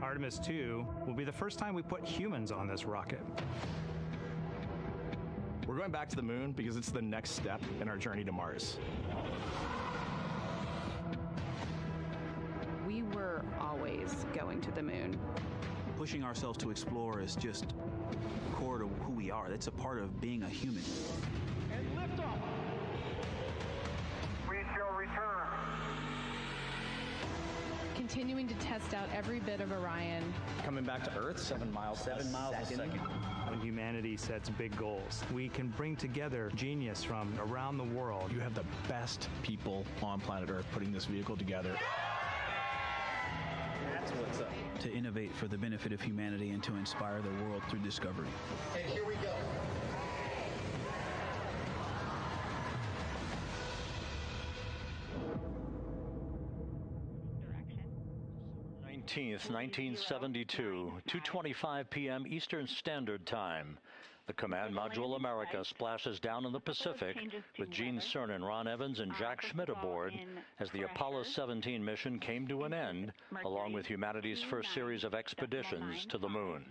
Artemis II will be the first time we put humans on this rocket. We're going back to the moon because it's the next step in our journey to Mars. We were always going to the moon. Pushing ourselves to explore is just core to who we are. That's a part of being a human. And liftoff. We shall return. Continuing to test out every bit of Orion. Coming back to Earth, 7 miles a second. When humanity sets big goals, we can bring together genius from around the world. You have the best people on planet Earth putting this vehicle together. That's what's up. To innovate for the benefit of humanity and to inspire the world through discovery. And here we go. 1972, 2:25 p.m. Eastern Standard Time. The Command Module America splashes down in the Pacific with Gene Cernan, Ron Evans, and Jack Schmidt aboard as the Apollo 17 mission came to an end, along with humanity's first series of expeditions to the moon.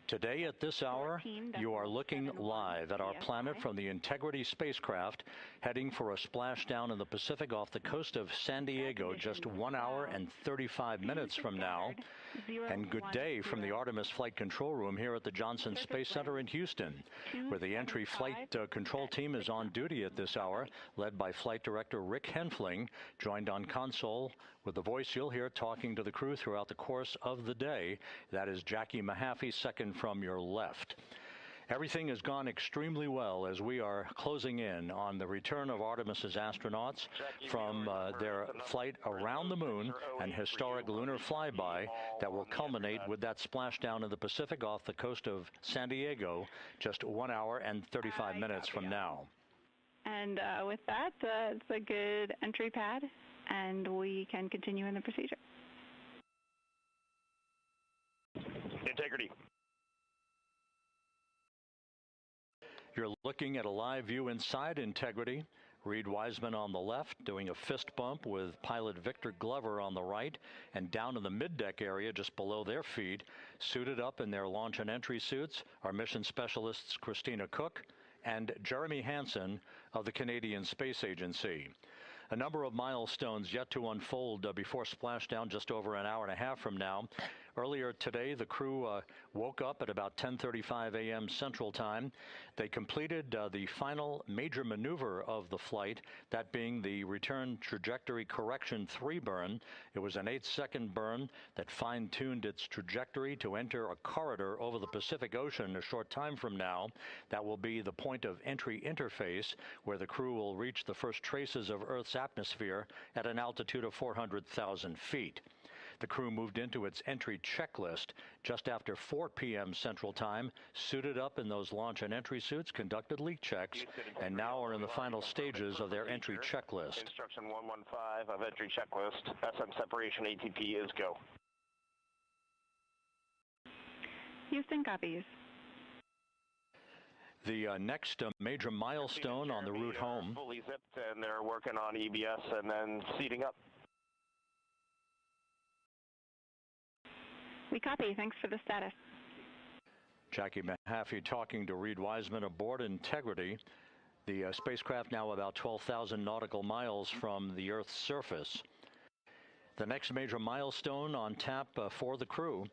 Today at this hour, you are looking live at our planet from the Integrity spacecraft, heading for a splashdown in the Pacific off the coast of San Diego just 1 hour and 35 minutes from now. And good day from the Artemis Flight Control Room here at the Johnson Space Center in Houston, where the entry flight control team is on duty at this hour, led by Flight Director Rick Henfling, joined on console with the voice you'll hear talking to the crew throughout the course of the day. That is Jackie Mahaffey, second from your left. Everything has gone extremely well as we are closing in on the return of Artemis's astronauts from their flight around the moon and historic lunar flyby that will culminate with that splashdown in the Pacific off the coast of San Diego just 1 hour and 35 minutes from now. And with that, it's a good entry pad, and we can continue in the procedure. Integrity. You're looking at a live view inside Integrity. Reid Wiseman on the left doing a fist bump with pilot Victor Glover on the right, and down in the middeck area just below their feet, suited up in their launch and entry suits, are mission specialists Christina Cook and Jeremy Hansen of the Canadian Space Agency. A number of milestones yet to unfold before splashdown just over an hour and a half from now. Earlier today, the crew woke up at about 10:35 a.m. Central Time. They completed the final major maneuver of the flight, that being the return trajectory correction 3 burn. It was an 8-second burn that fine-tuned its trajectory to enter a corridor over the Pacific Ocean a short time from now. That will be the point of entry interface, where the crew will reach the first traces of Earth's atmosphere at an altitude of 400,000 feet. The crew moved into its entry checklist just after 4 p.m. Central Time, suited up in those launch and entry suits, conducted leak checks, and now are in the final stages of their entry checklist. Instruction 115 of entry checklist. SM separation ATP is go. Houston copies. The next major milestone on the route home. Fully zipped, and they're working on EBS and then seating up. We copy. Thanks for the status. Jackie Mahaffey talking to Reid Wiseman aboard Integrity. The spacecraft now about 12,000 nautical miles from the Earth's surface. The next major milestone on tap for the crew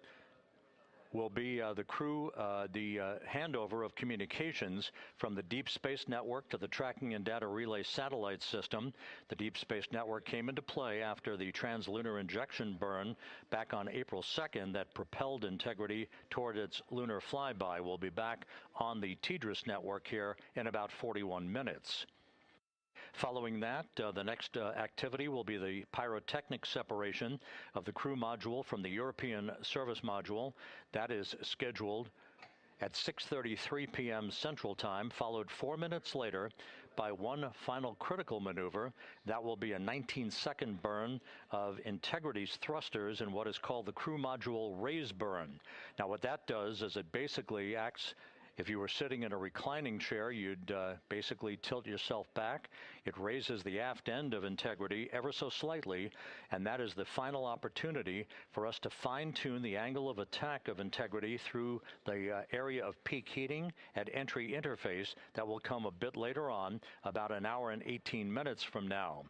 will be the handover of communications from the Deep Space Network to the Tracking and Data Relay Satellite System. The Deep Space Network came into play after the translunar injection burn back on April 2nd that propelled Integrity toward its lunar flyby. We'll be back on the TDRS network here in about 41 minutes. Following that, the next activity will be the pyrotechnic separation of the crew module from the European service module. That is scheduled at 6:33 p.m. Central Time, followed 4 minutes later by one final critical maneuver. That will be a 19-second burn of Integrity's thrusters in what is called the crew module raise burn. Now, what that does is it basically acts If you were sitting in a reclining chair, you'd basically tilt yourself back. It raises the aft end of Integrity ever so slightly, and that is the final opportunity for us to fine-tune the angle of attack of Integrity through the area of peak heating at entry interface that will come a bit later on, about an hour and 18 minutes from now.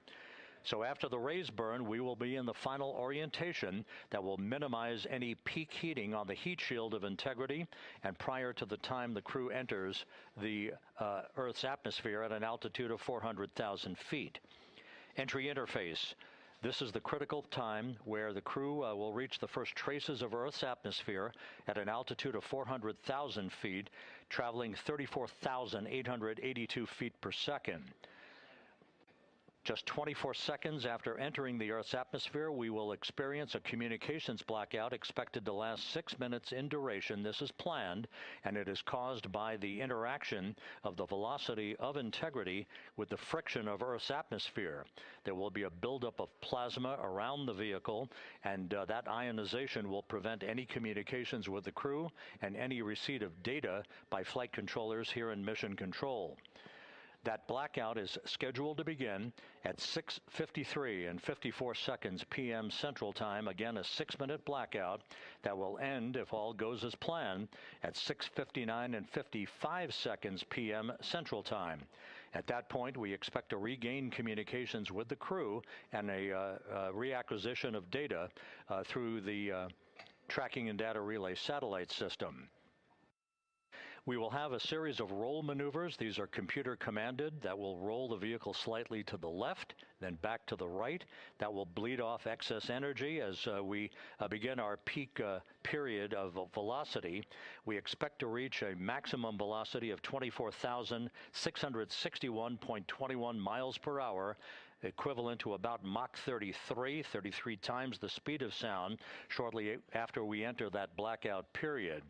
So after the raise burn, we will be in the final orientation that will minimize any peak heating on the heat shield of Integrity and prior to the time the crew enters the Earth's atmosphere at an altitude of 400,000 feet. Entry interface. This is the critical time where the crew will reach the first traces of Earth's atmosphere at an altitude of 400,000 feet, traveling 34,882 feet per second. Just 24 seconds after entering the Earth's atmosphere, we will experience a communications blackout expected to last 6 minutes in duration. This is planned, and it is caused by the interaction of the velocity of Integrity with the friction of Earth's atmosphere. There will be a buildup of plasma around the vehicle, and that ionization will prevent any communications with the crew and any receipt of data by flight controllers here in Mission Control. That blackout is scheduled to begin at 6:53 and 54 seconds p.m. Central Time. Again, a 6-minute blackout that will end, if all goes as planned, at 6:59 and 55 seconds p.m. Central Time. At that point, we expect to regain communications with the crew and a reacquisition of data through the Tracking and Data Relay satellite system. We will have a series of roll maneuvers. These are computer commanded that will roll the vehicle slightly to the left, then back to the right. That will bleed off excess energy as we begin our peak period of velocity. We expect to reach a maximum velocity of 24,661.21 miles per hour, equivalent to about Mach 33 times the speed of sound, shortly after we enter that blackout period.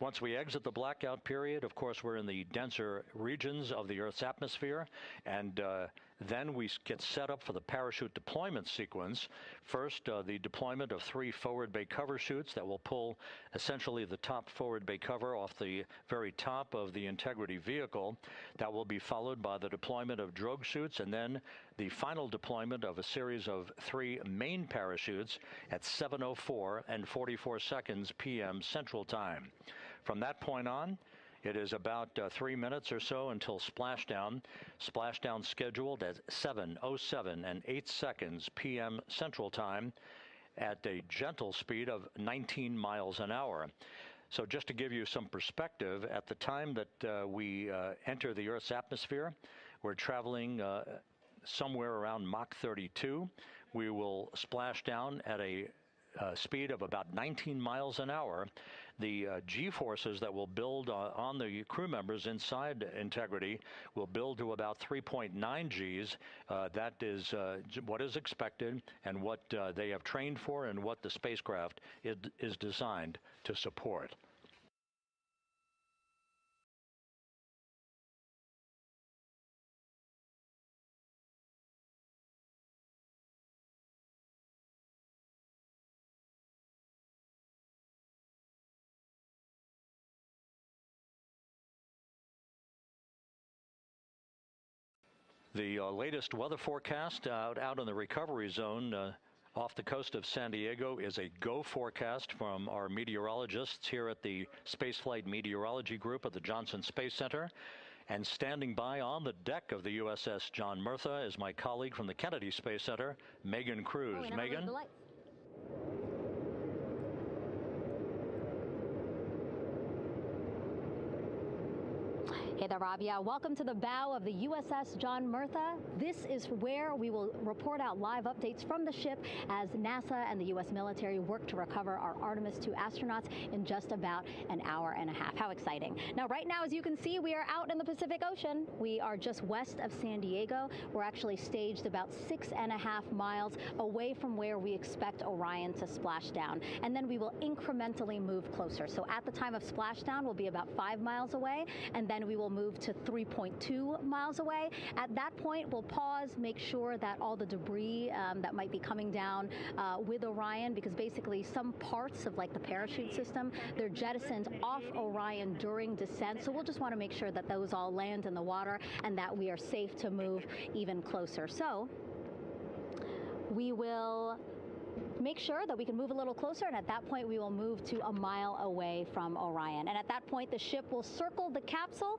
Once we exit the blackout period, of course, we're in the denser regions of the Earth's atmosphere, and then we get set up for the parachute deployment sequence. First, the deployment of 3 forward bay cover chutes that will pull essentially the top forward bay cover off the very top of the Integrity vehicle. That will be followed by the deployment of drogue chutes, and then the final deployment of a series of 3 main parachutes at 7:04 and 44 seconds p.m. Central Time. From that point on, it is about 3 minutes or so until splashdown. Splashdown scheduled at 7:07 and 8 seconds p.m. Central Time at a gentle speed of 19 miles an hour. So just to give you some perspective, at the time that we enter the Earth's atmosphere, we're traveling somewhere around Mach 32. We will splash down at a speed of about 19 miles an hour. The G-forces that will build on the crew members inside Integrity will build to about 3.9 Gs. That is what is expected and what they have trained for and what the spacecraft is designed to support. The latest weather forecast out in the recovery zone off the coast of San Diego is a go forecast from our meteorologists here at the Spaceflight Meteorology Group at the Johnson Space Center. And standing by on the deck of the USS John Murtha is my colleague from the Kennedy Space Center, Megan Cruz. Megan? Hey there, Rob. Yeah, welcome to the bow of the USS John Murtha. This is where we will report out live updates from the ship as NASA and the U.S. military work to recover our Artemis II astronauts in just about an hour and a half. How exciting. Now, right now, as you can see, we are out in the Pacific Ocean. We are just west of San Diego. We're actually staged about 6.5 miles away from where we expect Orion to splash down. And then we will incrementally move closer. So at the time of splashdown, we'll be about 5 miles away, and then we will will move to 3.2 miles away. At that point, we'll pause, make sure that all the debris that might be coming down with Orion, because basically some parts of like the parachute system, they're jettisoned off Orion during descent. So we'll just want to make sure that those all land in the water and that we are safe to move even closer. So we will make sure that we can move a little closer, and at that point we will move to a mile away from Orion. And at that point the ship will circle the capsule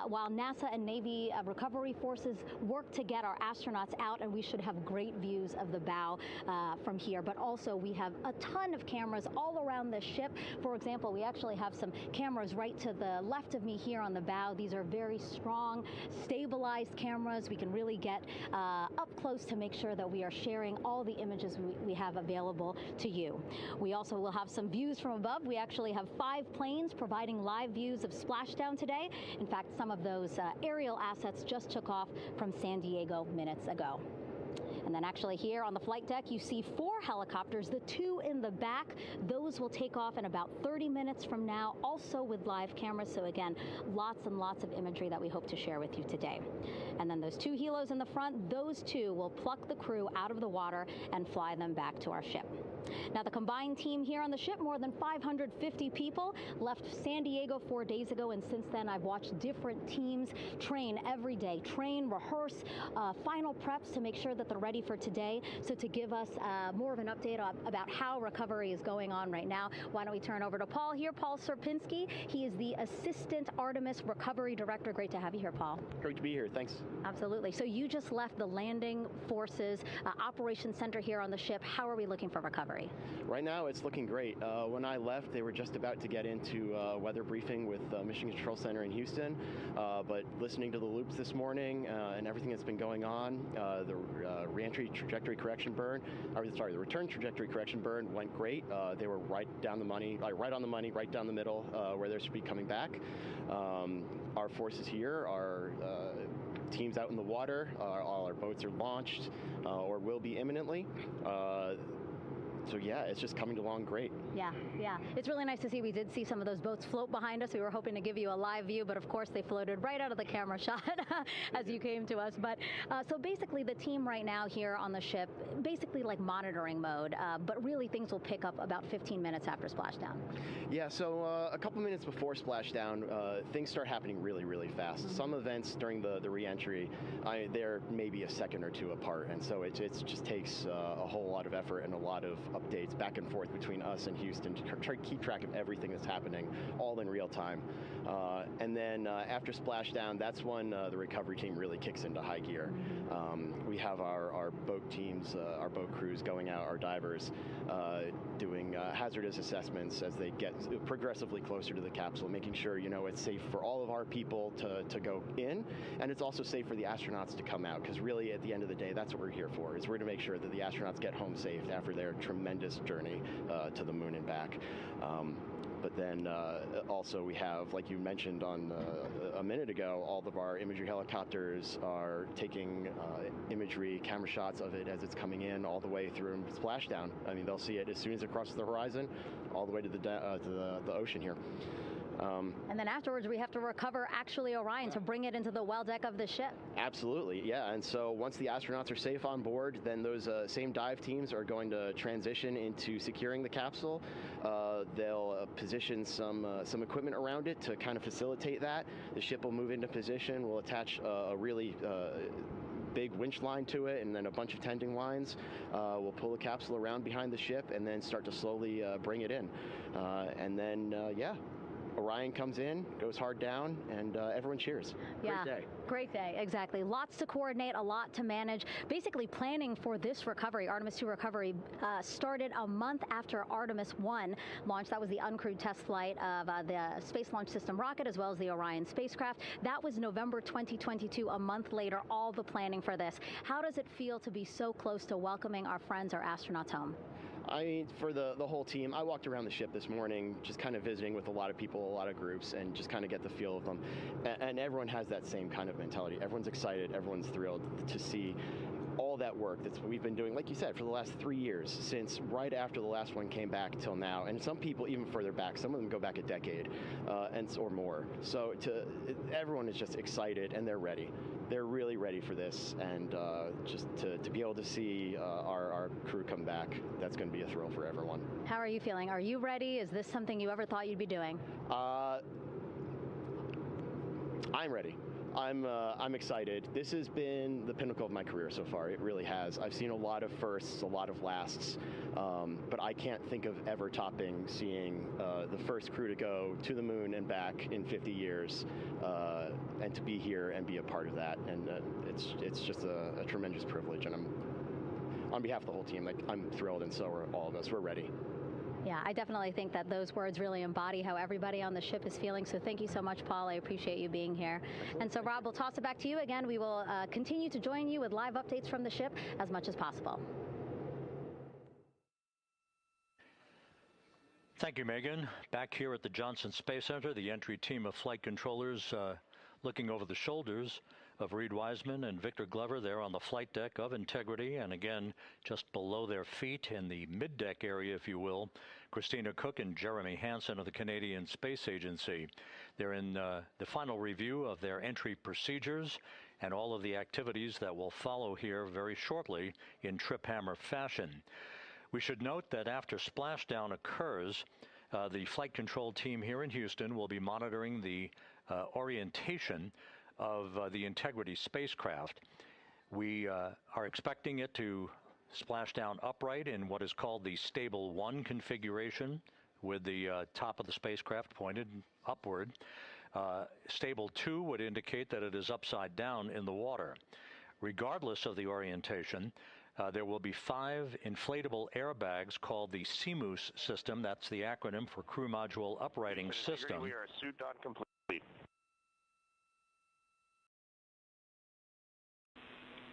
while NASA and Navy recovery forces work to get our astronauts out, and we should have great views of the bow from here. But also we have a ton of cameras all around the ship. For example, we actually have some cameras right to the left of me here on the bow. These are very strong, stabilized cameras. We can really get up close to make sure that we are sharing all the images we have available to you. We also will have some views from above. We actually have 5 planes providing live views of splashdown today. In fact, some of those aerial assets just took off from San Diego minutes ago. And then actually here on the flight deck, you see 4 helicopters, the 2 in the back. Those will take off in about 30 minutes from now, also with live cameras. So again, lots and lots of imagery that we hope to share with you today. And then those 2 helos in the front, those 2 will pluck the crew out of the water and fly them back to our ship. Now, the combined team here on the ship, more than 550 people, left San Diego 4 days ago, and since then I've watched different teams train every day, rehearse, final preps to make sure that they're ready for today. So to give us more of an update about how recovery is going on right now, why don't we turn over to Paul here, Paul Sierpinski. He is the Assistant Artemis Recovery Director. Great to have you here, Paul. Great to be here, thanks. Absolutely. So you just left the landing forces operations center here on the ship. How are we looking for recovery? Right now it's looking great. When I left, they were just about to get into weather briefing with Mission Control Center in Houston, but listening to the loops this morning and everything that's been going on, the reentry trajectory correction burn, the return trajectory correction burn went great. They were right on the money, right down the middle where they should be coming back. Our forces here are teams out in the water. All our boats are launched or will be imminently. So yeah, it's just coming along great. Yeah. It's really nice to see. We did see some of those boats float behind us. We were hoping to give you a live view, but of course they floated right out of the camera shot as you came to us. But so basically the team right now here on the ship, basically like monitoring mode, but really things will pick up about 15 minutes after splashdown. Yeah, so a couple minutes before splashdown, things start happening really, really fast. Mm-hmm. Some events during the reentry, they're maybe a second or 2 apart, and so it just takes a whole lot of effort and a lot of updates back and forth between us and Houston to try to keep track of everything that's happening, all in real time. And then after splashdown, that's when the recovery team really kicks into high gear. We have our boat teams, our boat crews going out, our divers doing hazardous assessments as they get progressively closer to the capsule, making sure it's safe for all of our people to go in, and it's also safe for the astronauts to come out, because really at the end of the day, that's what we're here for, is we're to make sure that the astronauts get home safe after their tremendous journey to the moon and back. But then also we have, like you mentioned on a minute ago, all of our imagery helicopters are taking imagery, camera shots of it as it's coming in all the way through splashdown. I mean, they'll see it as soon as it crosses the horizon, all the way to the ocean here. And then afterwards, we have to recover actually Orion to bring it into the well deck of the ship. Absolutely, yeah. And so once the astronauts are safe on board, then those same dive teams are going to transition into securing the capsule. They'll position some equipment around it to kind of facilitate that. The ship will move into position. We'll attach a really big winch line to it, and then a bunch of tending lines. We'll pull the capsule around behind the ship and then start to slowly bring it in. And then, Orion comes in, goes hard down, and everyone cheers. Yeah, great day. Great day, exactly. Lots to coordinate, a lot to manage. Basically, planning for this recovery, Artemis II recovery, started a month after Artemis I launched. That was the uncrewed test flight of the Space Launch System rocket, as well as the Orion spacecraft. That was November 2022, a month later, all the planning for this. How does it feel to be so close to welcoming our friends, our astronauts, home? I mean, for the whole team, I walked around the ship this morning, just kind of visiting with a lot of people, a lot of groups, and just kind of get the feel of them. And everyone has that same kind of mentality. Everyone's excited, everyone's thrilled to see all that work that we've been doing, like you said, for the last 3 years, since right after the last one came back till now, and some people even further back. Some of them go back a decade or more. So everyone is just excited and they're ready. They're really ready for this, and just to be able to see our crew come back, that's going to be a thrill for everyone. How are you feeling? Are you ready? Is this something you ever thought you'd be doing? I'm ready. I'm excited. This has been the pinnacle of my career so far. It really has. I've seen a lot of firsts, a lot of lasts, but I can't think of ever topping seeing the first crew to go to the moon and back in 50 years, and to be here and be a part of that. And it's just a tremendous privilege. And on behalf of the whole team, like, I'm thrilled, and so are all of us. We're ready. Yeah, I definitely think that those words really embody how everybody on the ship is feeling. So thank you so much, Paul. I appreciate you being here. And so, Rob, we'll toss it back to you again. We will continue to join you with live updates from the ship as much as possible. Thank you, Megan. Back here at the Johnson Space Center, the entry team of flight controllers looking over the shoulders of Reid Wiseman and Victor Glover there on the flight deck of Integrity, and again, just below their feet in the mid-deck area, if you will, Christina Cook and Jeremy Hansen of the Canadian Space Agency. They're in the final review of their entry procedures and all of the activities that will follow here very shortly in trip hammer fashion. We should note that after splashdown occurs, the flight control team here in Houston will be monitoring the orientation of the Integrity spacecraft. We are expecting it to splash down upright in what is called the Stable 1 configuration, with the top of the spacecraft pointed upward. Stable 2 would indicate that it is upside down in the water. Regardless of the orientation, there will be 5 inflatable airbags called the CMOOS system. That's the acronym for Crew Module Uprighting System. We are suit on complete.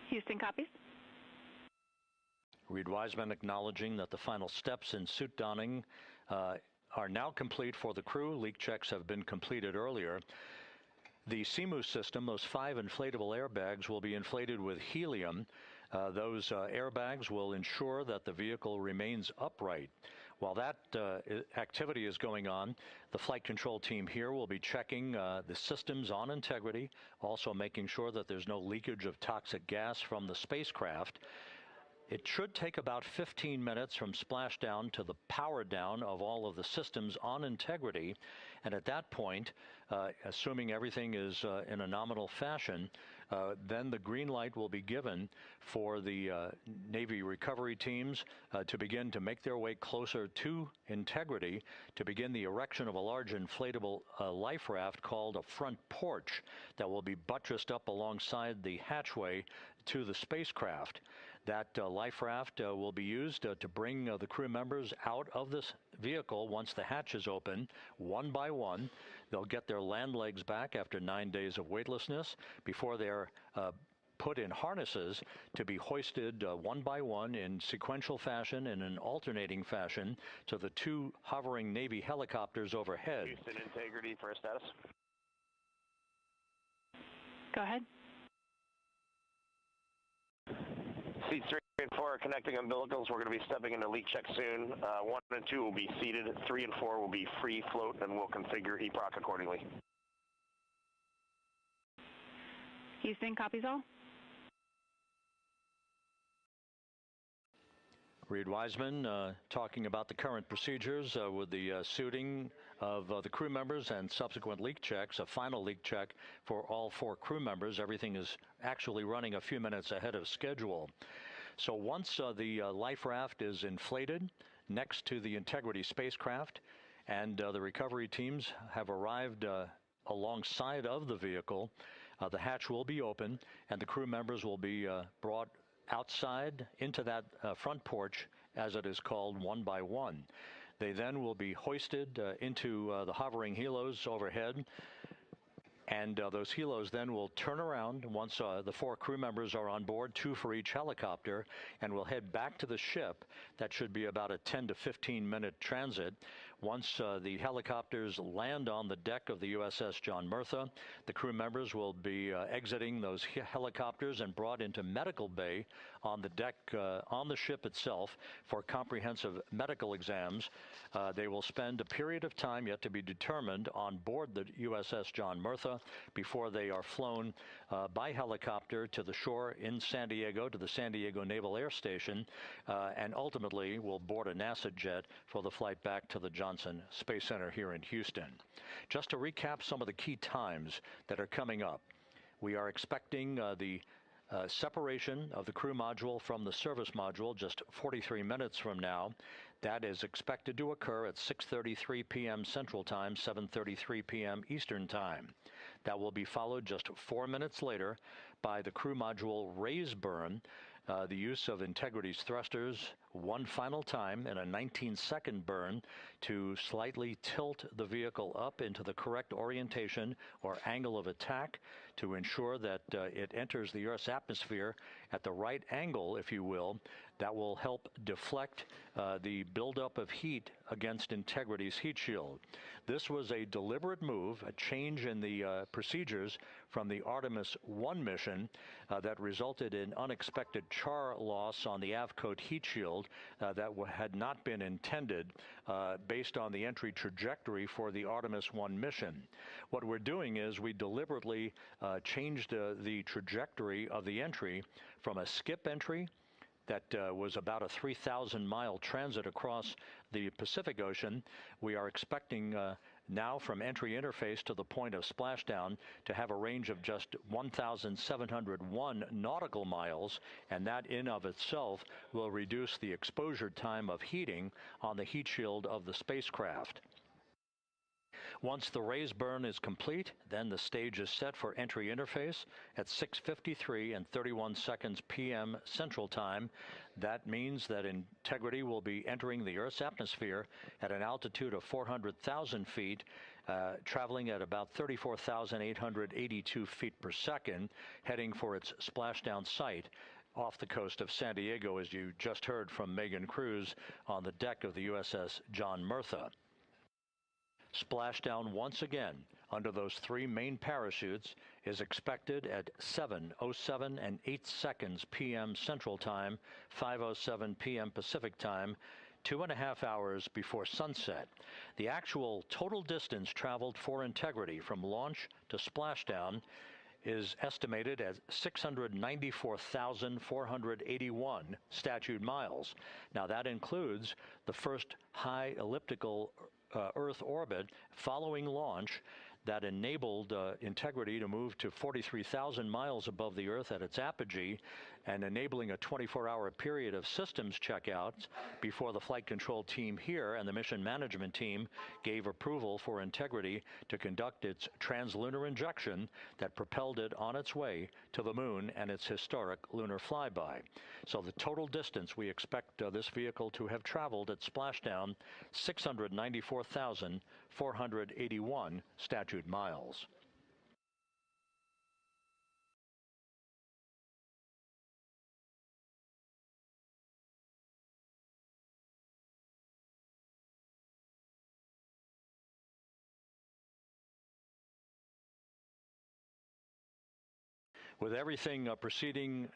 Houston copies. Reid Wiseman acknowledging that the final steps in suit donning are now complete for the crew. Leak checks have been completed earlier. The CMOOS system, those 5 inflatable airbags, will be inflated with helium. Those airbags will ensure that the vehicle remains upright. While that activity is going on, the flight control team here will be checking the systems on Integrity, also making sure that there's no leakage of toxic gas from the spacecraft. It should take about 15 minutes from splashdown to the power down of all of the systems on Integrity. And at that point, assuming everything is in a nominal fashion, then the green light will be given for the Navy recovery teams to begin to make their way closer to Integrity to begin the erection of a large inflatable life raft called a front porch that will be buttressed up alongside the hatchway to the spacecraft. That life raft will be used to bring the crew members out of this vehicle once the hatch is open, one by one. They'll get their land legs back after 9 days of weightlessness before they're put in harnesses to be hoisted one by one in sequential fashion and in alternating fashion to the 2 hovering Navy helicopters overhead. Houston Integrity for status. Go ahead. Seats 3 and 4 are connecting umbilicals. We're going to be stepping into leak check soon. 1 and 2 will be seated. 3 and 4 will be free float, and we'll configure EPROC accordingly. Houston copies all. Reid Wiseman talking about the current procedures with the suiting of the crew members and subsequent leak checks, a final leak check for all 4 crew members. Everything is actually running a few minutes ahead of schedule. So once the life raft is inflated next to the Integrity spacecraft and the recovery teams have arrived alongside of the vehicle, the hatch will be open and the crew members will be brought outside into that front porch, as it is called, one by one. They then will be hoisted into the hovering helos overhead, and those helos then will turn around once the 4 crew members are on board, 2 for each helicopter, and will head back to the ship. That should be about a 10 to 15 minute transit, Once the helicopters land on the deck of the USS John Murtha, the crew members will be exiting those helicopters and brought into medical bay on the deck on the ship itself for comprehensive medical exams. They will spend a period of time yet to be determined on board the USS John Murtha before they are flown by helicopter to the shore in San Diego, to the San Diego Naval Air Station, and ultimately will board a NASA jet for the flight back to the Johnson Space Center here in Houston. Just to recap some of the key times that are coming up, we are expecting the separation of the crew module from the service module just 43 minutes from now. That is expected to occur at 6:33 p.m. Central Time, 7:33 p.m. Eastern Time. That will be followed just 4 minutes later by the crew module raise burn, the use of Integrity's thrusters one final time in a 19-second burn to slightly tilt the vehicle up into the correct orientation or angle of attack to ensure that it enters the Earth's atmosphere at the right angle, if you will. That will help deflect the buildup of heat against Integrity's heat shield. This was a deliberate move, a change in the procedures from the Artemis I mission that resulted in unexpected char loss on the Avcode heat shield that had not been intended based on the entry trajectory for the Artemis I mission. What we're doing is we deliberately changed the trajectory of the entry from a skip entry that was about a 3,000-mile transit across the Pacific Ocean. We are expecting now from entry interface to the point of splashdown to have a range of just 1,701 nautical miles, and that in of itself will reduce the exposure time of heating on the heat shield of the spacecraft. Once the raise burn is complete, then the stage is set for entry interface at 6:53 and 31 seconds p.m. Central Time. That means that Integrity will be entering the Earth's atmosphere at an altitude of 400,000 feet, traveling at about 34,882 feet per second, heading for its splashdown site off the coast of San Diego, as you just heard from Megan Cruz on the deck of the USS John Murtha. Splashdown once again under those three main parachutes is expected at 7:07 and 8 seconds p.m. Central Time, 5:07 p.m. Pacific Time, 2.5 hours before sunset. The actual total distance traveled for Integrity from launch to splashdown is estimated at 694,481 statute miles. Now that includes the first high elliptical Earth orbit following launch that enabled Integrity to move to 43,000 miles above the Earth at its apogee, and enabling a 24-hour period of systems checkouts before the flight control team here and the mission management team gave approval for Integrity to conduct its translunar injection that propelled it on its way to the moon and its historic lunar flyby. So the total distance we expect this vehicle to have traveled at splashdown, 694,481 statute miles. With everything proceeding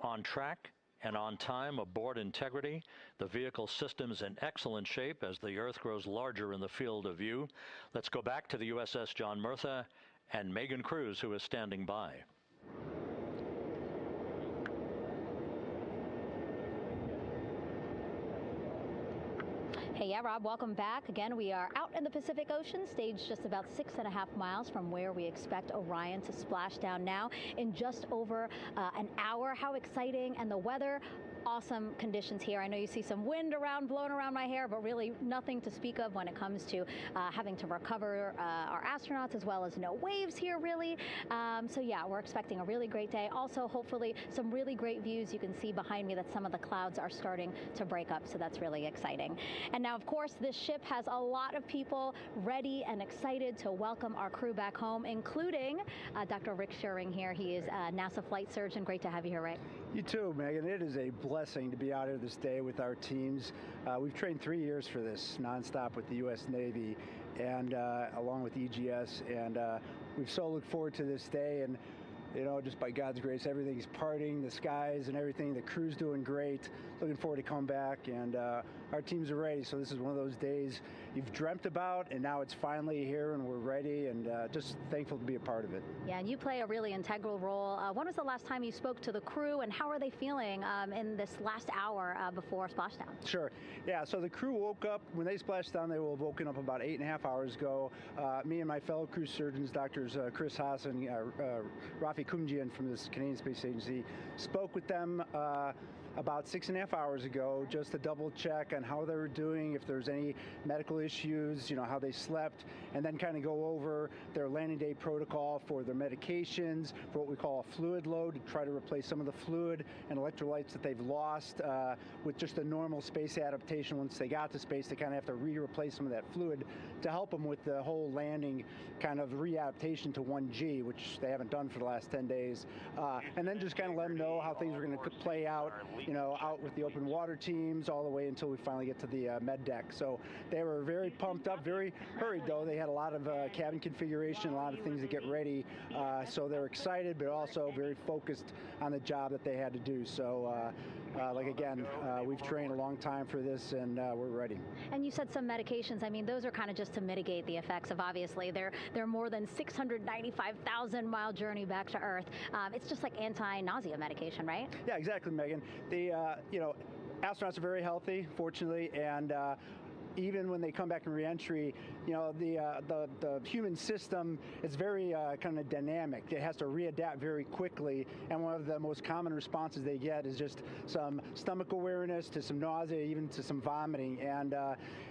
on track and on time aboard Integrity, the vehicle system's in excellent shape as the Earth grows larger in the field of view. Let's go back to the USS John Murtha and Megan Cruz, who is standing by. Hey, yeah, Rob, welcome back. Again, we are out in the Pacific Ocean, staged just about 6.5 miles from where we expect Orion to splash down now in just over an hour. How exciting. And the weather, awesome conditions here. I know you see some wind blowing around my hair, but really nothing to speak of when it comes to having to recover our astronauts, as well as no waves here, really. So yeah, we're expecting a really great day. Also, hopefully, some really great views. You can see behind me that some of the clouds are starting to break up, so that's really exciting. And now, of course, this ship has a lot of people ready and excited to welcome our crew back home, including Dr. Rick Schuring here. He is a NASA flight surgeon. Great to have you here, Rick. You too, Megan. It is a blessing blessing to be out here this day with our teams. We've trained 3 years for this, nonstop with the U.S. Navy, and along with EGS, and we've so looked forward to this day. And you know, just by God's grace, everything's parting, the skies and everything. The crew's doing great. Looking forward to coming back, and our teams are ready. So this is one of those days you've dreamt about, and now it's finally here, and we're ready, and just thankful to be a part of it. Yeah, and you play a really integral role. When was the last time you spoke to the crew, and how are they feeling in this last hour before splashdown? Sure. Yeah, so the crew woke up. When they splashed down, they will have woken up about 8.5 hours ago. Me and my fellow crew surgeons, Doctors Chris Haas and Rafi Kumjian from the Canadian Space Agency, spoke with them about 6.5 hours ago, just to double check on how they were doing, if there's any medical issues, you know, how they slept, and then kind of go over their landing day protocol for their medications, for what we call a fluid load, to try to replace some of the fluid and electrolytes that they've lost with just a normal space adaptation. Once they got to space, they kind of have to replace some of that fluid to help them with the whole landing kind of readaptation to 1G, which they haven't done for the last 10 days. And then just kind of let them know how things are going to play out, you know, out with the open water teams all the way until we finally get to the med deck. So they were very pumped up, very hurried though. They had a lot of cabin configuration, a lot of things to get ready. So they're excited, but also very focused on the job that they had to do. So like again, we've trained a long time for this, and we're ready. And you said some medications. I mean, those are kind of just to mitigate the effects of, obviously, their more than 695,000-mile journey back to Earth. It's just like anti-nausea medication, right? Yeah, exactly, Megan. The you know, astronauts are very healthy, fortunately, and even when they come back in reentry, you know, the human system is very kind of dynamic. It has to readapt very quickly, and one of the most common responses they get is just some stomach awareness, to some nausea, even to some vomiting. And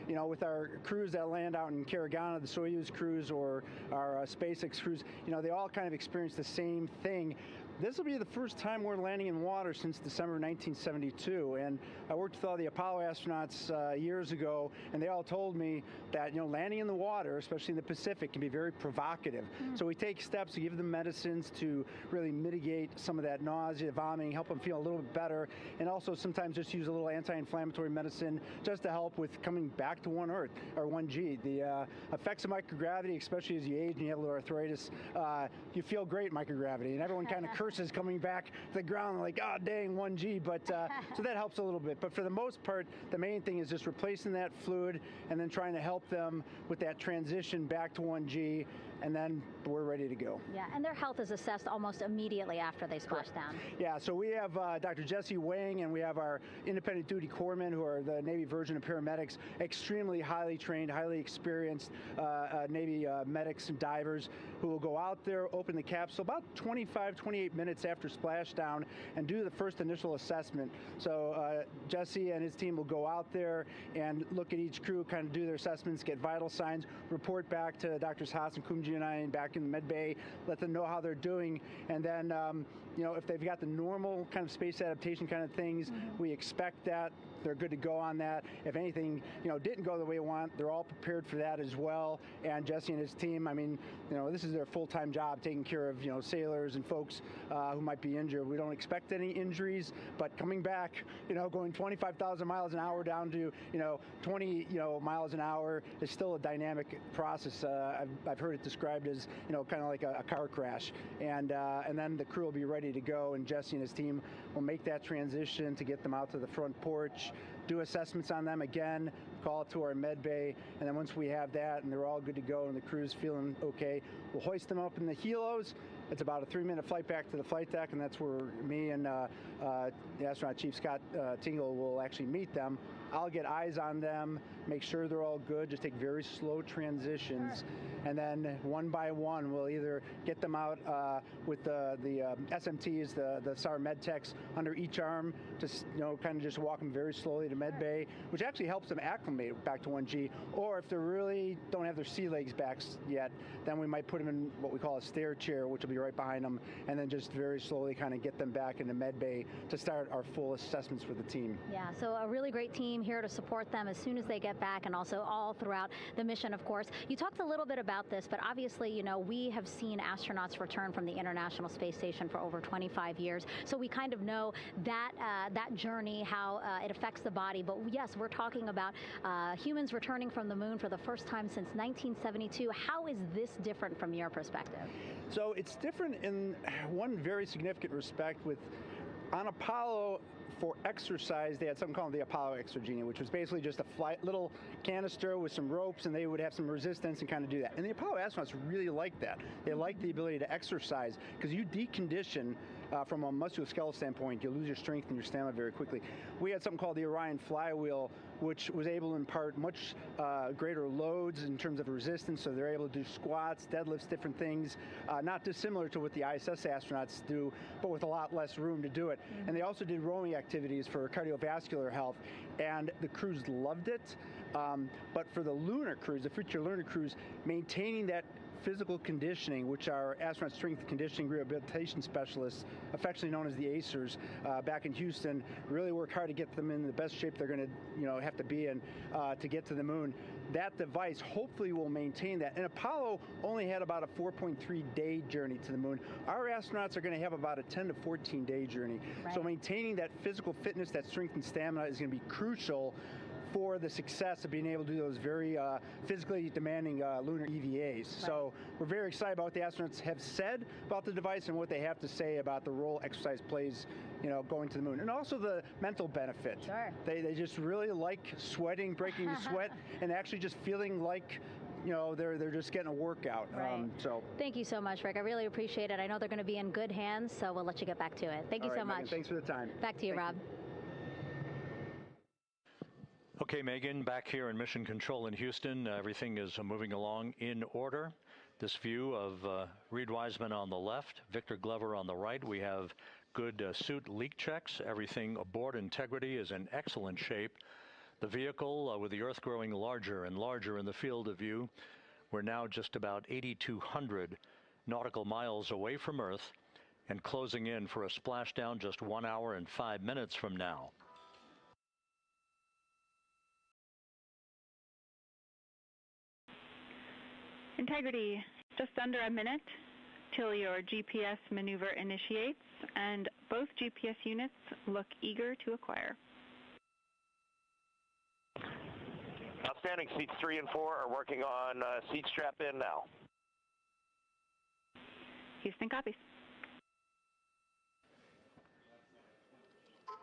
you know, with our crews that land out in Karagana, the Soyuz crews or our SpaceX crews, you know, they all kind of experience the same thing. This will be the first time we're landing in water since December 1972, and I worked with all the Apollo astronauts years ago, and they all told me that, you know, landing in the water, especially in the Pacific, can be very provocative. So we take steps to give them medicines to really mitigate some of that nausea, vomiting, help them feel a little bit better, and also sometimes just use a little anti-inflammatory medicine just to help with coming back to 1 Earth, or 1G. The effects of microgravity, especially as you age and you have a little arthritis, you feel great in microgravity, and everyone kind of curses coming back to the ground like, oh, dang, 1G, but so that helps a little bit. But for the most part, the main thing is just replacing that fluid and then trying to help them with that transition back to 1G, and then we're ready to go. Yeah, and their health is assessed almost immediately after they splash down. Yeah, so we have Dr. Jesse Wang, and we have our independent duty corpsmen, who are the Navy version of paramedics, extremely highly trained, highly experienced Navy medics and divers, who will go out there, open the capsule about 25-28 minutes after splashdown, and do the first initial assessment. So Jesse and his team will go out there and look at each crew, kind of do their assessments, get vital signs, report back to Drs. Haas and Kumji and I back in the med bay, let them know how they're doing, and then you know, if they've got the normal kind of space adaptation kind of things, we expect that they're good to go on that. If anything, you know, didn't go the way we want, they're all prepared for that as well. And Jesse and his team, I mean, you know, this is their full-time job, taking care of, you know, sailors and folks who might be injured. We don't expect any injuries, but coming back, you know, going 25,000 miles an hour down to, you know, 20, you know, miles an hour is still a dynamic process. I've heard it described as, you know, kind of like a car crash. And then the crew will be ready to go, and Jesse and his team will make that transition to get them out to the front porch, do assessments on them again, call it to our med bay, and then once we have that and they're all good to go and the crew's feeling okay, we'll hoist them up in the helos. It's about a 3-minute flight back to the flight deck, and that's where me and the astronaut chief, Scott Tingle, will actually meet them. I'll get eyes on them, make sure they're all good, just take very slow transitions, and then one by one we'll either get them out with the SMTs, the SAR med techs, under each arm, just, you know, kind of just walk them very slowly to med bay, which actually helps them acclimate back to 1G. Or if they really don't have their sea legs back yet, then we might put them in what we call a stair chair, which will be be right behind them, and then just very slowly kind of get them back into med bay to start our full assessments for the team. Yeah, so a really great team here to support them as soon as they get back, and also all throughout the mission, of course. You talked a little bit about this, but obviously, you know, we have seen astronauts return from the International Space Station for over 25 years, so we kind of know that that journey, how it affects the body. But yes, we're talking about humans returning from the moon for the first time since 1972. How is this different from your perspective? So it's different in one very significant respect. With on Apollo, for exercise, they had something called the Apollo Exergenia, which was basically just a little canister with some ropes, and they would have some resistance and kind of do that. And the Apollo astronauts really liked that. They liked the ability to exercise, because you decondition from a musculoskeletal standpoint, you lose your strength and your stamina very quickly. We had something called the Orion flywheel, which was able to impart much greater loads in terms of resistance, so they're able to do squats, deadlifts, different things, not dissimilar to what the ISS astronauts do, but with a lot less room to do it. And they also did rowing activities for cardiovascular health, and the crews loved it. But for the lunar crews, the future lunar crews, maintaining that physical conditioning, which our astronaut strength conditioning rehabilitation specialists, affectionately known as the ACERs, back in Houston, really work hard to get them in the best shape they're going to, have to be in to get to the moon. That device hopefully will maintain that. And Apollo only had about a 4.3-day journey to the moon. Our astronauts are going to have about a 10 to 14-day journey. Right. So maintaining that physical fitness, that strength and stamina is going to be crucial for the success of being able to do those very physically demanding lunar EVAs. Right. So we're very excited about what the astronauts have said about the device and what they have to say about the role exercise plays, going to the moon. And also the mental benefit. Sure. They just really like sweating, breaking the sweat, and actually just feeling like they're just getting a workout. Right. Thank you so much, Rick. I really appreciate it. I know they're going to be in good hands, so we'll let you get back to it. Thank you so much. Megan, thanks for the time. Back to you, Rob. Okay, Megan, back here in Mission Control in Houston, everything is moving along in order. This view of Reid Wiseman on the left, Victor Glover on the right. We have good suit leak checks. Everything aboard integrity is in excellent shape. The vehicle, with the Earth growing larger and larger in the field of view, we're now just about 8,200 nautical miles away from Earth and closing in for a splashdown just 1 hour and 5 minutes from now. Integrity, just under a minute till your GPS maneuver initiates, and both GPS units look eager to acquire. Outstanding. Seats 3 and 4 are working on seat strap in now. Houston copies.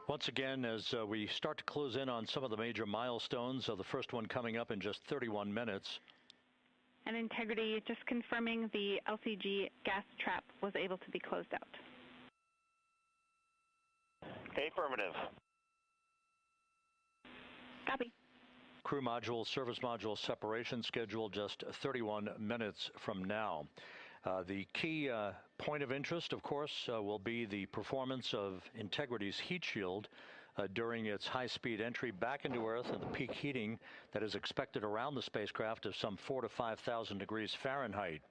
Once again, as we start to close in on some of the major milestones, the first one coming up in just 31 minutes. And integrity, just confirming the LCG gas trap was able to be closed out. Affirmative. Copy. Crew module, service module separation scheduled just 31 minutes from now. The key point of interest, of course, will be the performance of Integrity's heat shield during its high-speed entry back into Earth and the peak heating that is expected around the spacecraft of some 4,000 to 5,000 degrees Fahrenheit.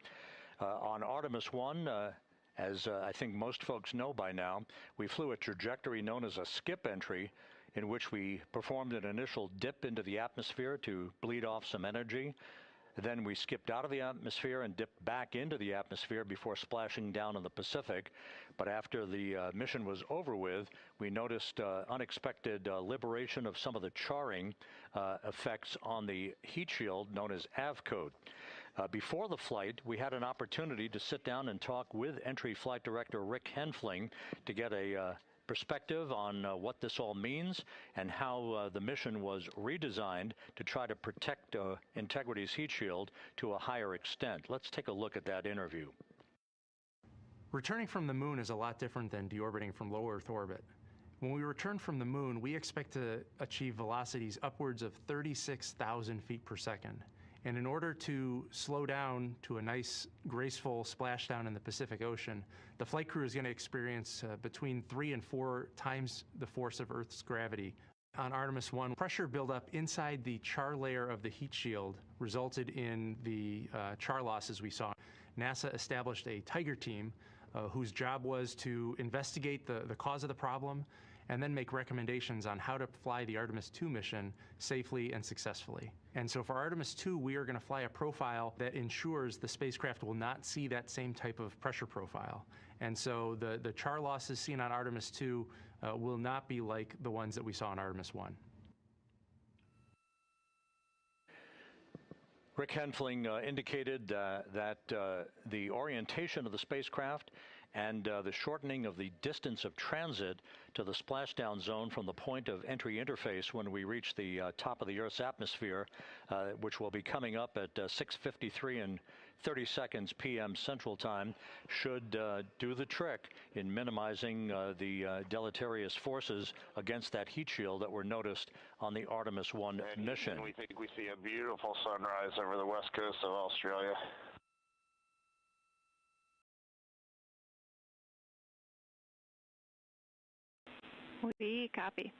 On Artemis I, as I think most folks know by now, we flew a trajectory known as a skip entry, in which we performed an initial dip into the atmosphere to bleed off some energy. Then we skipped out of the atmosphere and dipped back into the atmosphere before splashing down in the Pacific. But after the mission was over with, we noticed unexpected liberation of some of the charring effects on the heat shield known as AVCOAT. Before the flight, we had an opportunity to sit down and talk with Entry Flight Director Rick Henfling to get a perspective on what this all means and how the mission was redesigned to try to protect Integrity's heat shield to a higher extent. Let's take a look at that interview. Returning from the moon is a lot different than deorbiting from low Earth orbit. When we return from the moon, we expect to achieve velocities upwards of 36,000 feet per second. And in order to slow down to a nice, graceful splashdown in the Pacific Ocean, the flight crew is going to experience between 3 and 4 times the force of Earth's gravity. On Artemis I, pressure buildup inside the char layer of the heat shield resulted in the char losses we saw. NASA established a Tiger team whose job was to investigate the cause of the problem and then make recommendations on how to fly the Artemis II mission safely and successfully. And so for Artemis II, we are going to fly a profile that ensures the spacecraft will not see that same type of pressure profile. And so the char losses seen on Artemis II will not be like the ones that we saw on Artemis I. Rick Henfling indicated that the orientation of the spacecraft and the shortening of the distance of transit to the splashdown zone from the point of entry interface when we reach the top of the Earth's atmosphere, which will be coming up at 6:53 and 30 seconds p.m. Central Time, should do the trick in minimizing the deleterious forces against that heat shield that were noticed on the Artemis I mission. And we think we see a beautiful sunrise over the west coast of Australia. We copy.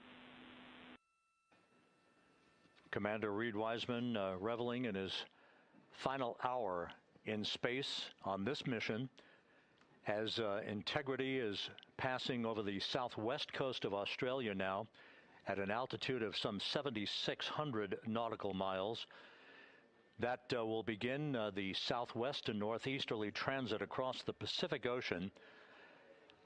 Commander Reid Wiseman reveling in his final hour in space on this mission as Integrity is passing over the southwest coast of Australia now at an altitude of some 7,600 nautical miles. That will begin the southwest and northeasterly transit across the Pacific Ocean.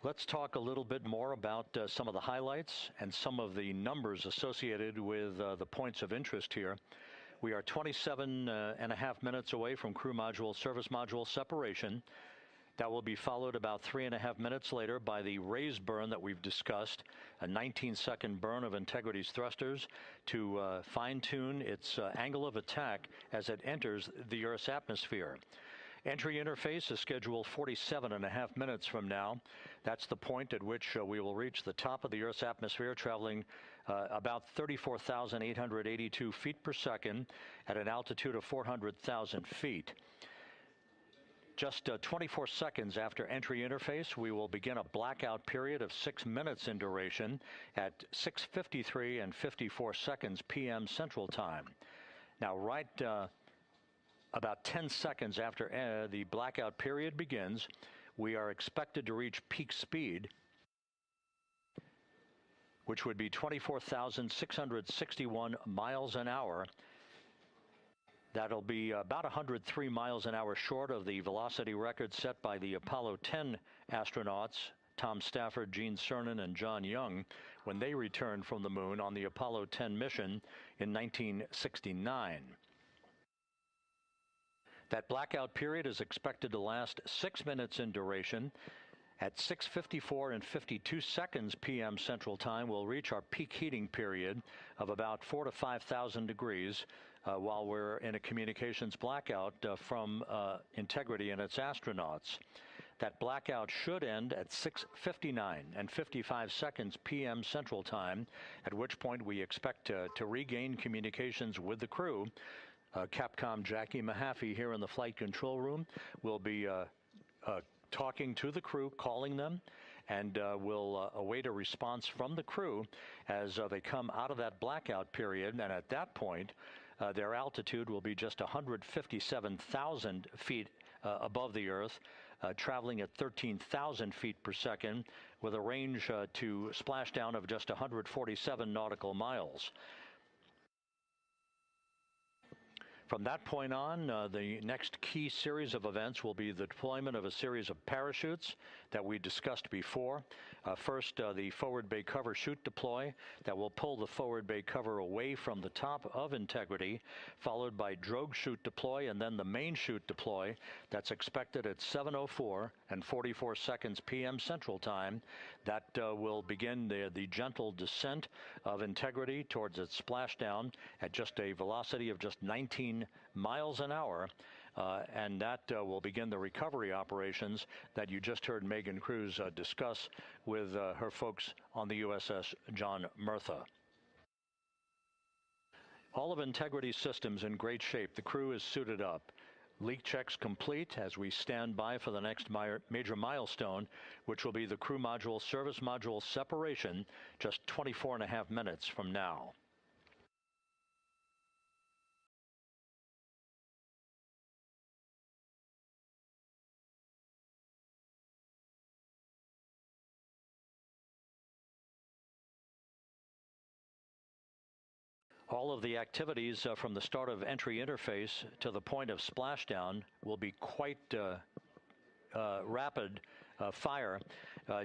Let's talk a little bit more about some of the highlights and some of the numbers associated with the points of interest here. We are 27.5 minutes away from crew module, service module separation. That will be followed about 3.5 minutes later by the raise burn that we've discussed, a 19-second burn of Integrity's thrusters to fine-tune its angle of attack as it enters the Earth's atmosphere. Entry interface is scheduled 47.5 minutes from now. That's the point at which we will reach the top of the Earth's atmosphere, traveling about 34,882 feet per second at an altitude of 400,000 feet. Just 24 seconds after entry interface, we will begin a blackout period of 6 minutes in duration at 6:53 and 54 seconds p.m. Central Time. Now, right about 10 seconds after the blackout period begins, we are expected to reach peak speed, which would be 24,661 miles an hour. That'll be about 103 miles an hour short of the velocity record set by the Apollo 10 astronauts, Tom Stafford, Gene Cernan, and John Young, when they returned from the moon on the Apollo 10 mission in 1969. That blackout period is expected to last 6 minutes in duration. At 6:54 and 52 seconds p.m. Central Time, we'll reach our peak heating period of about 4,000 to 5,000 degrees while we're in a communications blackout from Integrity and its astronauts. That blackout should end at 6:59 and 55 seconds p.m. Central Time, at which point we expect to regain communications with the crew. Capcom Jackie Mahaffey here in the flight control room will be talking to the crew, calling them, and will await a response from the crew as they come out of that blackout period. And at that point, their altitude will be just 157,000 feet above the Earth, traveling at 13,000 feet per second with a range to splashdown of just 147 nautical miles. From that point on, the next key series of events will be the deployment of a series of parachutes that we discussed before. First, the forward bay cover chute deploy that will pull the forward bay cover away from the top of Integrity, followed by drogue chute deploy and then the main chute deploy that's expected at 7:04 and 44 seconds p.m. Central Time. That will begin the gentle descent of Integrity towards its splashdown at just a velocity of just 19 miles an hour. And that will begin the recovery operations that you just heard Megan Cruz discuss with her folks on the USS John Murtha. All of Integrity's systems in great shape. The crew is suited up. Leak checks complete as we stand by for the next major milestone, which will be the crew module service module separation just 24.5 minutes from now. All of the activities from the start of entry interface to the point of splashdown will be quite rapid fire,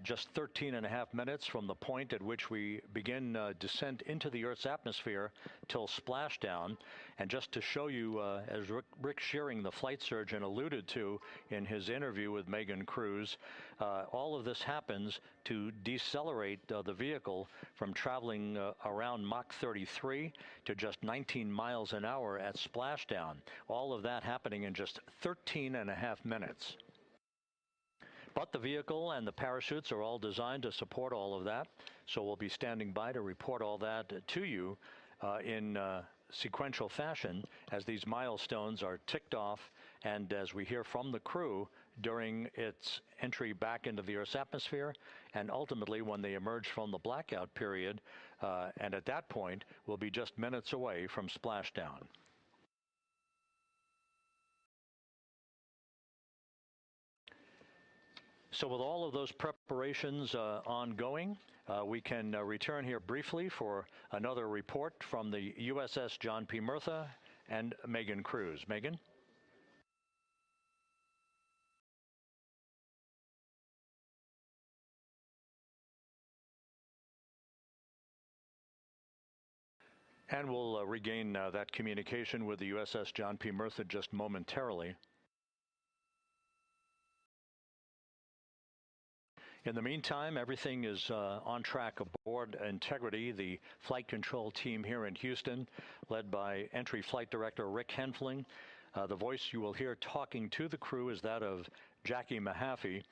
just 13.5 minutes from the point at which we begin descent into the Earth's atmosphere till splashdown. And just to show you, as Rick Shearing, the flight surgeon, alluded to in his interview with Megan Cruz, all of this happens to decelerate the vehicle from traveling around Mach 33 to just 19 miles an hour at splashdown. All of that happening in just 13.5 minutes. But the vehicle and the parachutes are all designed to support all of that, so we'll be standing by to report all that to you in sequential fashion as these milestones are ticked off and as we hear from the crew during its entry back into the Earth's atmosphere and ultimately when they emerge from the blackout period, and at that point we'll be just minutes away from splashdown. So with all of those preparations ongoing, we can return here briefly for another report from the USS John P. Murtha and Megan Cruz. Megan? And we'll regain that communication with the USS John P. Murtha just momentarily. In the meantime, everything is on track aboard Integrity, the flight control team here in Houston, led by Entry Flight Director Rick Henfling. The voice you will hear talking to the crew is that of Jackie Mahaffey.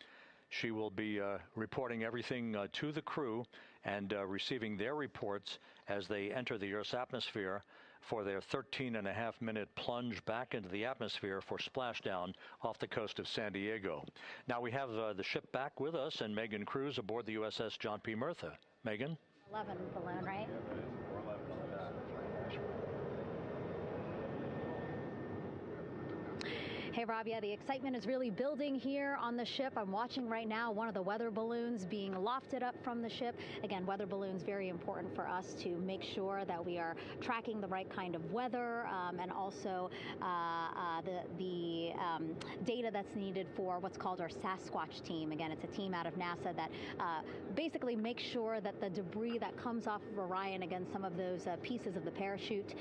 She will be reporting everything to the crew and receiving their reports as they enter the Earth's atmosphere for their 13.5-minute plunge back into the atmosphere for splashdown off the coast of San Diego. Now we have the ship back with us and Megan Cruz aboard the USS John P. Murtha. Megan? 11 balloon, right? Hey, Rob, yeah, the excitement is really building here on the ship. I'm watching right now one of the weather balloons being lofted up from the ship. Again, weather balloons, very important for us to make sure that we are tracking the right kind of weather and also the data that's needed for what's called our Sasquatch team. Again, it's a team out of NASA that basically makes sure that the debris that comes off of Orion, again, some of those pieces of the parachute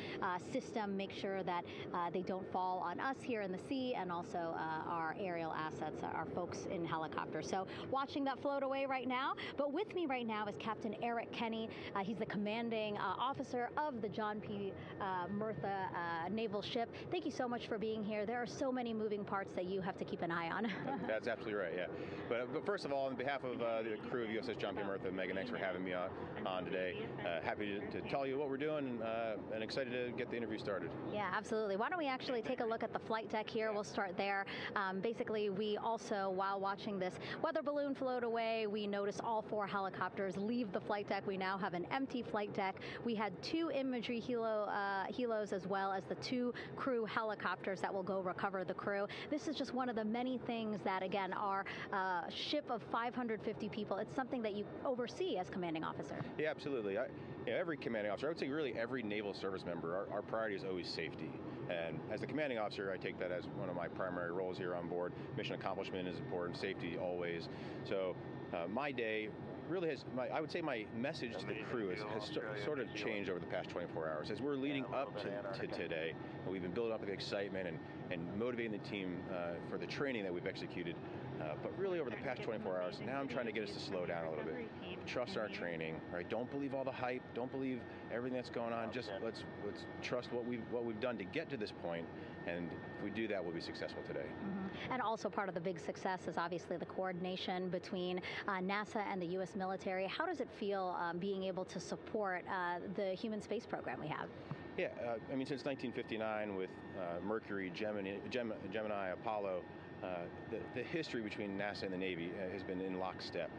system, make sure that they don't fall on us here in the sea, and also our aerial assets, our folks in helicopters. So watching that float away right now. But with me right now is Captain Eric Kenny. He's the commanding officer of the John P. Murtha naval ship. Thank you so much for being here. There are so many moving parts that you have to keep an eye on. That's absolutely right, yeah. But first of all, on behalf of the crew of USS John P. Murtha, Megan, thanks for having me on today. Happy to tell you what we're doing and excited to get the interview started. Yeah, absolutely. Why don't we actually take a look at the flight deck here? We'll start there. Basically, we also, while watching this weather balloon float away, we noticed all 4 helicopters leave the flight deck. We now have an empty flight deck. We had 2 imagery helos as well as the 2 crew helicopters that will go recover the crew. This is just one of the many things that, again, our ship of 550 people, it's something that you oversee as commanding officer. Yeah, absolutely. Every commanding officer, I would say really every naval service member, our priority is always safety. And as the commanding officer, I take that as one of my primary roles here on board. Mission accomplishment is important, safety always. So my day really has, I would say my message to the crew has sort of changed over the past 24 hours. As we're leading up to today, we've been building up the excitement and motivating the team for the training that we've executed. But really over the past 24 hours, now I'm trying to get us to slow down a little bit. Trust our training, right? Don't believe all the hype. Don't believe everything that's going on. Just let's trust what we've done to get to this point. And if we do that, we'll be successful today. Mm-hmm. And also part of the big success is obviously the coordination between NASA and the U.S. military. How does it feel being able to support the human space program we have? Yeah, I mean, since 1959 with Mercury, Gemini, Apollo, the history between NASA and the Navy has been in lockstep.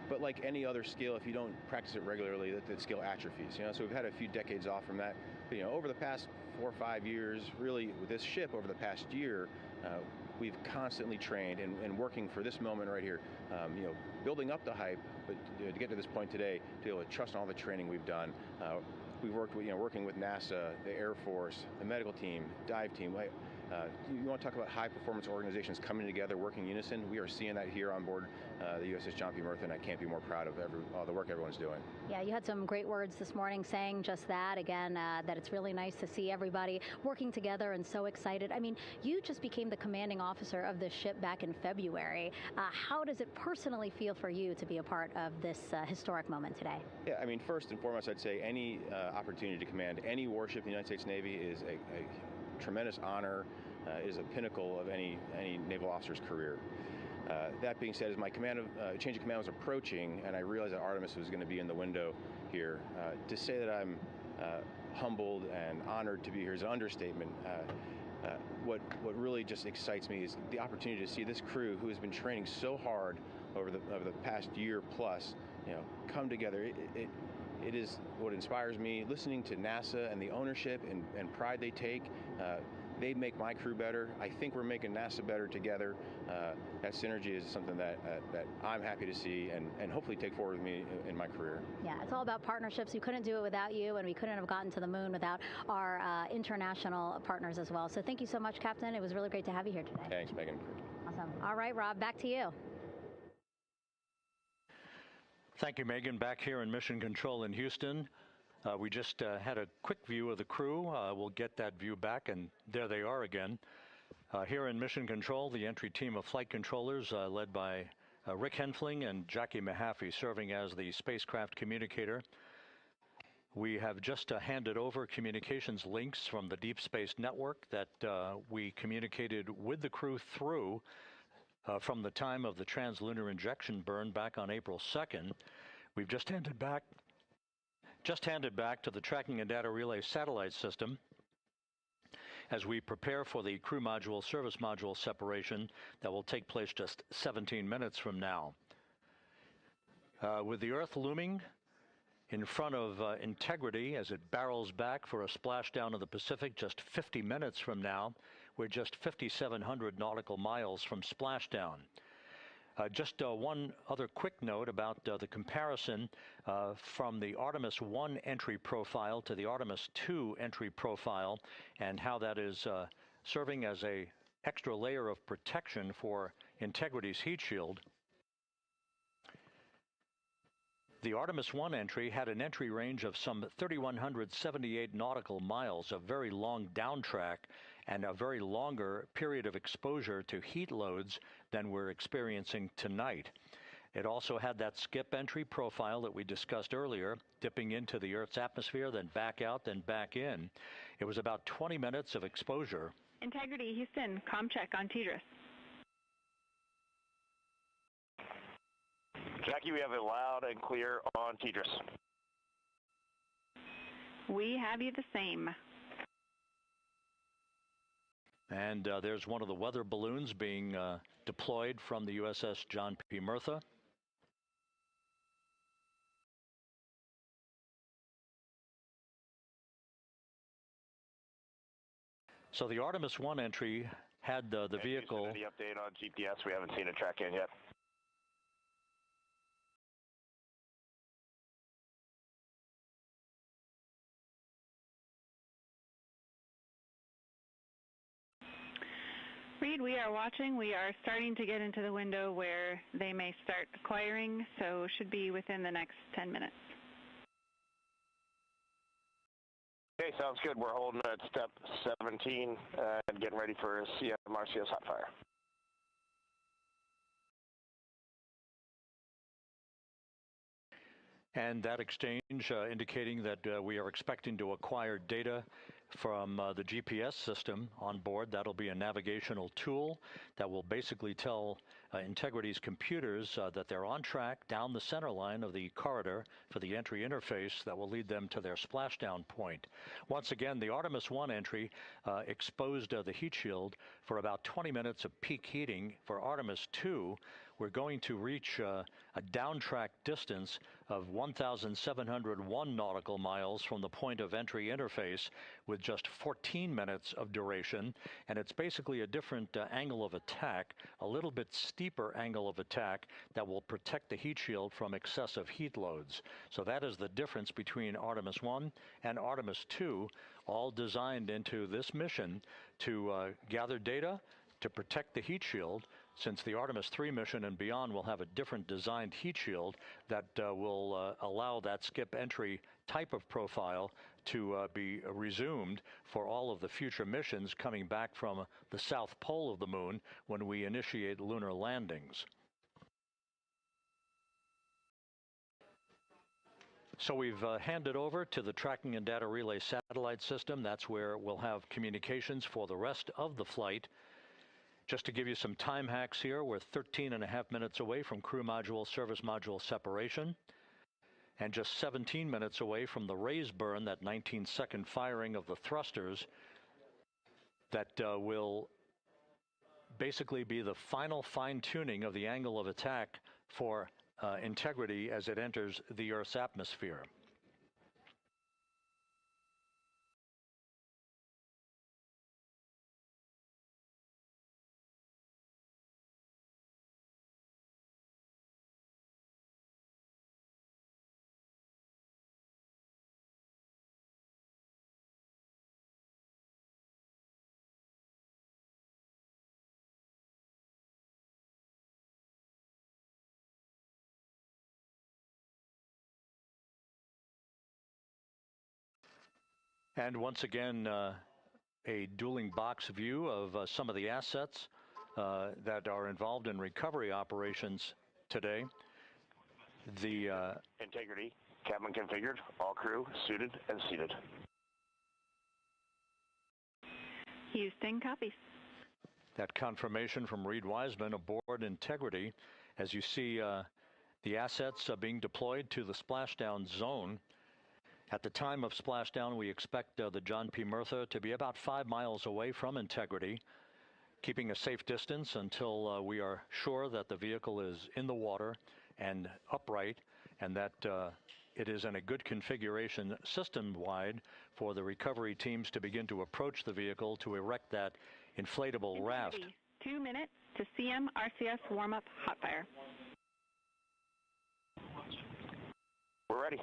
But like any other skill, if you don't practice it regularly, that skill atrophies. So we've had a few decades off from that. But, over the past 4 or 5 years, really with this ship over the past year, we've constantly trained and working for this moment right here. Building up the hype, but to get to this point today, to be able to trust all the training we've done. we've worked with, working with NASA, the Air Force, the medical team, dive team. You want to talk about high-performance organizations coming together, working in unison? We are seeing that here on board the USS John P. Murtha, and I can't be more proud of all the work everyone's doing. Yeah, you had some great words this morning saying just that, again, that it's really nice to see everybody working together and so excited. I mean, you just became the commanding officer of this ship back in February. How does it personally feel for you to be a part of this historic moment today? Yeah, I mean, first and foremost, I'd say any opportunity to command any warship in the United States Navy is a tremendous honor, is a pinnacle of any naval officer's career. That being said, as my change of command was approaching, and I realized that Artemis was going to be in the window here, to say that I'm humbled and honored to be here is an understatement. What really just excites me is the opportunity to see this crew, who has been training so hard over the past year plus, come together. It is what inspires me. Listening to NASA and the ownership and pride they take, they make my crew better. I think we're making NASA better together. That synergy is something that I'm happy to see and hopefully take forward with me in my career. Yeah, it's all about partnerships. We couldn't do it without you, and we couldn't have gotten to the moon without our international partners as well. So thank you so much, Captain. It was really great to have you here today. Thanks, Megan. Awesome. All right, Rob, back to you. Thank you, Megan. Back here in Mission Control in Houston. We just had a quick view of the crew. We'll get that view back, and there they are again. Here in Mission Control, the entry team of flight controllers led by Rick Henfling and Jackie Mahaffey serving as the spacecraft communicator. We have just handed over communications links from the Deep Space Network that we communicated with the crew through from the time of the translunar injection burn back on April 2nd. We've just handed back to the Tracking and Data Relay satellite system as we prepare for the crew module service module separation that will take place just 17 minutes from now. With the Earth looming in front of Integrity as it barrels back for a splashdown of the Pacific just 50 minutes from now, we're just 5,700 nautical miles from splashdown. Just one other quick note about the comparison from the Artemis I entry profile to the Artemis II entry profile and how that is serving as an extra layer of protection for Integrity's heat shield. The Artemis I entry had an entry range of some 3,178 nautical miles, a very long downtrack, and a very longer period of exposure to heat loads than we're experiencing tonight. It also had that skip entry profile that we discussed earlier, dipping into the Earth's atmosphere, then back out, then back in. It was about 20 minutes of exposure. Integrity, Houston, comm check on Tidris. Jackie, we have it loud and clear on Tidris. We have you the same. And there's one of the weather balloons being deployed from the USS John P. Murtha. So the Artemis I entry had the vehicle. Any update on GPS? We haven't seen a track in yet. Reid, we are watching. We are starting to get into the window where they may start acquiring, so should be within the next 10 minutes. Okay, sounds good. We're holding at step 17 and getting ready for CMRCS hot fire. And that exchange indicating that we are expecting to acquire data from the GPS system on board. That'll be a navigational tool that will basically tell Integrity's computers that they're on track down the center line of the corridor for the entry interface that will lead them to their splashdown point. Once again, the Artemis I entry exposed the heat shield for about 20 minutes of peak heating. For Artemis II, we're going to reach a downtrack distance of 1,701 nautical miles from the point of entry interface with just 14 minutes of duration. And it's basically a different angle of attack, a little bit steeper angle of attack that will protect the heat shield from excessive heat loads. So that is the difference between Artemis I and Artemis II, all designed into this mission to gather data, to protect the heat shield, since the Artemis III mission and beyond will have a different designed heat shield that will allow that skip entry type of profile to be resumed for all of the future missions coming back from the south pole of the moon when we initiate lunar landings. So we've handed over to the tracking and data relay satellite system. That's where we'll have communications for the rest of the flight. Just to give you some time hacks here, we're 13.5 minutes away from crew module, service module separation, and just 17 minutes away from the raise burn, that 19-second firing of the thrusters that will basically be the final fine-tuning of the angle of attack for integrity as it enters the Earth's atmosphere. And once again, a dueling box view of some of the assets that are involved in recovery operations today. The integrity, cabin configured, all crew suited and seated. Houston, copies. That confirmation from Reid Wiseman aboard Integrity, as you see the assets being deployed to the splashdown zone. At the time of splashdown, we expect the John P. Murtha to be about 5 miles away from Integrity, keeping a safe distance until we are sure that the vehicle is in the water and upright, and that it is in a good configuration system-wide for the recovery teams to begin to approach the vehicle to erect that inflatable raft. 2 minutes to CM RCS warm-up hot fire. We're ready.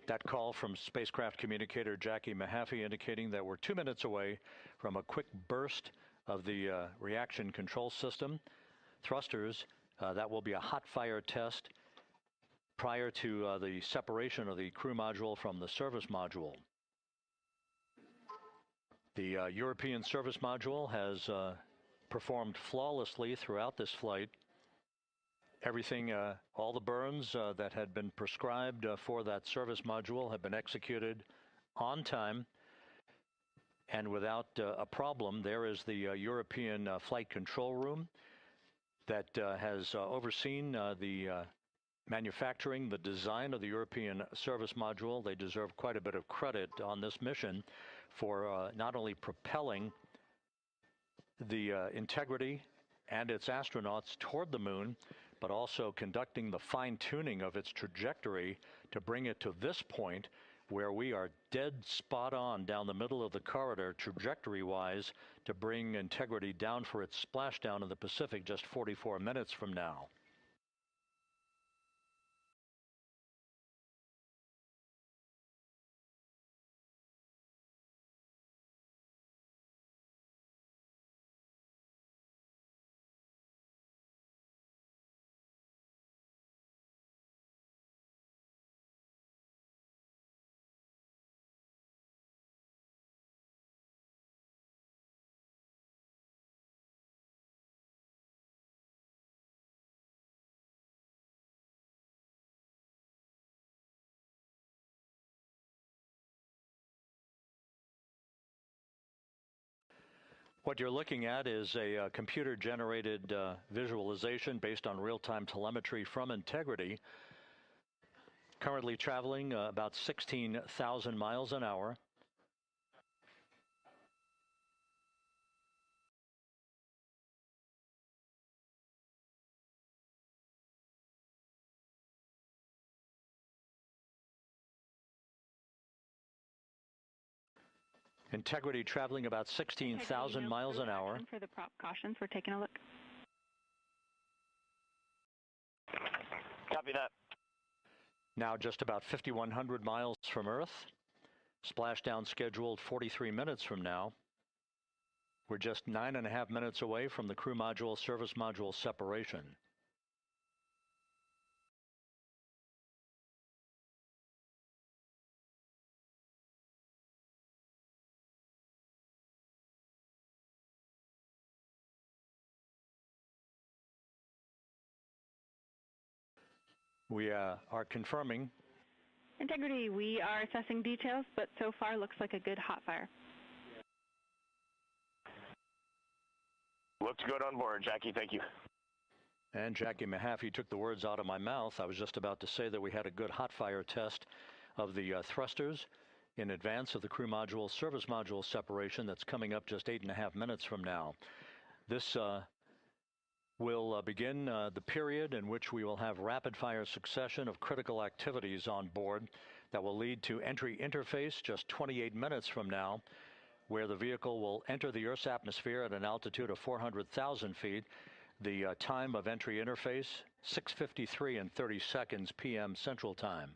That call from spacecraft communicator Jackie Mahaffey indicating that we're 2 minutes away from a quick burst of the reaction control system. Thrusters, that will be a hot fire test prior to the separation of the crew module from the service module. The European service module has performed flawlessly throughout this flight. Everything, all the burns that had been prescribed for that service module have been executed on time and without a problem. There is the European flight control room that has overseen the manufacturing, the design of the European service module. They deserve quite a bit of credit on this mission for not only propelling the Integrity and its astronauts toward the moon, but also conducting the fine-tuning of its trajectory to bring it to this point where we are dead spot on down the middle of the corridor trajectory-wise to bring Integrity down for its splashdown in the Pacific just 44 minutes from now. What you're looking at is a computer-generated visualization based on real-time telemetry from Integrity, currently traveling about 16,000 miles an hour. Integrity traveling about 16,000 miles an hour. For the prop cautions, we're taking a look. Copy that. Now just about 5,100 miles from Earth. Splashdown scheduled 43 minutes from now. We're just 9.5 minutes away from the crew module service module separation. We are confirming. Integrity, we are assessing details, but so far looks like a good hot fire. Looks good on board, Jackie. Thank you. And Jackie Mahaffey took the words out of my mouth. I was just about to say that we had a good hot fire test of the thrusters in advance of the crew module service module separation that's coming up just 8.5 minutes from now. This will begin the period in which we will have rapid-fire succession of critical activities on board that will lead to entry interface just 28 minutes from now, where the vehicle will enter the Earth's atmosphere at an altitude of 400,000 feet. The time of entry interface, 6:53 and 30 seconds p.m. Central Time.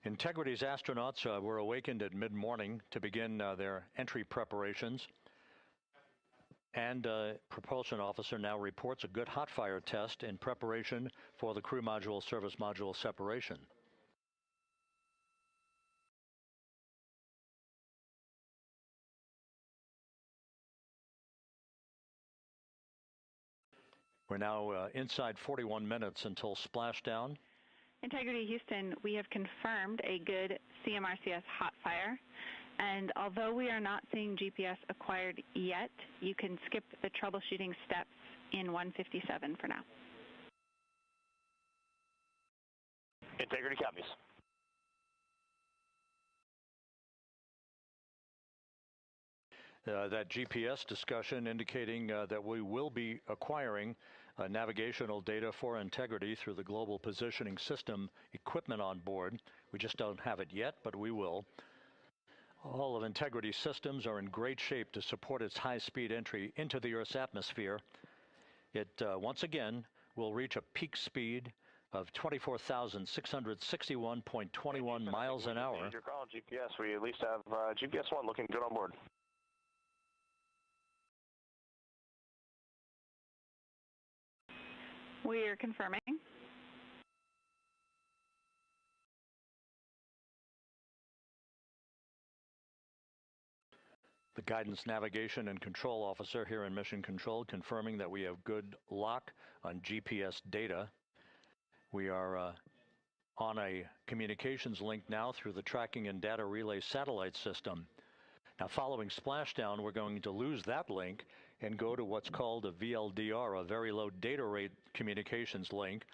Integrity's astronauts were awakened at mid-morning to begin their entry preparations. And propulsion officer now reports a good hot fire test in preparation for the crew module service module separation. We're now inside 41 minutes until splashdown. Integrity Houston, we have confirmed a good CMRCS hot fire, and although we are not seeing GPS acquired yet, you can skip the troubleshooting steps in 157 for now. Integrity copies. That GPS discussion indicating that we will be acquiring navigational data for Integrity through the Global Positioning System equipment on board. We just don't have it yet, but we will. All of Integrity's systems are in great shape to support its high-speed entry into the Earth's atmosphere. It, once again, will reach a peak speed of 24,661.21 miles an hour. Your call, GPS. We at least have GPS 1 looking good on board. We are confirming. The Guidance, Navigation, and Control Officer here in Mission Control confirming that we have good lock on GPS data. We are on a communications link now through the Tracking and Data Relay satellite system. Now, following splashdown, we're going to lose that link and go to what's called a VLDR, a very low data rate communications link,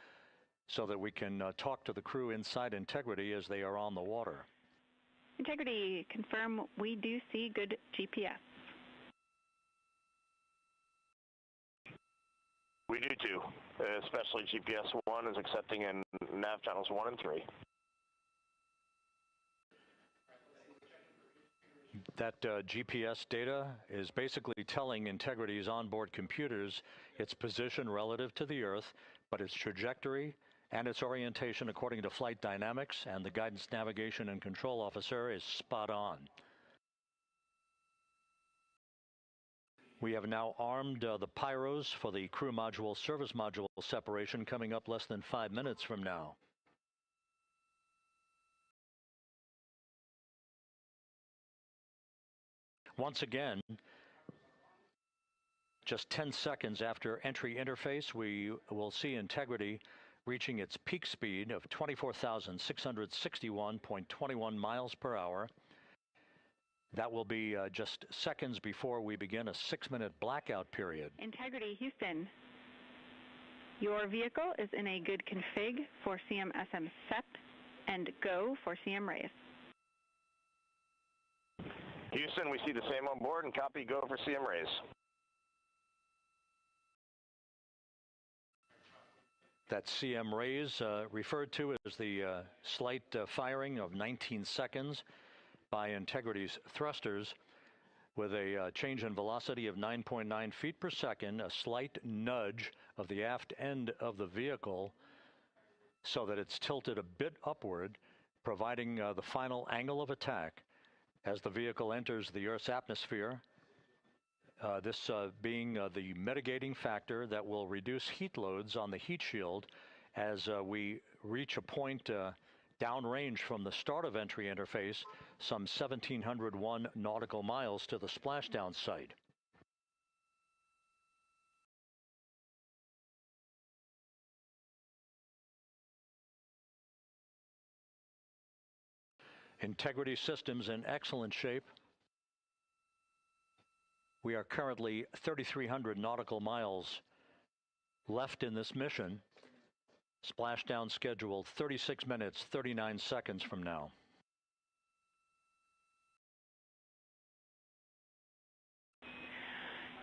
so that we can talk to the crew inside Integrity as they are on the water. Integrity, confirm we do see good GPS. We do too, especially GPS 1 is accepting in nav channels 1 and 3. That GPS data is basically telling Integrity's onboard computers its position relative to the Earth, but its trajectory and its orientation according to flight dynamics and the Guidance, Navigation, and Control Officer is spot on. We have now armed the pyros for the crew module service module separation coming up less than 5 minutes from now. Once again, just 10 seconds after entry interface, we will see Integrity reaching its peak speed of 24,661.21 miles per hour. That will be just seconds before we begin a 6-minute blackout period. Integrity, Houston. Your vehicle is in a good config for CM-SM SEP and go for CM raise. Houston, we see the same on board and copy go for CM raise. That CM raise referred to as the slight firing of 19 seconds by Integrity's thrusters with a change in velocity of 9.9 feet per second, a slight nudge of the aft end of the vehicle so that it's tilted a bit upward, providing the final angle of attack as the vehicle enters the Earth's atmosphere. This being the mitigating factor that will reduce heat loads on the heat shield as we reach a point downrange from the start of entry interface, some 1,701 nautical miles to the splashdown site. Integrity systems in excellent shape. We are currently 3,300 nautical miles left in this mission. Splashdown scheduled 36 minutes, 39 seconds from now.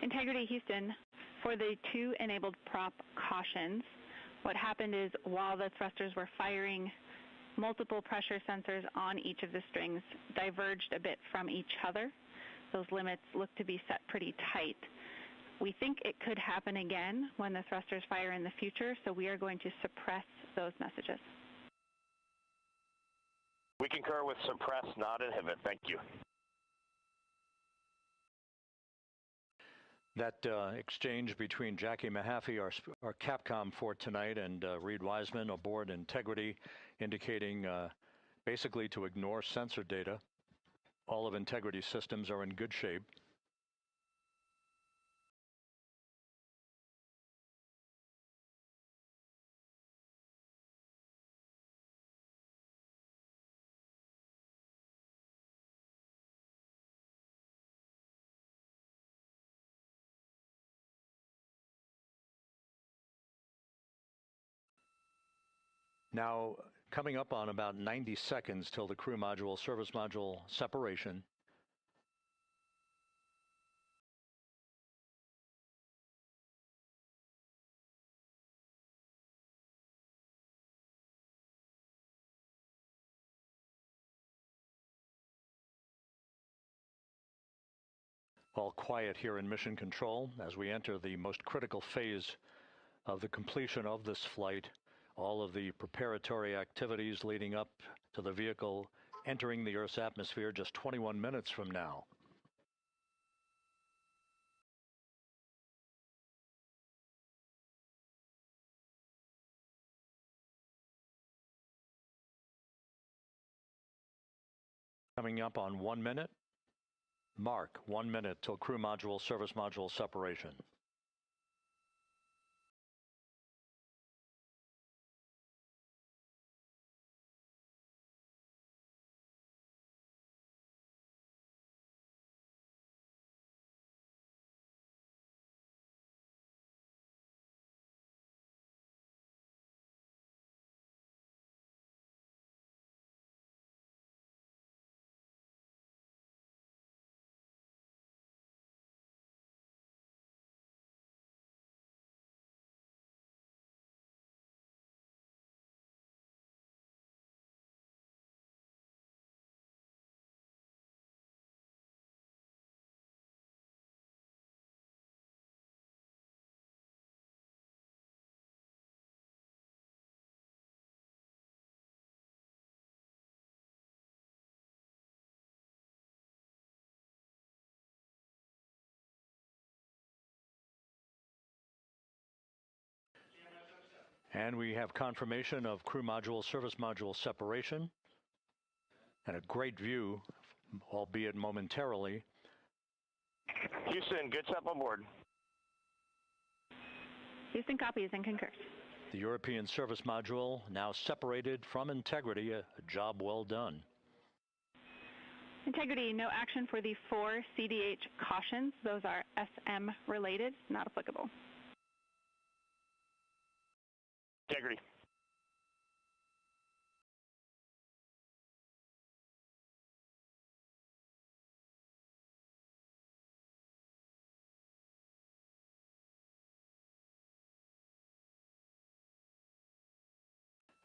Integrity, Houston. For the 2 enabled prop cautions, what happened is while the thrusters were firing, multiple pressure sensors on each of the strings diverged a bit from each other. Those limits look to be set pretty tight. We think it could happen again when the thrusters fire in the future, so we are going to suppress those messages. We concur with suppress, not inhibit. Thank you. That exchange between Jackie Mahaffey, our Capcom for tonight, and Reid Wiseman aboard Integrity, indicating basically to ignore sensor data. All of Integrity systems are in good shape. Now, coming up on about 90 seconds till the crew module, service module separation. All quiet here in Mission Control as we enter the most critical phase of the completion of this flight. All of the preparatory activities leading up to the vehicle entering the Earth's atmosphere just 21 minutes from now. Coming up on 1 minute. Mark 1 minute till crew module, service module separation. And we have confirmation of crew module, service module separation, and a great view, albeit momentarily. Houston, good step on board. Houston copies and concurs. The European Service Module now separated from Integrity, a job well done. Integrity, no action for the 4 CDH cautions. Those are SM related, not applicable. Integrity.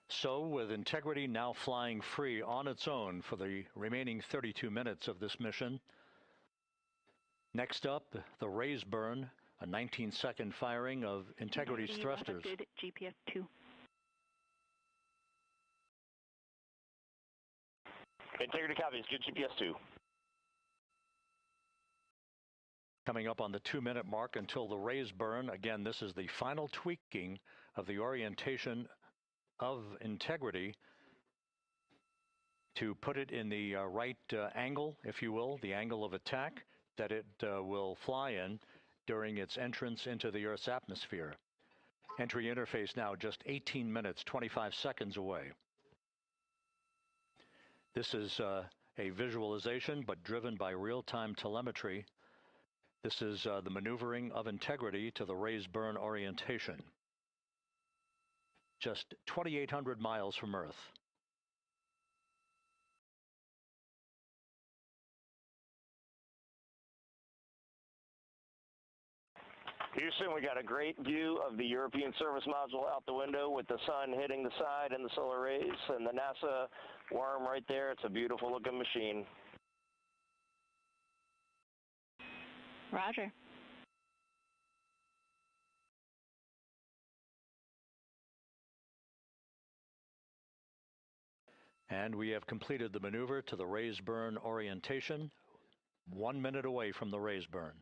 So, with Integrity now flying free on its own for the remaining 32 minutes of this mission, next up, the raise burn, a 19-second firing of Integrity's thrusters. Good GPS 2. Integrity copies, good GPS 2. Coming up on the 2-minute mark until the raise burn. Again, this is the final tweaking of the orientation of Integrity to put it in the right angle, if you will, the angle of attack that it will fly in during its entrance into the Earth's atmosphere. Entry interface now just 18 minutes, 25 seconds away. This is a visualization, but driven by real-time telemetry. This is the maneuvering of Integrity to the raise burn orientation. Just 2,800 miles from Earth. Houston, we got a great view of the European Service Module out the window with the sun hitting the side and the solar rays and the NASA worm right there. It's a beautiful looking machine. Roger. And we have completed the maneuver to the raise burn orientation, 1 minute away from the raise burn.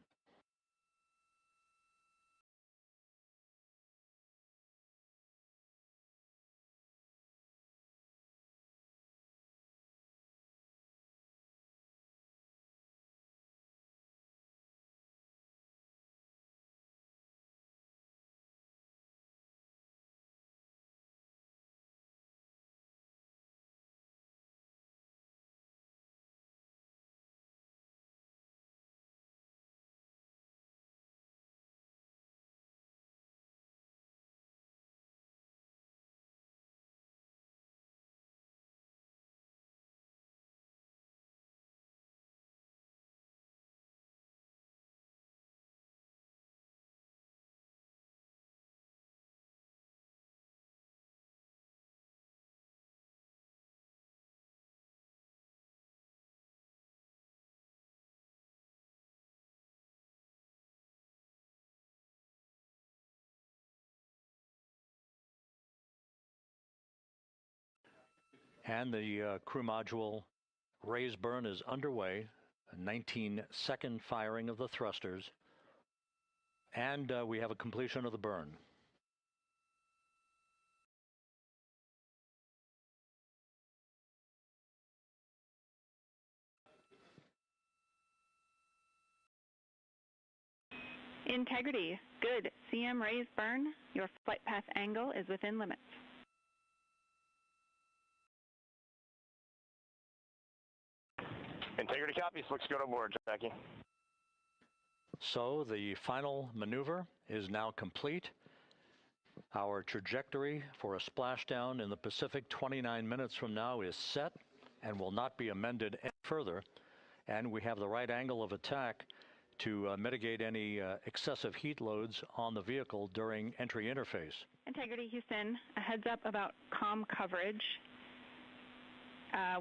And the crew module raise burn is underway, a 19-second firing of the thrusters, and we have a completion of the burn. Integrity, good. CM raise burn. Your flight path angle is within limits. Integrity copies. Looks good on board, Jackie. So the final maneuver is now complete. Our trajectory for a splashdown in the Pacific 29 minutes from now is set and will not be amended any further. And we have the right angle of attack to mitigate any excessive heat loads on the vehicle during entry interface. Integrity, Houston, a heads up about comm coverage.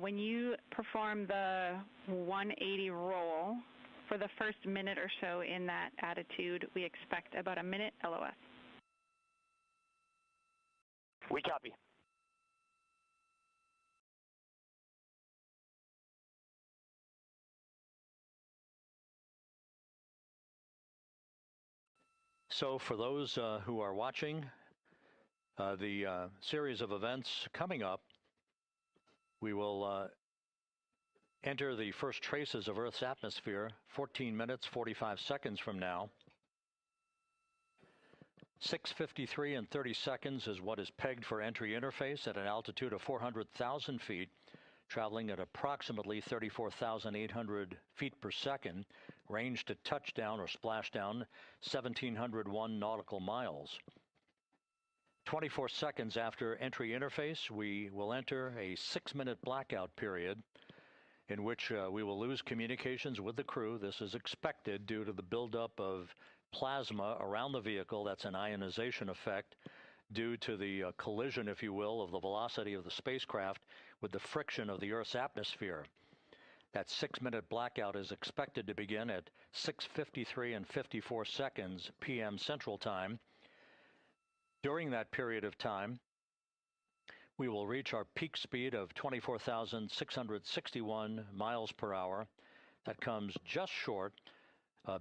When you perform the 180 roll, for the first minute or so in that attitude, we expect about a minute LOS. We copy. So for those who are watching the series of events coming up, we will enter the first traces of Earth's atmosphere 14 minutes, 45 seconds from now. 6:53 and 30 seconds is what is pegged for entry interface at an altitude of 400,000 feet, traveling at approximately 34,800 feet per second, range to touchdown or splashdown 1,701 nautical miles. 24 seconds after entry interface, we will enter a 6-minute blackout period in which we will lose communications with the crew. This is expected due to the buildup of plasma around the vehicle. That's an ionization effect due to the collision, if you will, of the velocity of the spacecraft with the friction of the Earth's atmosphere. That 6-minute blackout is expected to begin at 6:53 and 54 seconds p.m. Central Time. During that period of time, we will reach our peak speed of 24,661 miles per hour. That comes just short,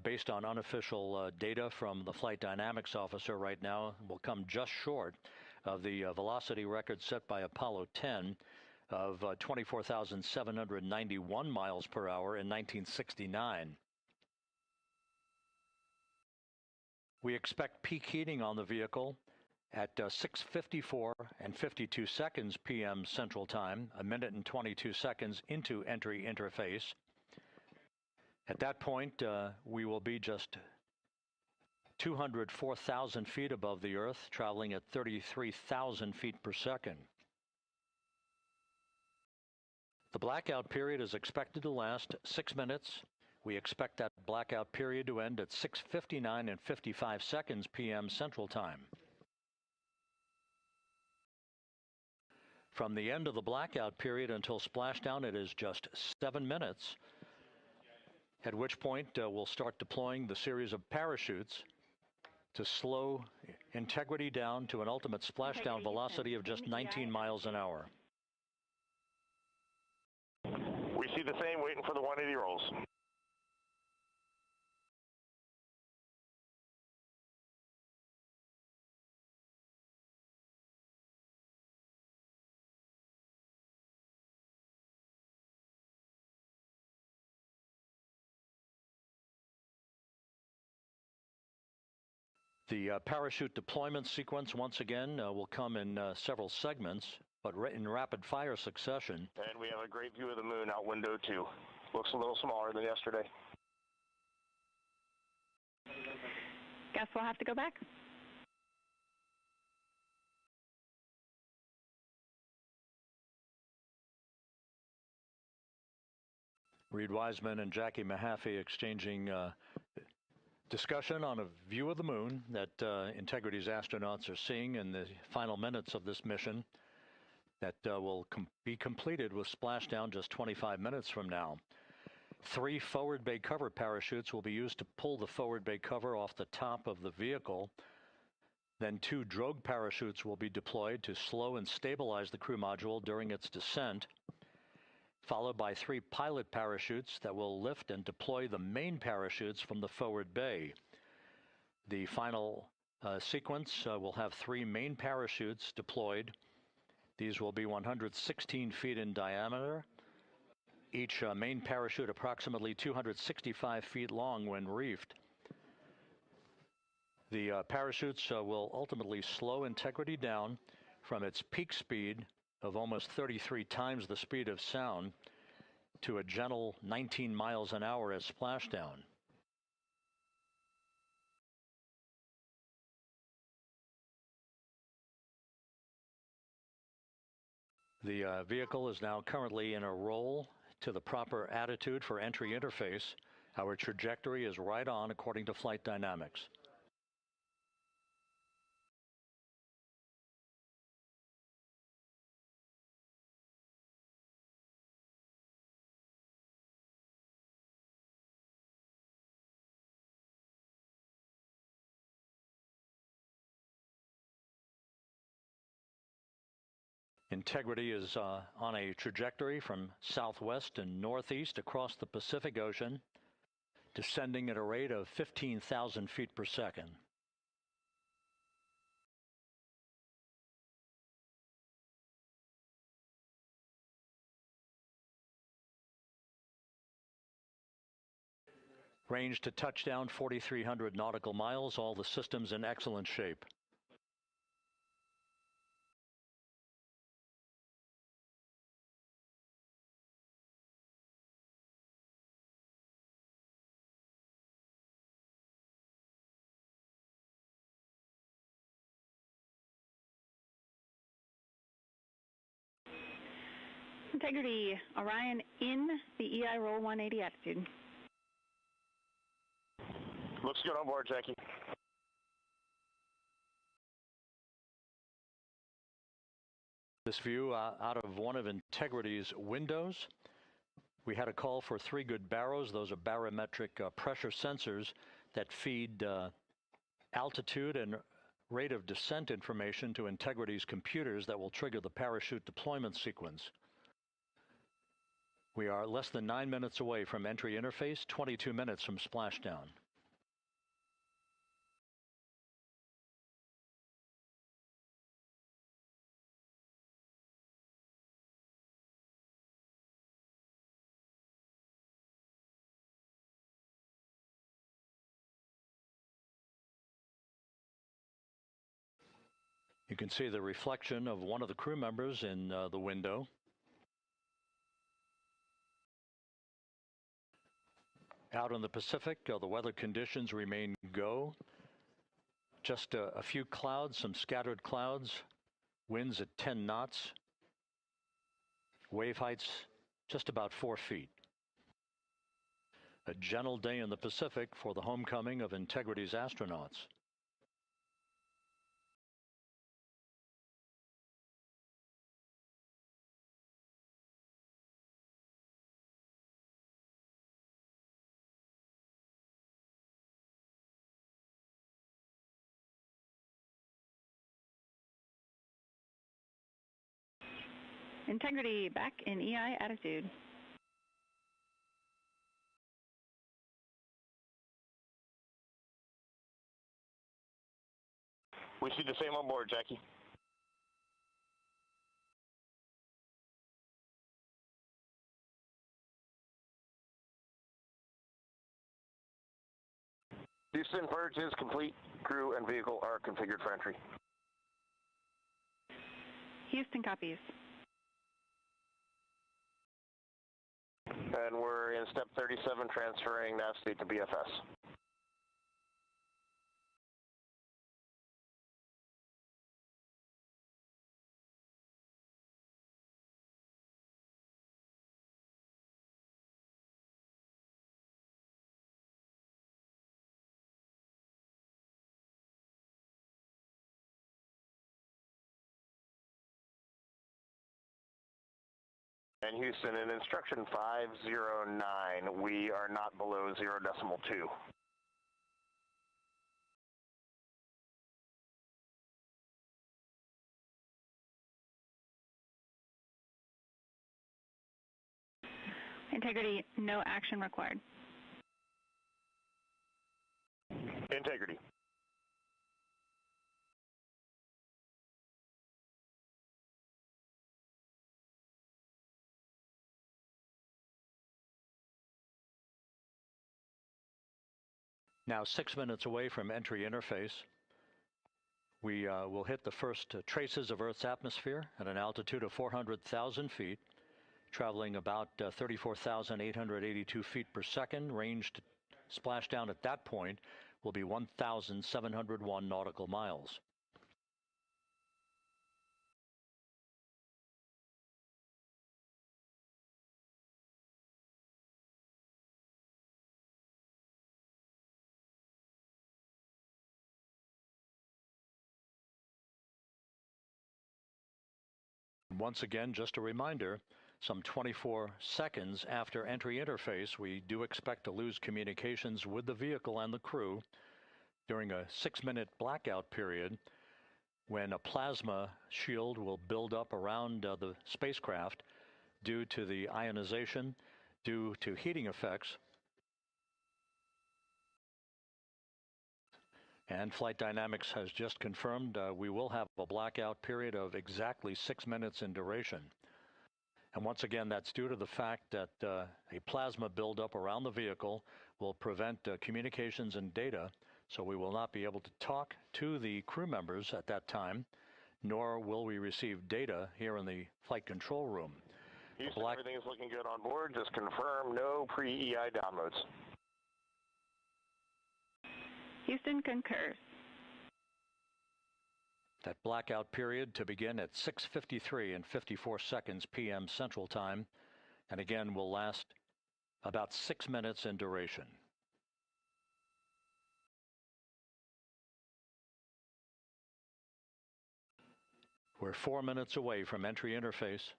based on unofficial data from the flight dynamics officer right now, will come just short of the velocity record set by Apollo 10 of 24,791 miles per hour in 1969. We expect peak heating on the vehicle at 6:54 and 52 seconds p.m. Central Time, a minute and 22 seconds into entry interface. At that point, we will be just 204,000 feet above the Earth, traveling at 33,000 feet per second. The blackout period is expected to last 6 minutes. We expect that blackout period to end at 6:59 and 55 seconds p.m. Central Time. From the end of the blackout period until splashdown, it is just 7 minutes, at which point we'll start deploying the series of parachutes to slow integrity down to an ultimate splashdown velocity of just 19 miles an hour. We see the same, waiting for the 180 rolls. The parachute deployment sequence, once again, will come in several segments, but in rapid-fire succession. And we have a great view of the moon out window, too. Looks a little smaller than yesterday. Guess we'll have to go back. Reid Wiseman and Jackie Mahaffey exchanging discussion on a view of the moon that Integrity's astronauts are seeing in the final minutes of this mission that will be completed with splashdown just 25 minutes from now. 3 forward bay cover parachutes will be used to pull the forward bay cover off the top of the vehicle. Then 2 drogue parachutes will be deployed to slow and stabilize the crew module during its descent, followed by 3 pilot parachutes that will lift and deploy the main parachutes from the forward bay. The final sequence will have 3 main parachutes deployed. These will be 116 feet in diameter, each main parachute approximately 265 feet long when reefed. The parachutes will ultimately slow Integrity down from its peak speed of almost 33 times the speed of sound to a gentle 19 miles an hour at splashdown. The vehicle is now currently in a roll to the proper attitude for entry interface. Our trajectory is right on according to flight dynamics. Integrity is on a trajectory from southwest and northeast across the Pacific Ocean, descending at a rate of 15,000 feet per second. Range to touchdown 4,300 nautical miles, all the systems in excellent shape. Integrity, Orion in the EI roll 180 attitude. Looks good on board, Jackie. This view out of one of Integrity's windows. We had a call for 3 good baros. Those are barometric pressure sensors that feed altitude and rate of descent information to Integrity's computers that will trigger the parachute deployment sequence. We are less than 9 minutes away from entry interface, 22 minutes from splashdown. You can see the reflection of one of the crew members in the window. Out in the Pacific, the weather conditions remain go. Just a few clouds, some scattered clouds, winds at 10 knots, wave heights just about 4 feet. A gentle day in the Pacific for the homecoming of Integrity's astronauts. Integrity back in EI attitude. We see the same on board, Jackie. Houston, purge is complete. Crew and vehicle are configured for entry. Houston copies. And we're in step 37, transferring nav state to BFS. And Houston, in instruction 509, we are not below 0.2. Integrity, no action required. Integrity. Now 6 minutes away from entry interface. We will hit the first traces of Earth's atmosphere at an altitude of 400,000 feet, traveling about 34,882 feet per second. Range to splashdown at that point will be 1,701 nautical miles. Once again, just a reminder, some 24 seconds after entry interface, we do expect to lose communications with the vehicle and the crew during a 6-minute blackout period when a plasma shield will build up around the spacecraft due to the ionization, due to heating effects. And Flight Dynamics has just confirmed we will have a blackout period of exactly 6 minutes in duration. And once again, that's due to the fact that a plasma buildup around the vehicle will prevent communications and data, so we will not be able to talk to the crew members at that time, nor will we receive data here in the flight control room. Houston, everything is looking good on board. Just confirm no pre-EI downloads. Houston concurs. That blackout period to begin at 6:53 and 54 seconds p.m. Central Time, and again will last about 6 minutes in duration. We're 4 minutes away from entry interface.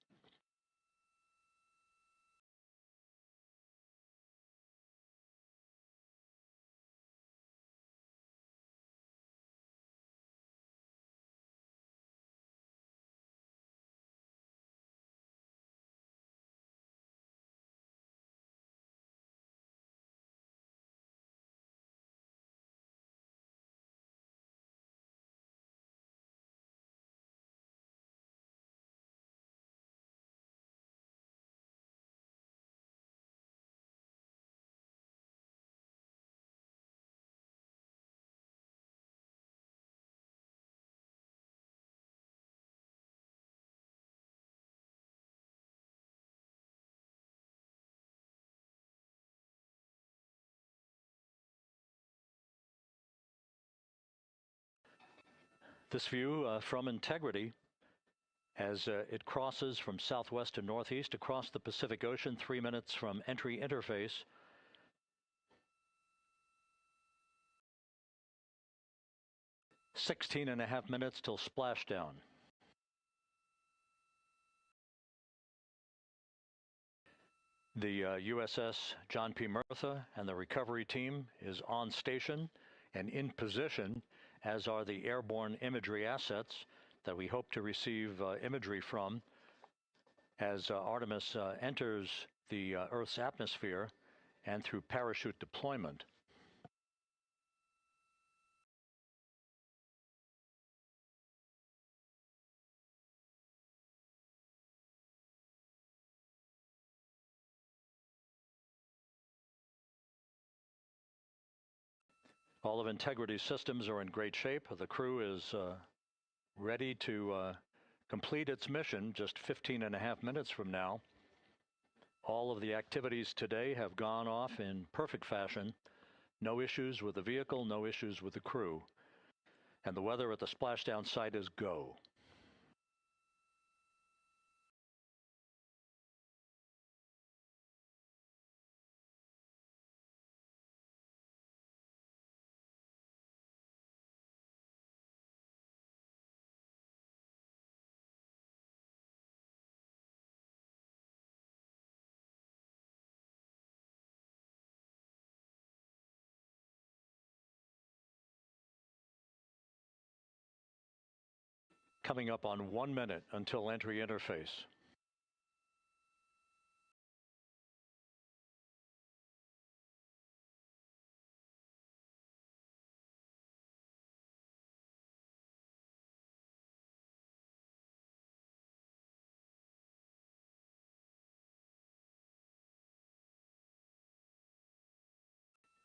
This view from Integrity, as it crosses from southwest to northeast across the Pacific Ocean, 3 minutes from entry interface. "16.5 minutes till splashdown. The USS John P. Murtha and the recovery team is on station and in position, as are the airborne imagery assets that we hope to receive imagery from as Artemis enters the Earth's atmosphere and through parachute deployment. All of Integrity's systems are in great shape. The crew is ready to complete its mission just 15.5 minutes from now. All of the activities today have gone off in perfect fashion. No issues with the vehicle, no issues with the crew. And the weather at the splashdown site is go. Coming up on 1 minute until entry interface.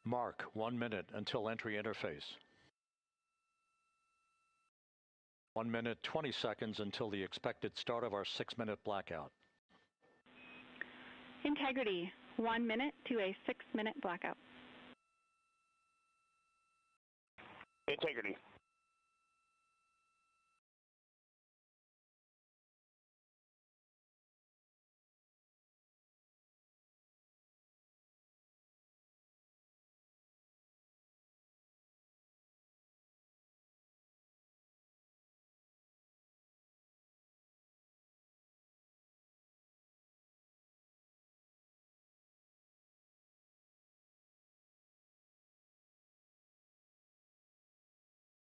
Mark 1 minute until entry interface. 1 minute, 20 seconds until the expected start of our 6-minute blackout. Integrity, 1 minute to a 6-minute blackout. Integrity.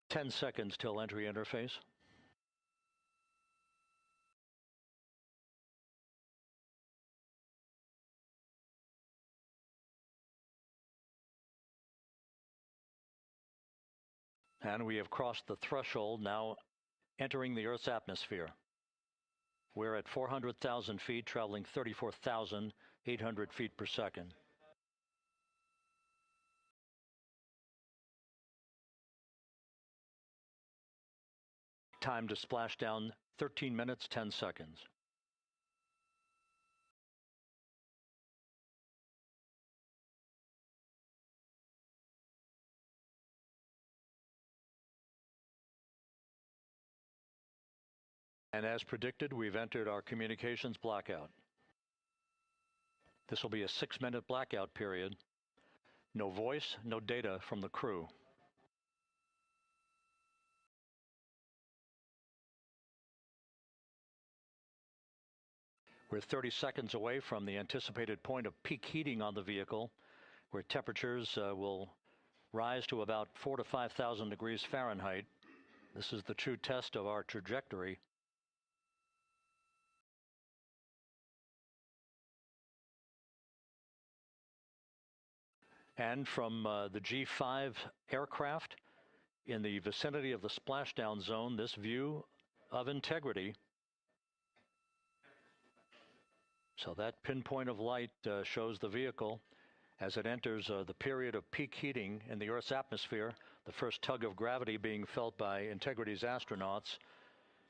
Ten seconds till entry interface. And we have crossed the threshold, now entering the Earth's atmosphere. We're at 400,000 feet, traveling 34,800 feet per second. Time to splash down 13 minutes, 10 seconds. And as predicted, we've entered our communications blackout. This will be a 6-minute blackout period. No voice, no data from the crew. We're 30 seconds away from the anticipated point of peak heating on the vehicle, where temperatures will rise to about 4,000 to 5,000 degrees Fahrenheit. This is the true test of our trajectory. And from the G5 aircraft in the vicinity of the splashdown zone, this view of integrity. So that pinpoint of light shows the vehicle as it enters the period of peak heating in the Earth's atmosphere, the first tug of gravity being felt by Integrity's astronauts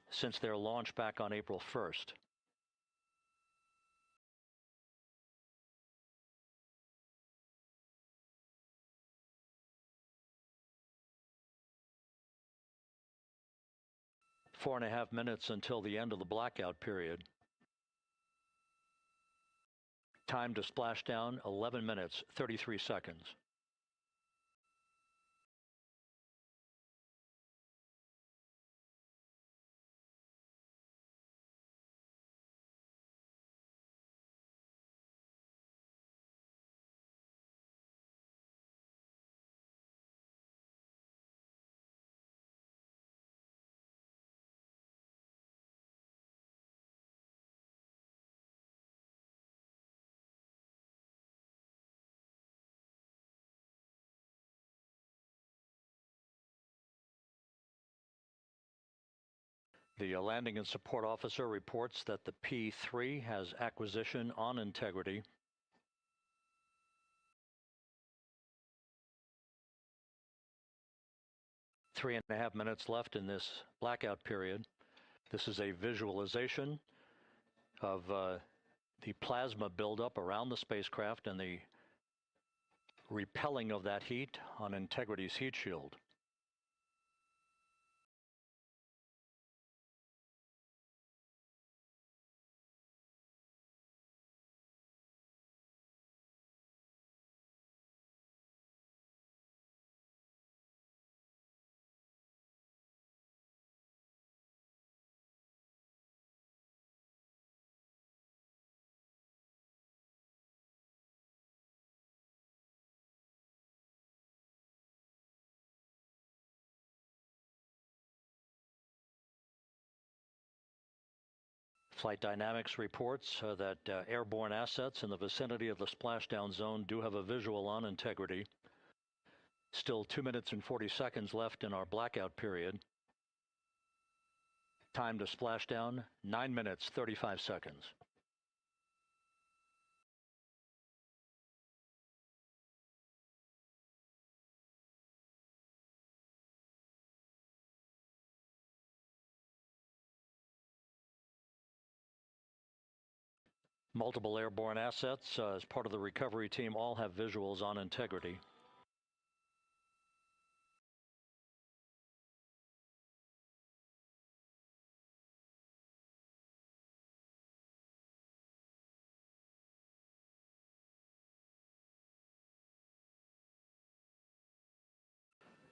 since their launch back on April 1st. Four and a half minutes until the end of the blackout period. Time to splash down, 11 minutes, 33 seconds. The landing and support officer reports that the P-3 has acquisition on Integrity. Three and a half minutes left in this blackout period. This is a visualization of the plasma buildup around the spacecraft and the repelling of that heat on Integrity's heat shield. Flight Dynamics reports that airborne assets in the vicinity of the splashdown zone do have a visual on Integrity. Still 2 minutes and 40 seconds left in our blackout period. Time to splashdown, 9 minutes, 35 seconds. Multiple airborne assets as part of the recovery team all have visuals on Integrity.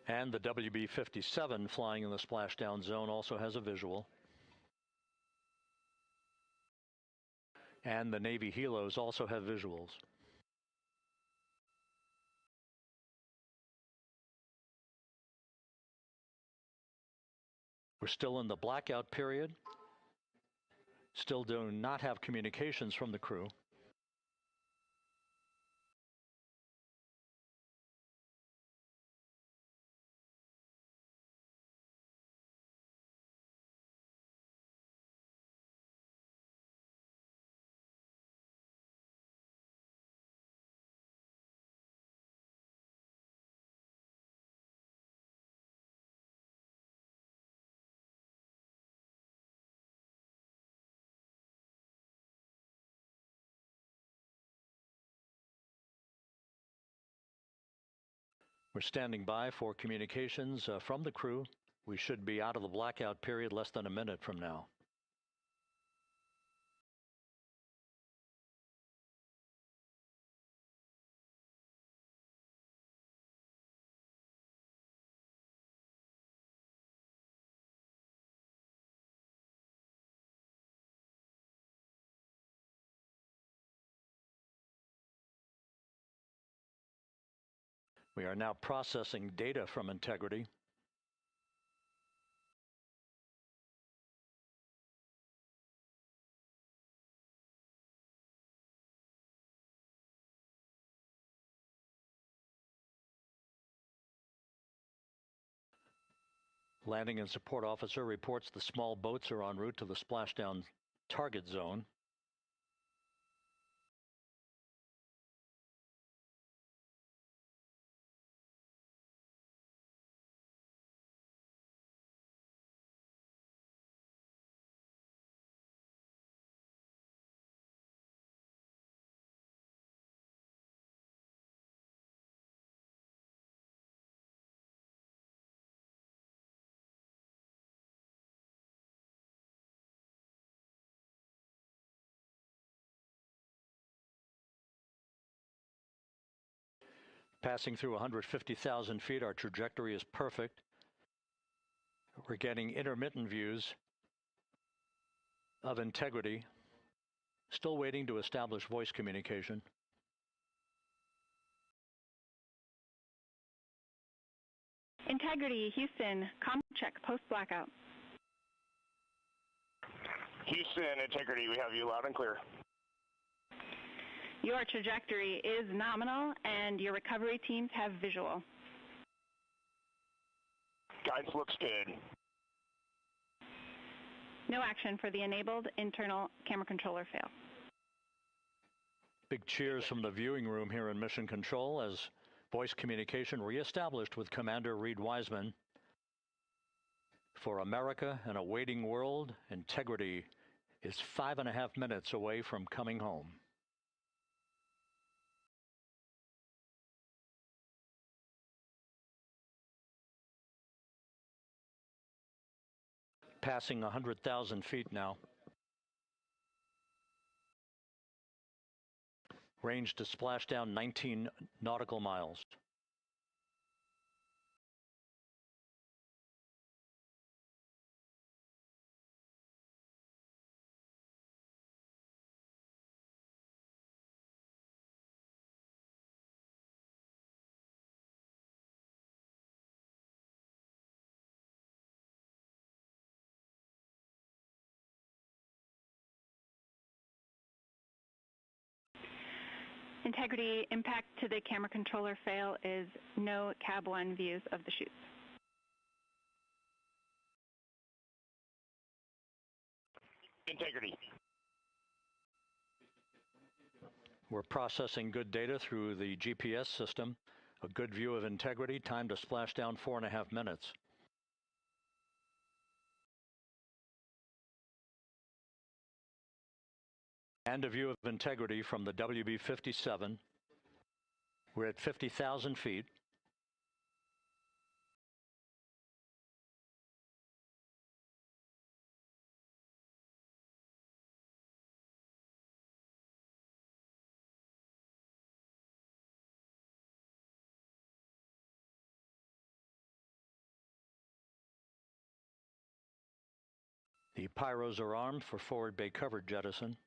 And the WB-57 flying in the splashdown zone also has a visual. And the Navy helos also have visuals. We're still in the blackout period. Still do not have communications from the crew. We're standing by for communications from the crew. We should be out of the blackout period less than a minute from now. We are now processing data from Integrity. Landing and support officer reports the small boats are en route to the splashdown target zone. Passing through 150,000 feet, our trajectory is perfect. We're getting intermittent views of Integrity. Still waiting to establish voice communication. Integrity, Houston, comm check, post-blackout. Houston, Integrity, we have you loud and clear. Your trajectory is nominal, and your recovery teams have visual. Guidance looks good. No action for the enabled internal camera controller fail. Big cheers from the viewing room here in Mission Control as voice communication reestablished with Commander Reid Wiseman. For America and a waiting world, Integrity is 5.5 minutes away from coming home. Passing 100,000 feet now. Range to splashdown 19 nautical miles. Integrity, impact to the camera controller fail is no cab 1 views of the chutes. Integrity. We're processing good data through the GPS system. A good view of Integrity, time to splashdown 4.5 minutes. And a view of Integrity from the WB-57. We're at 50,000 feet. The pyros are armed for forward bay cover jettison.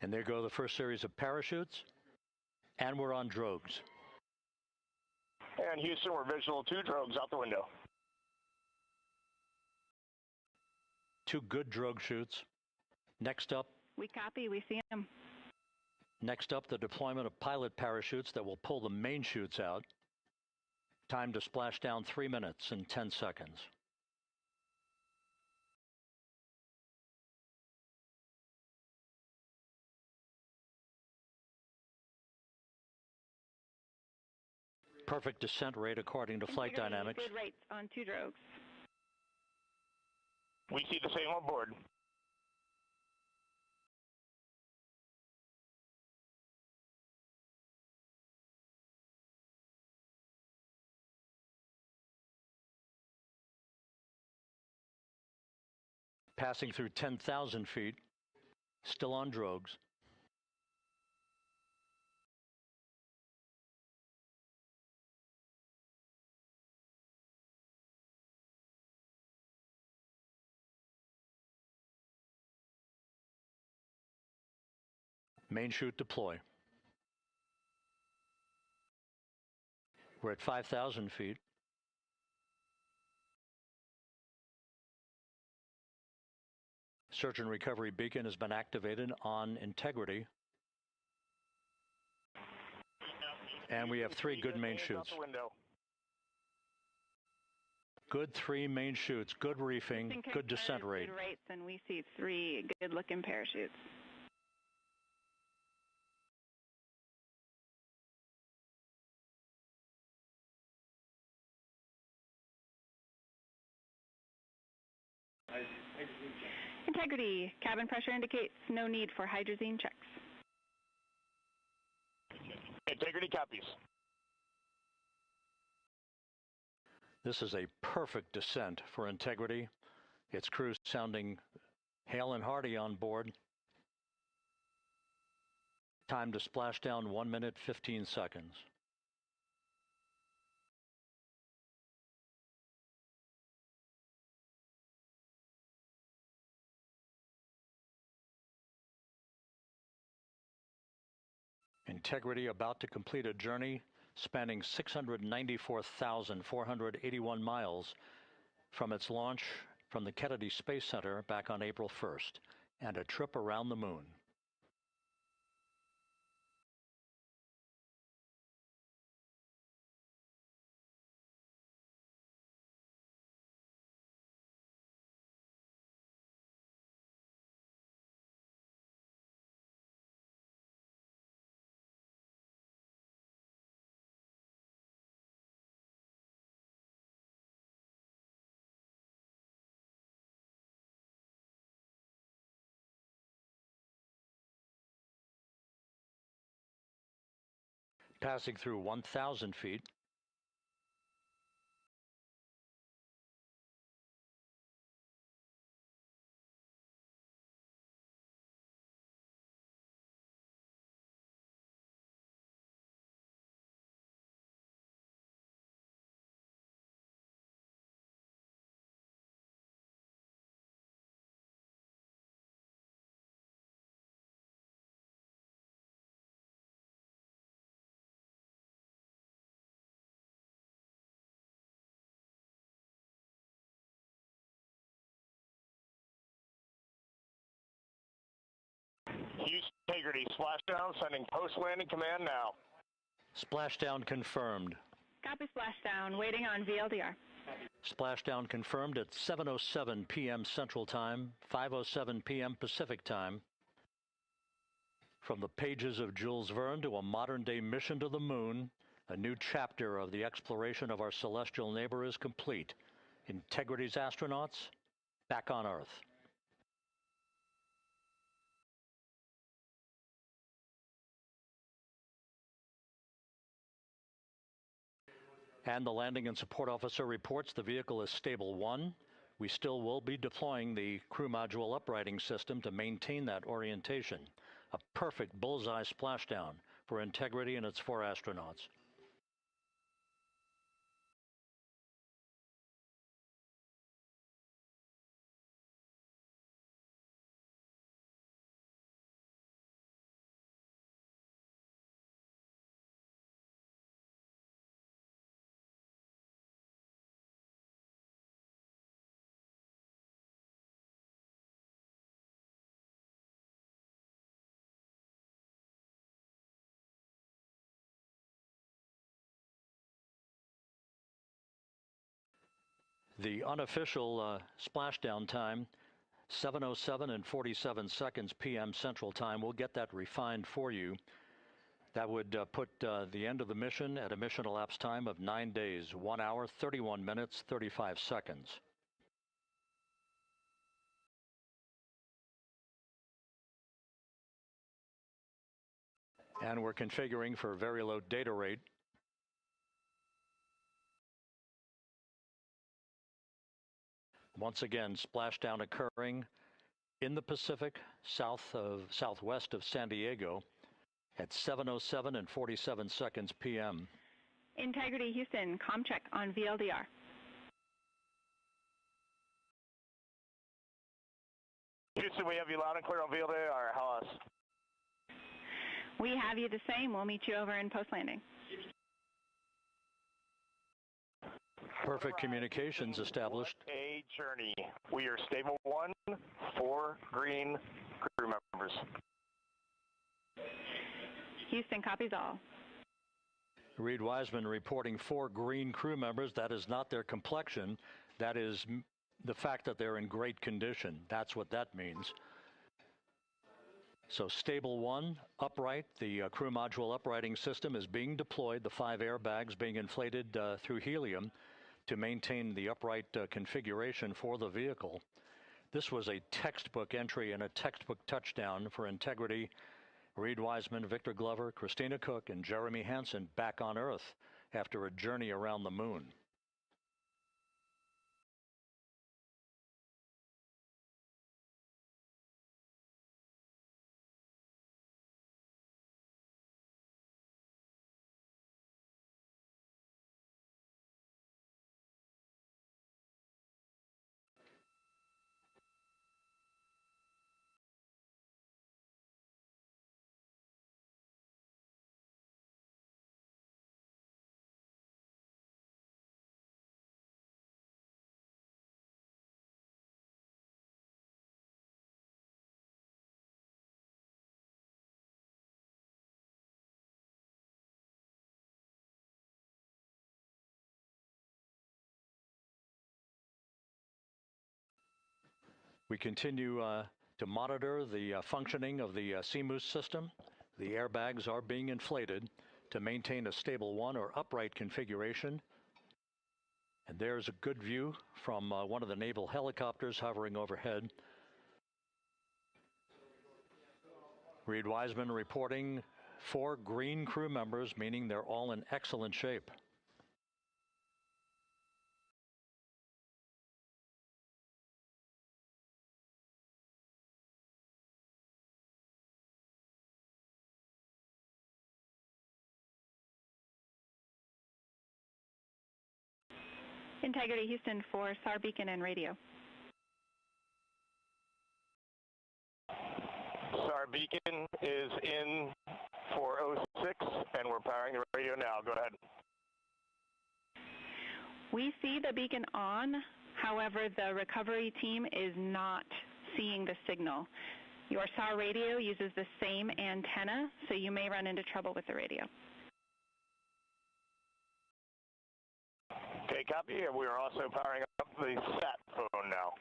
And there go the first series of parachutes. And we're on drogues. And Houston, we're visual 2 drogues out the window. 2 good drogue chutes. Next up. We copy, we see them. Next up, the deployment of pilot parachutes that will pull the main chutes out. Time to splash down 3 minutes and 10 seconds. Perfect descent rate according to flight dynamics. Good rates on 2 drogues. We see the same on board. Passing through 10,000 feet, still on drogues. Main chute deploy. We're at 5,000 feet. Search and recovery beacon has been activated on integrity. And we have 3 good main chutes. Good 3 main chutes, good reefing, good descent rate. Good rates, and we see 3 good-looking parachutes. Integrity. Cabin pressure indicates no need for hydrazine checks. Integrity copies. This is a perfect descent for integrity. Its crew sounding hale and hearty on board. Time to splash down 1 minute, 15 seconds. Integrity about to complete a journey spanning 694,481 miles from its launch from the Kennedy Space Center back on April 1st, and a trip around the moon. Passing through 1,000 feet. Integrity, splashdown, sending post-landing command now. Splashdown confirmed. Copy splashdown, waiting on VLDR. Splashdown confirmed at 7:07 p.m. Central Time, 5:07 p.m. Pacific Time. From the pages of Jules Verne to a modern-day mission to the moon, a new chapter of the exploration of our celestial neighbor is complete. Integrity's astronauts back on Earth. And the landing and support officer reports the vehicle is stable 1. We still will be deploying the crew module uprighting system to maintain that orientation. A perfect bullseye splashdown for Integrity and its 4 astronauts. The unofficial splashdown time, 7:07 and 47 seconds p.m. Central Time. We'll get that refined for you. That would put the end of the mission at a mission elapsed time of 9 days, 1 hour, 31 minutes, 35 seconds. And we're configuring for very low data rate. Once again, splashdown occurring in the Pacific, southwest of San Diego at 7:07 and 47 seconds p.m. Integrity Houston, comm check on VLDR. Houston, we have you loud and clear on VLDR. How else? We have you the same. We'll meet you over in post-landing. Perfect communications established. What a journey. We are stable 1, 4 green crew members. Houston copies all. Reid Wiseman reporting 4 green crew members. That is not their complexion. That is the fact that they're in great condition. That's what that means. So stable 1, upright. The crew module uprighting system is being deployed. The 5 airbags being inflated through helium to maintain the upright configuration for the vehicle. This was a textbook entry and a textbook touchdown for Integrity. Reid Wiseman, Victor Glover, Christina Cook, and Jeremy Hansen back on Earth after a journey around the moon. We continue to monitor the functioning of the CMOOS system. The airbags are being inflated to maintain a stable 1 or upright configuration. And there's a good view from one of the naval helicopters hovering overhead. Reid Wiseman reporting 4 green crew members, meaning they're all in excellent shape. Integrity Houston for SAR beacon and radio. SAR beacon is in for 06, and we're powering the radio now. Go ahead. We see the beacon on. However, the recovery team is not seeing the signal. Your SAR radio uses the same antenna, so you may run into trouble with the radio. Okay, copy. And we are also powering up the sat phone now.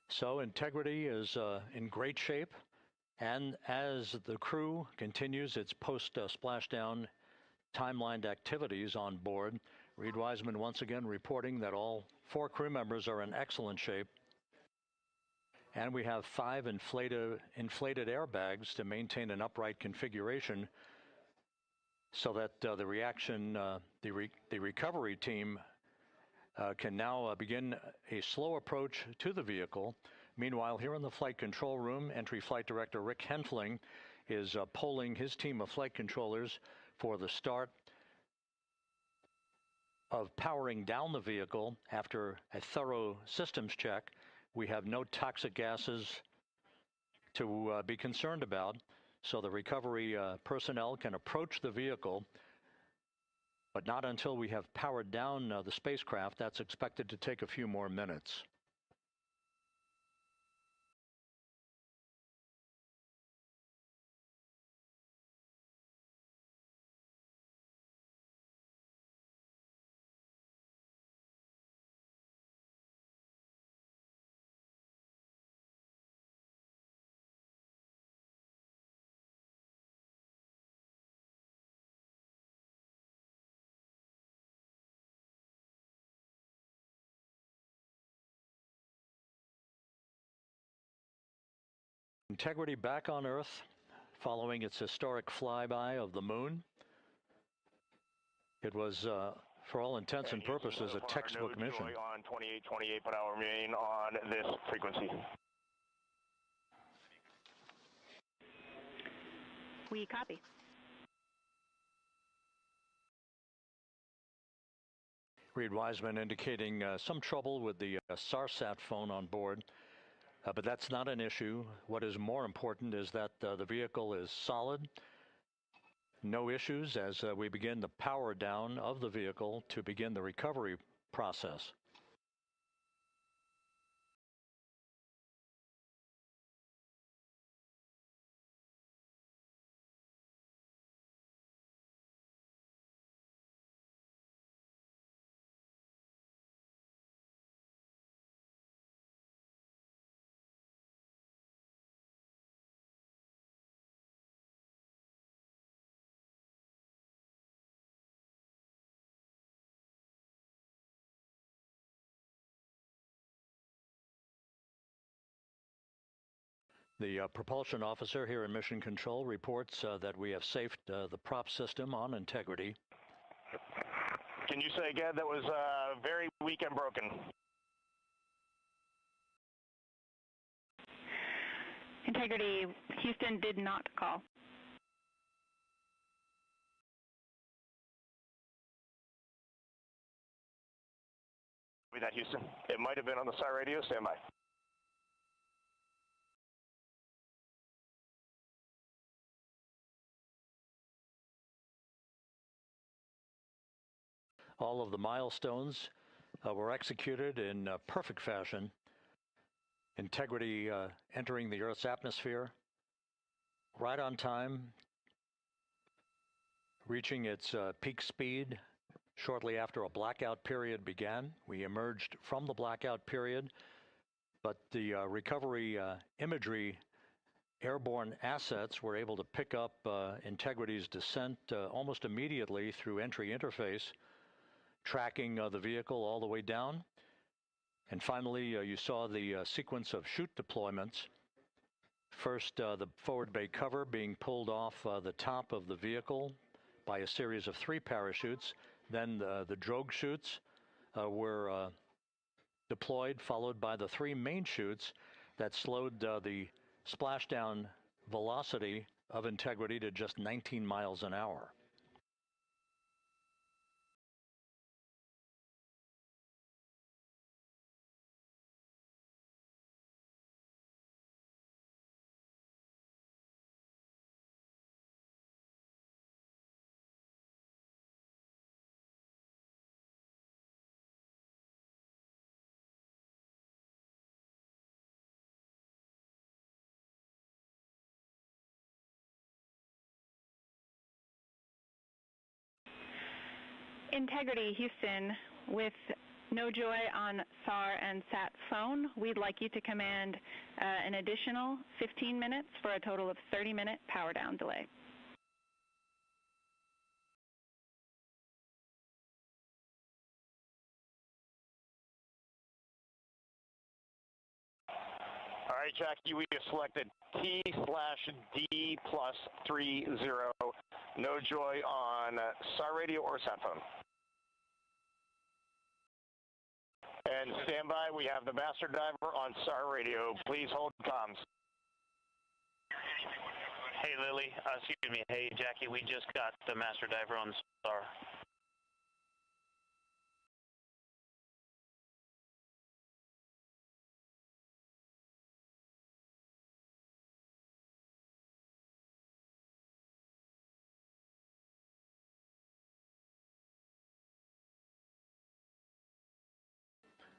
So Integrity is in great shape, and as the crew continues its post-splashdown timelined activities on board, Reid Wiseman once again reporting that all 4 crew members are in excellent shape. And we have 5 inflated airbags to maintain an upright configuration so that the recovery team can now begin a slow approach to the vehicle. Meanwhile, here in the flight control room, Entry Flight Director Rick Henfling is polling his team of flight controllers for the start of powering down the vehicle after a thorough systems check. We have no toxic gases to be concerned about, so the recovery personnel can approach the vehicle, but not until we have powered down the spacecraft. That's expected to take a few more minutes. Integrity back on Earth following its historic flyby of the moon. It was, for all intents and purposes, a textbook mission. On 28 per hour remain on this frequency. We copy. Reid Wiseman indicating some trouble with the SARSAT phone on board, but that's not an issue. What is more important is that the vehicle is solid. No issues as we begin the power down of the vehicle to begin the recovery process. The propulsion officer here in Mission Control reports that we have safed the prop system on integrity. Can you say again that was very weak and broken? Integrity, Houston did not call. Copy that, Houston. It might have been on the SAR radio. Stand by. All of the milestones were executed in perfect fashion. Integrity entering the Earth's atmosphere right on time, reaching its peak speed shortly after a blackout period began. We emerged from the blackout period, but the recovery imagery airborne assets were able to pick up Integrity's descent almost immediately through entry interface, tracking the vehicle all the way down. And finally, you saw the sequence of chute deployments. First, the forward bay cover being pulled off the top of the vehicle by a series of 3 parachutes. Then the drogue chutes were deployed, followed by the 3 main chutes that slowed the splashdown velocity of Integrity to just 19 miles an hour. Integrity, Houston, with no joy on SAR and SAT phone, we'd like you to command an additional 15 minutes for a total of 30-minute power down delay. All right, Jackie, we have selected T/D+30. No joy on SAR radio or sat phone. And stand by, we have the master diver on SAR radio. Please hold comms. Hey, Lily. Excuse me. Hey, Jackie, we just got the master diver on SAR.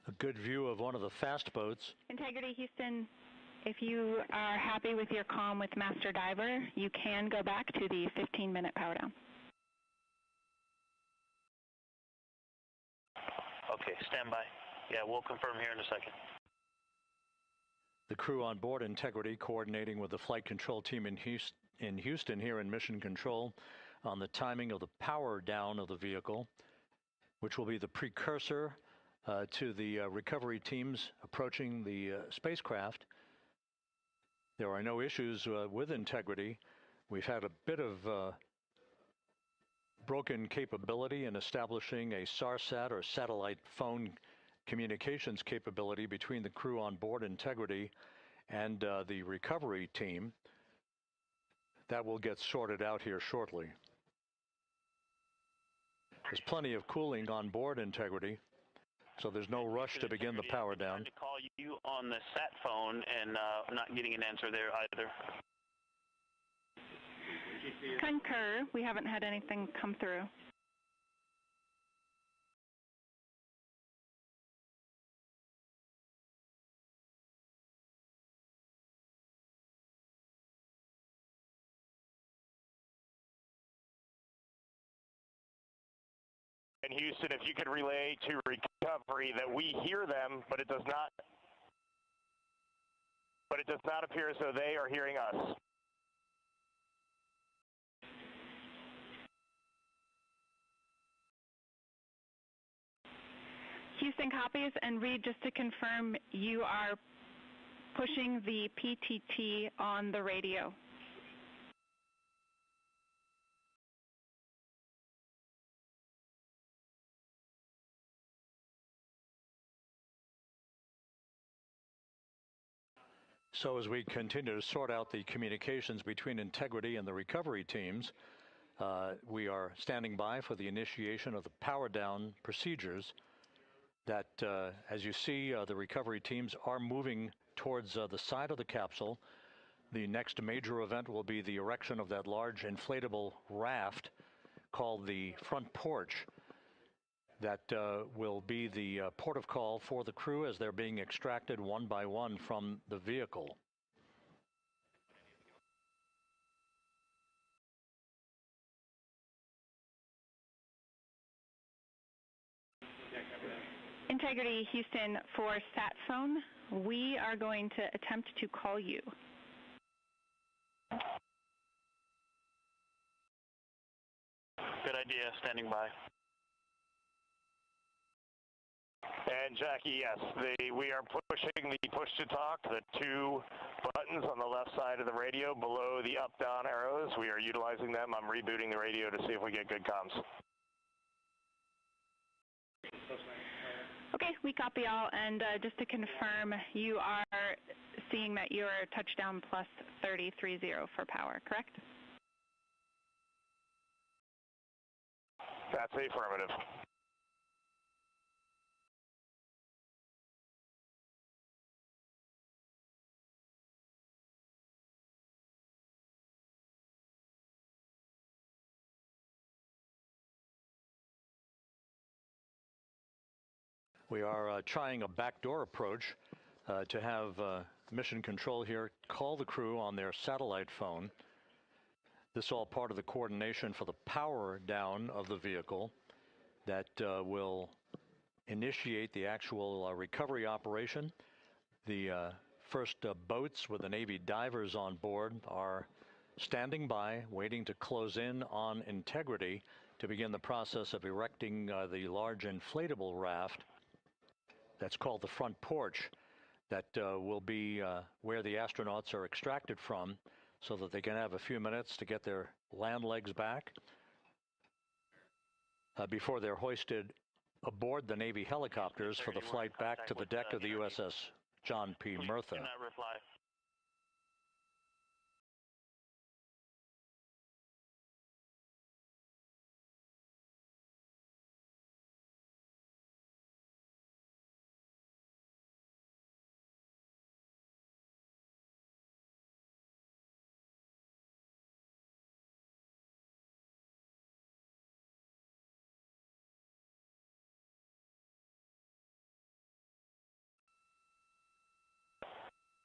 A good view of one of the fast boats. Integrity, Houston, if you are happy with your comm with master diver, you can go back to the 15-minute power down. Okay, stand by. Yeah, we'll confirm here in a second. The crew on board Integrity coordinating with the flight control team in Houston here in Mission Control on the timing of the power down of the vehicle, which will be the precursor to the recovery teams approaching the spacecraft. There are no issues with integrity. We've had a bit of broken capability in establishing a SARSAT or satellite phone communications capability between the crew on board Integrity and the recovery team. That will get sorted out here shortly. There's plenty of cooling on board Integrity, so there's no rush to begin the power down. To call you on the sat phone and not getting an answer there either. Concur. We haven't had anything come through. And Houston, if you could relay to recovery that we hear them, but it does not appear as though they are hearing us. Houston copies, and Reid, just to confirm, you are pushing the PTT on the radio. So as we continue to sort out the communications between Integrity and the recovery teams, we are standing by for the initiation of the power down procedures that, as you see, the recovery teams are moving towards the side of the capsule. The next major event will be the erection of that large inflatable raft called the front porch. That will be the port of call for the crew as they're being extracted one by one from the vehicle. Integrity, Houston, for sat phone, we are going to attempt to call you. Good idea, standing by. And Jackie, yes, we are pushing the push to talk, the two buttons on the left side of the radio below the up-down arrows. We are utilizing them. I'm rebooting the radio to see if we get good comms. Okay, we copy all, and just to confirm, you are seeing that you're touchdown plus 3030 for power, correct? That's affirmative. We are trying a backdoor approach to have mission control here call the crew on their satellite phone. This is all part of the coordination for the power down of the vehicle that will initiate the actual recovery operation. The first boats with the Navy divers on board are standing by, waiting to close in on Integrity to begin the process of erecting the large inflatable raft. That's called the front porch. That will be where the astronauts are extracted from so that they can have a few minutes to get their land legs back before they're hoisted aboard the Navy helicopters for the flight back to the deck of the USS John P. Murtha.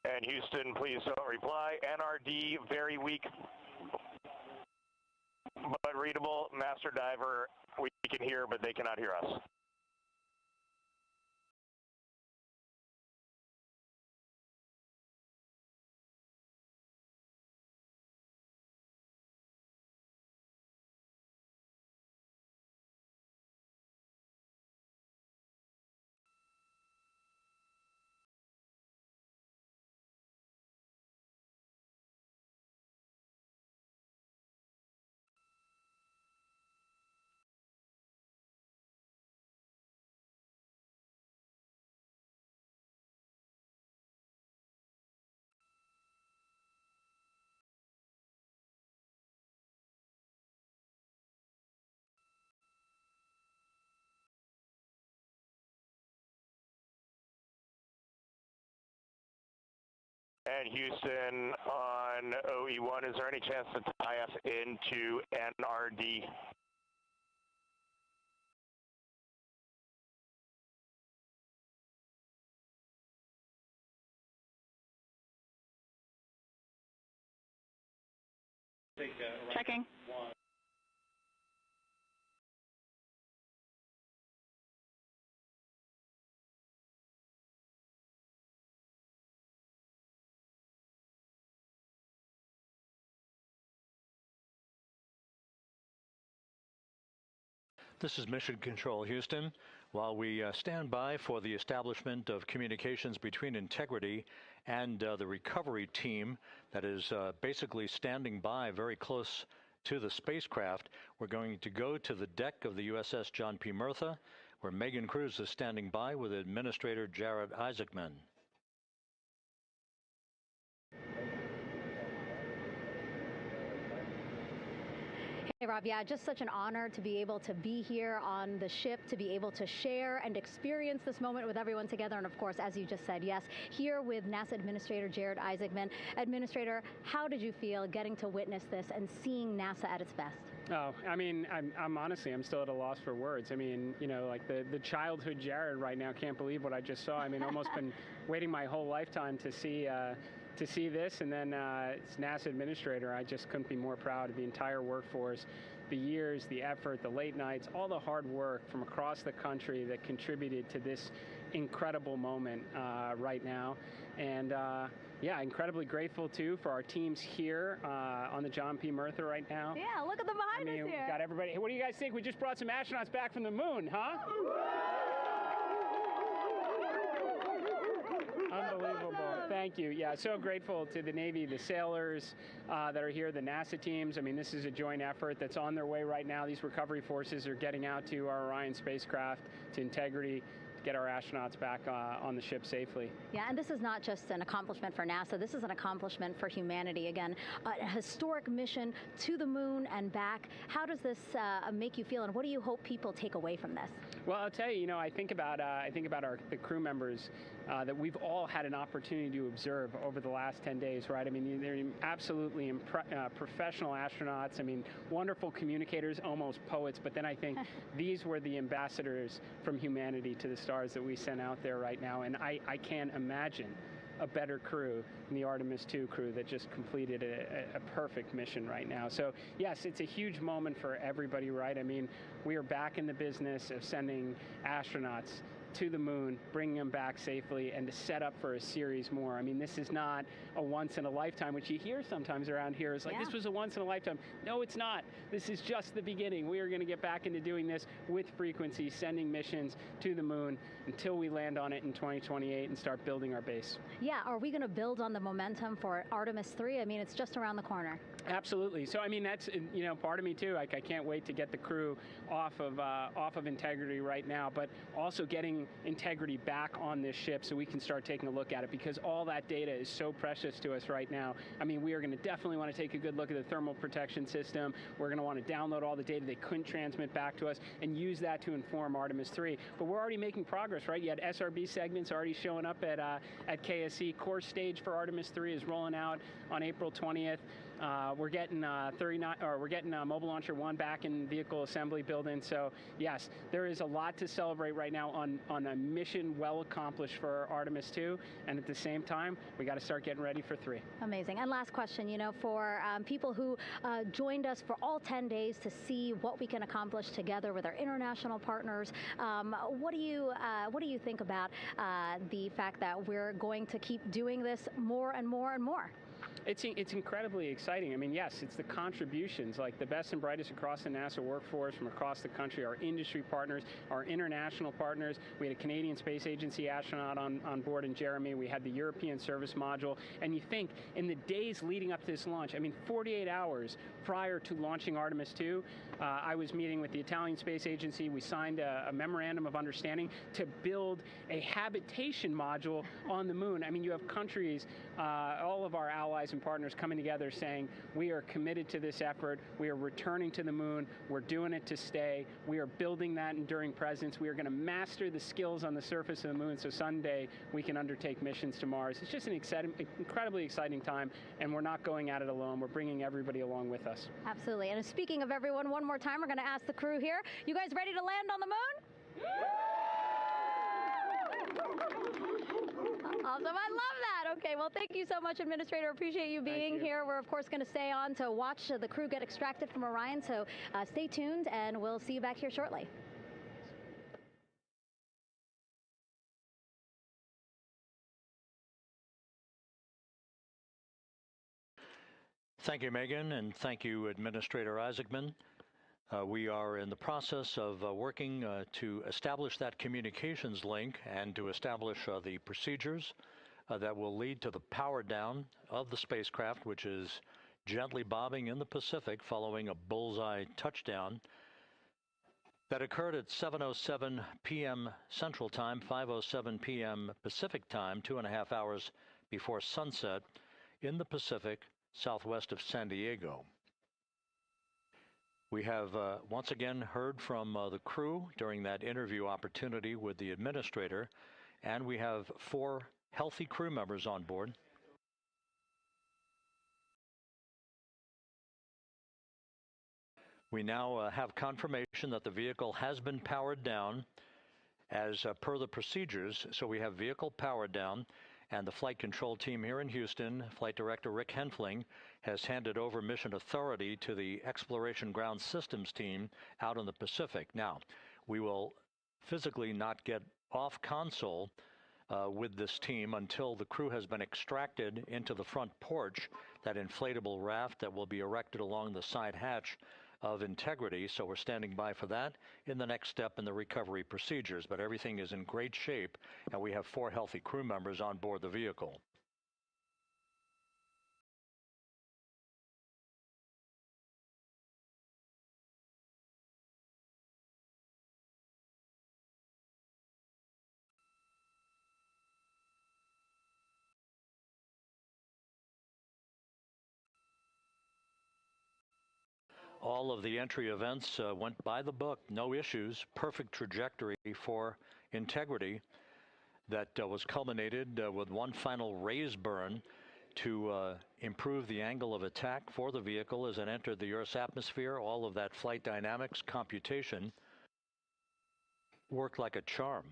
And Houston, please don't reply. NRD, very weak, but readable. Master Diver, we can hear, but they cannot hear us. And Houston on OE1, is there any chance to tie us into NRD? Checking. This is Mission Control, Houston. While we stand by for the establishment of communications between Integrity and the recovery team that is basically standing by very close to the spacecraft, we're going to go to the deck of the USS John P. Murtha, where Megan Cruz is standing by with Administrator Jared Isaacman. Hey, Rob, yeah, just such an honor to be able to be here on the ship, to be able to share and experience this moment with everyone together. And of course, as you just said, yes, here with NASA Administrator Jared Isaacman. Administrator, how did you feel getting to witness this and seeing NASA at its best? Oh, I mean, I'm honestly, I'm still at a loss for words. I mean, you know, like the childhood Jared right now can't believe what I just saw. I mean, almost been waiting my whole lifetime to see this, and then it's NASA Administrator. I just couldn't be more proud of the entire workforce, the years, the effort, the late nights, all the hard work from across the country that contributed to this incredible moment right now. And yeah, incredibly grateful too for our teams here on the John P. Murtha right now. Yeah, look at them behind us here. Got everybody. Hey, what do you guys think? We just brought some astronauts back from the moon, huh? Unbelievable. Thank you. Yeah, so grateful to the Navy, the sailors that are here, the NASA teams. I mean, this is a joint effort that's on their way right now. These recovery forces are getting out to our Orion spacecraft, to Integrity, to get our astronauts back on the ship safely. Yeah, and this is not just an accomplishment for NASA. This is an accomplishment for humanity. Again, a historic mission to the moon and back. How does this make you feel, and what do you hope people take away from this? Well, I'll tell you, I think about the crew members that we've all had an opportunity to observe over the last 10 days, right? I mean, they're absolutely professional astronauts. I mean, wonderful communicators, almost poets. But then I think these were the ambassadors from humanity to the stars that we sent out there right now. And I can't imagine a better crew than the Artemis II crew that just completed a perfect mission right now. So yes, it's a huge moment for everybody, right? I mean, we are back in the business of sending astronauts to the moon, bringing them back safely, and to set up for a series more. I mean, this is not a once in a lifetime, which you hear sometimes around here. It's like, this was a once in a lifetime. No, it's not. This is just the beginning. We are going to get back into doing this with frequency, sending missions to the moon until we land on it in 2028 and start building our base. Yeah, are we going to build on the momentum for Artemis III? I mean, it's just around the corner. Absolutely. So, I mean, that's, part of me too. Like, I can't wait to get the crew off of Integrity right now, but also getting Integrity back on this ship so we can start taking a look at it, because all that data is so precious to us right now. I mean, we are going to definitely want to take a good look at the thermal protection system. We're going to want to download all the data they couldn't transmit back to us and use that to inform Artemis III. But we're already making progress, right? You had SRB segments already showing up at KSC. Core stage for Artemis III is rolling out on April 20th. We're getting Mobile Launcher 1 back in vehicle assembly building. So yes, there is a lot to celebrate right now on a mission well accomplished for Artemis II, and at the same time, we got to start getting ready for 3. Amazing. And last question, for people who joined us for all 10 days to see what we can accomplish together with our international partners, what do you think about the fact that we're going to keep doing this more and more and more? It's incredibly exciting. I mean, yes, it's the contributions, like the best and brightest across the NASA workforce from across the country, our industry partners, our international partners. We had a Canadian Space Agency astronaut on board in Jeremy. We had the European Service Module. And you think, in the days leading up to this launch, I mean, 48 hours prior to launching Artemis II, I was meeting with the Italian Space Agency. We signed a memorandum of understanding to build a habitation module on the moon. I mean, you have countries, all of our allies Horizon partners coming together saying, we are committed to this effort. We are returning to the moon. We're doing it to stay. We are building that enduring presence. We are going to master the skills on the surface of the moon so someday we can undertake missions to Mars. It's just an incredibly exciting time, and we're not going at it alone. We're bringing everybody along with us. Absolutely. And speaking of everyone, one more time, we're going to ask the crew here, you guys ready to land on the moon? Awesome. I love that. Okay, well, thank you so much, Administrator. Appreciate you being here. We're, of course, going to stay on to watch the crew get extracted from Orion, so stay tuned, and we'll see you back here shortly. Thank you, Megan, and thank you, Administrator Isaacman. We are in the process of working to establish that communications link and to establish the procedures that will lead to the power down of the spacecraft, which is gently bobbing in the Pacific following a bullseye touchdown that occurred at 7:07 p.m. Central Time, 5:07 p.m. Pacific Time, 2.5 hours before sunset in the Pacific, southwest of San Diego. We have once again heard from the crew during that interview opportunity with the administrator, and we have 4 healthy crew members on board. We now have confirmation that the vehicle has been powered down as per the procedures. So we have vehicle powered down, and the flight control team here in Houston, Flight Director Rick Henfling, has handed over mission authority to the Exploration Ground Systems team out in the Pacific. Now, we will physically not get off console with this team until the crew has been extracted into the front porch, that inflatable raft that will be erected along the side hatch of Integrity. So we're standing by for that in the next step in the recovery procedures. But everything is in great shape, and we have 4 healthy crew members on board the vehicle. All of the entry events went by the book, no issues, perfect trajectory for Integrity that was culminated with one final raise burn to improve the angle of attack for the vehicle as it entered the Earth's atmosphere. All of that flight dynamics computation worked like a charm.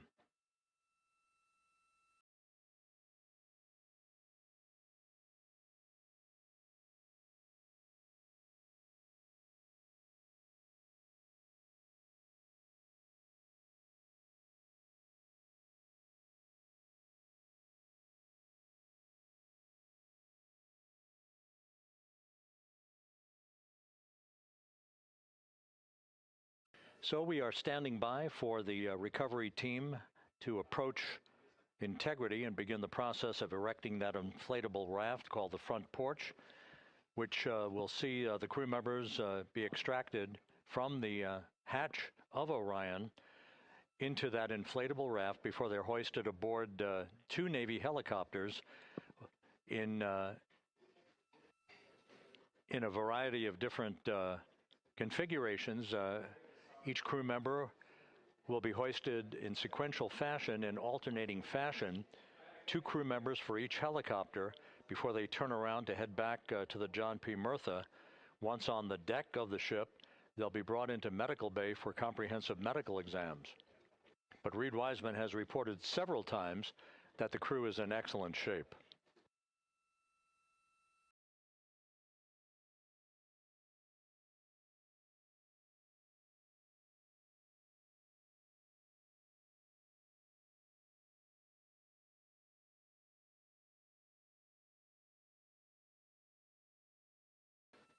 So we are standing by for the recovery team to approach Integrity and begin the process of erecting that inflatable raft called the front porch, which will see the crew members be extracted from the hatch of Orion into that inflatable raft before they're hoisted aboard 2 Navy helicopters in a variety of different configurations. Each crew member will be hoisted in sequential fashion, in alternating fashion, 2 crew members for each helicopter before they turn around to head back to the John P. Murtha. Once on the deck of the ship, they'll be brought into medical bay for comprehensive medical exams. But Reid Wiseman has reported several times that the crew is in excellent shape.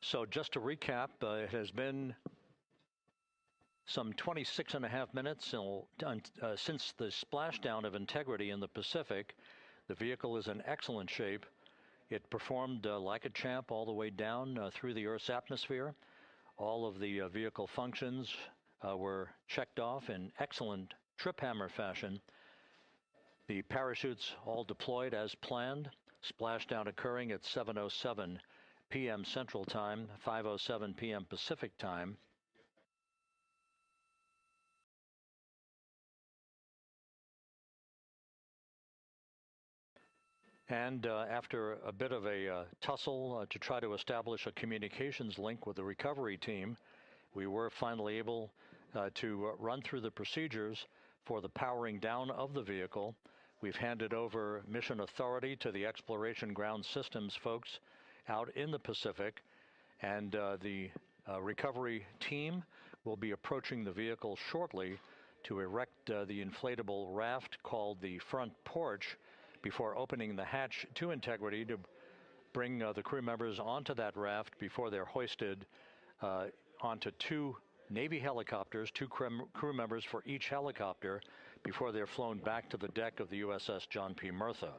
So just to recap, it has been some 26.5 minutes since the splashdown of Integrity in the Pacific. The vehicle is in excellent shape. It performed like a champ all the way down through the Earth's atmosphere. All of the vehicle functions were checked off in excellent trip hammer fashion. The parachutes all deployed as planned. Splashdown occurring at 7:07 p.m. Central Time, 5:07 p.m. Pacific Time. And after a bit of a tussle to try to establish a communications link with the recovery team, we were finally able to run through the procedures for the powering down of the vehicle. We've handed over mission authority to the Exploration Ground Systems folks out in the Pacific, and the recovery team will be approaching the vehicle shortly to erect the inflatable raft called the front porch before opening the hatch to integrity to bring the crew members onto that raft before they're hoisted onto two Navy helicopters, two crew members for each helicopter, before they're flown back to the deck of the USS John P. Murtha.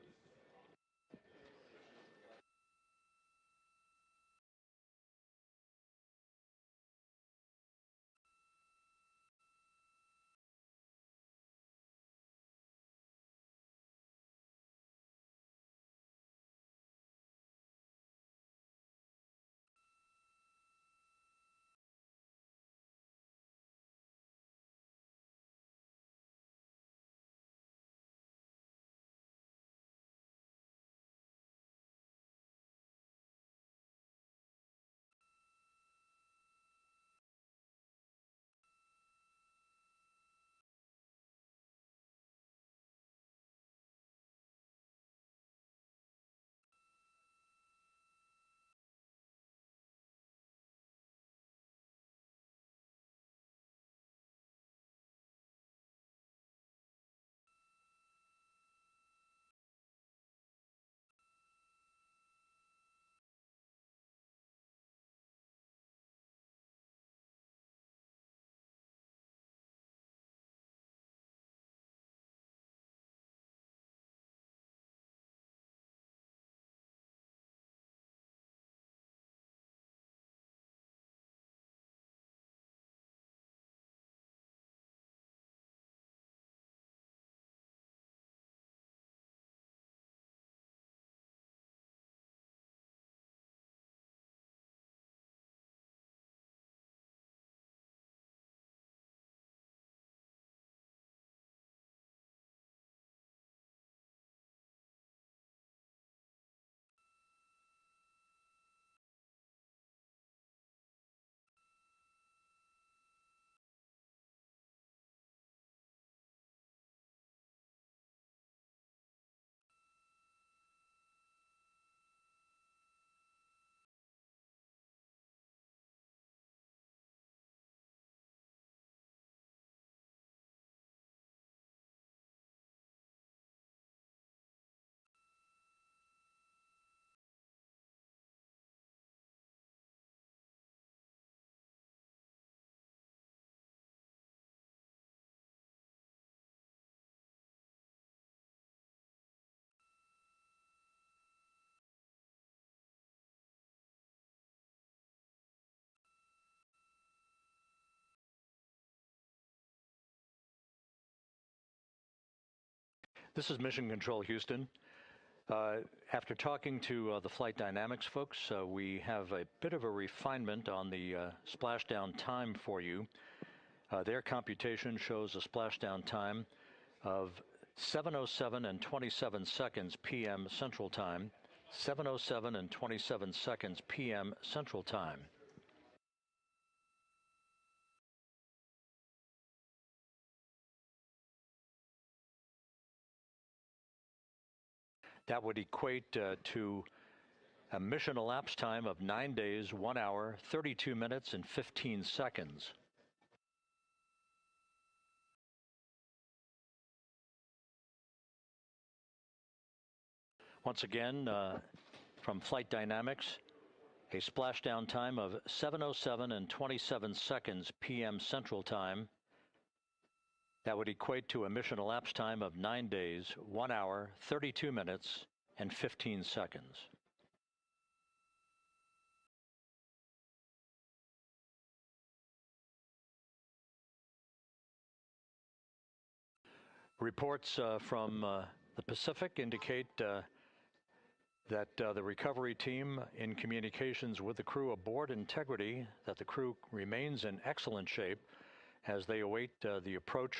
This is Mission Control Houston. After talking to the flight dynamics folks, we have a bit of a refinement on the splashdown time for you. Their computation shows a splashdown time of 7:07 and 27 seconds p.m. Central Time, 7:07 and 27 seconds p.m. Central Time. That would equate to a mission elapsed time of 9 days, 1 hour, 32 minutes, and 15 seconds. Once again, from Flight Dynamics, a splashdown time of 7:07 and 27 seconds p.m. Central Time. That would equate to a mission elapsed time of 9 days, 1 hour, 32 minutes, and 15 seconds. Reports from the Pacific indicate that the recovery team in communications with the crew aboard Integrity, that the crew remains in excellent shape as they await the approach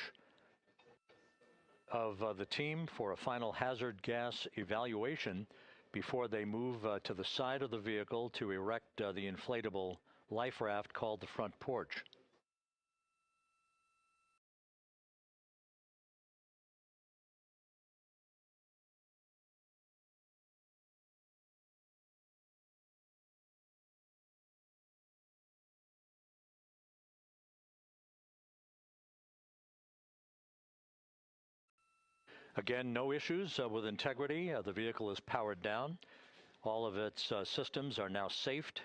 of the team for a final hazard gas evaluation before they move to the side of the vehicle to erect the inflatable life raft called the front porch. Again, no issues with Integrity. The vehicle is powered down. All of its systems are now safed.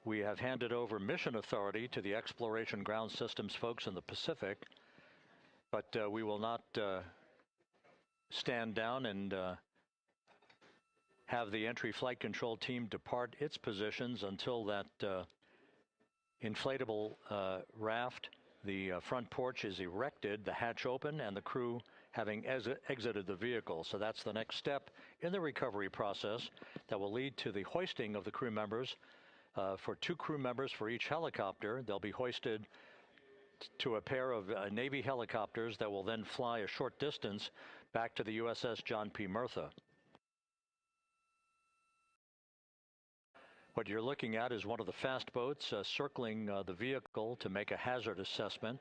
We have handed over mission authority to the Exploration Ground Systems folks in the Pacific, but we will not stand down and have the entry flight control team depart its positions until that inflatable raft, the front porch, is erected, the hatch open, and the crew having exited the vehicle. So that's the next step in the recovery process that will lead to the hoisting of the crew members. For 2 crew members for each helicopter, they'll be hoisted to a pair of Navy helicopters that will then fly a short distance back to the USS John P. Murtha. What you're looking at is one of the fast boats circling the vehicle to make a hazard assessment.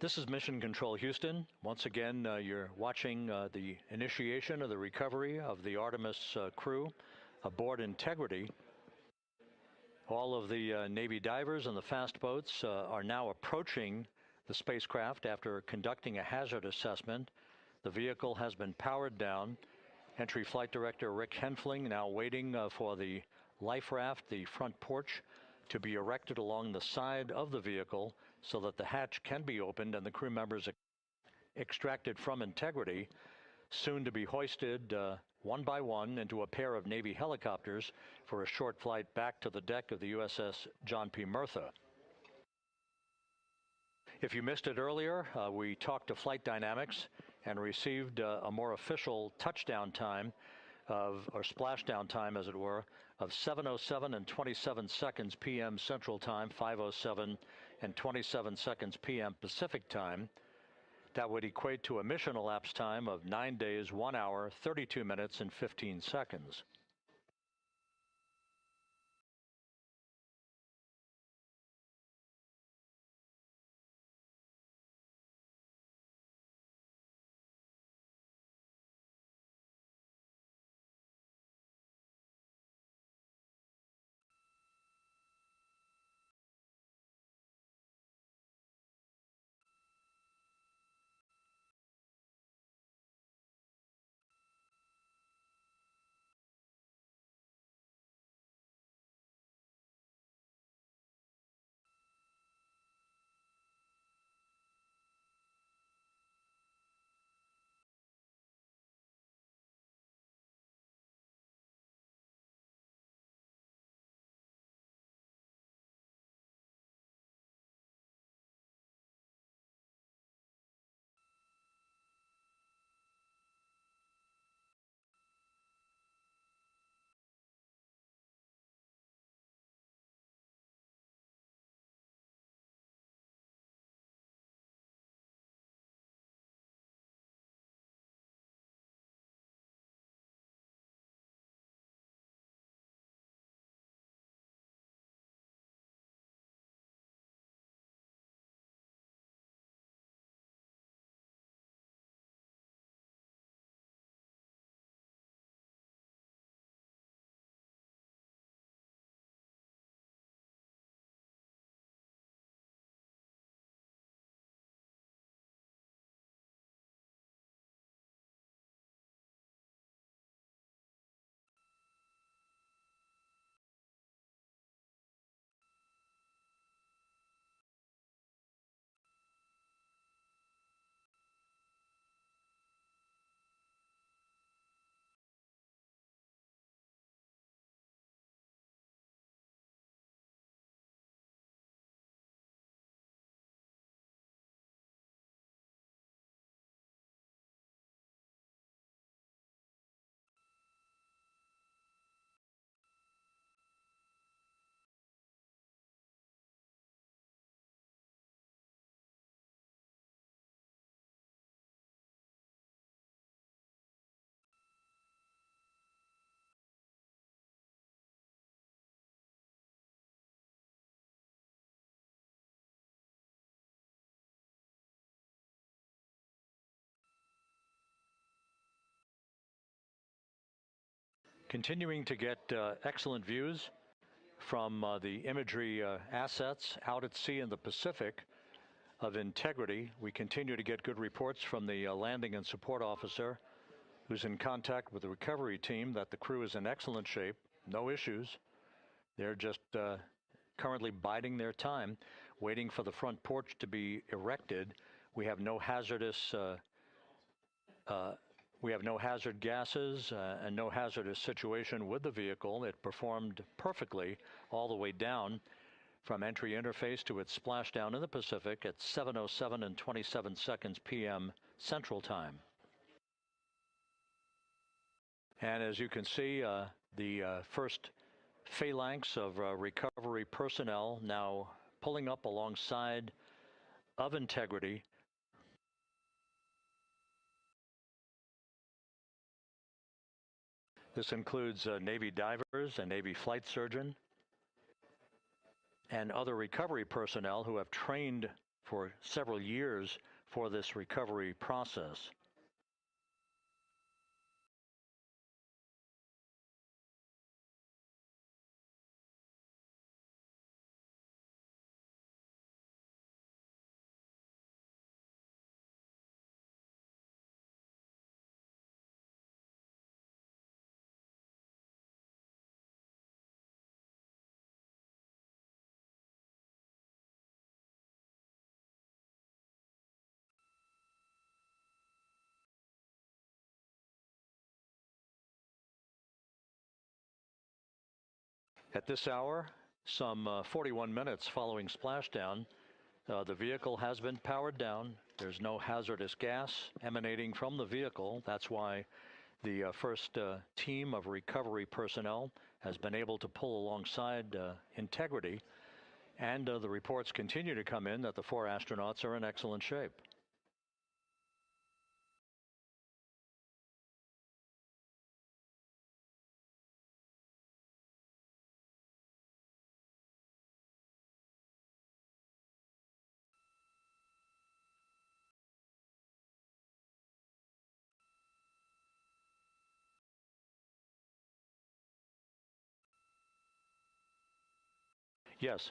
This is Mission Control Houston. Once again, you're watching the initiation of the recovery of the Artemis crew aboard Integrity. All of the Navy divers and the fast boats are now approaching the spacecraft after conducting a hazard assessment. The vehicle has been powered down. Entry Flight Director Rick Henfling now waiting for the life raft, the front porch, to be erected along the side of the vehicle so that the hatch can be opened and the crew members extracted from Integrity, soon to be hoisted one by one into a pair of Navy helicopters for a short flight back to the deck of the USS John P. Murtha. If you missed it earlier, we talked to Flight Dynamics and received a more official touchdown time or splashdown time, as it were, of 7:07 and 27 seconds p.m. Central Time, 5:07 and 27 seconds p.m. Pacific Time. That would equate to a mission elapsed time of 9 days, 1 hour, 32 minutes, and 15 seconds. Continuing to get excellent views from the imagery assets out at sea in the Pacific of integrity. We continue to get good reports from the landing and support officer, who's in contact with the recovery team, that the crew is in excellent shape, no issues. They're just currently biding their time, waiting for the front porch to be erected. We have no hazardous hazard gases and no hazardous situation with the vehicle. It performed perfectly all the way down from entry interface to its splashdown in the Pacific at 7:07 and 27 seconds p.m. Central Time. And as you can see, the first phalanx of recovery personnel now pulling up alongside of integrity. This includes Navy divers and Navy flight surgeon and other recovery personnel who have trained for several years for this recovery process. At this hour, some 41 minutes following splashdown, The vehicle has been powered down. There's no hazardous gas emanating from the vehicle. That's why the first team of recovery personnel has been able to pull alongside Integrity. And the reports continue to come in that the 4 astronauts are in excellent shape. Yes.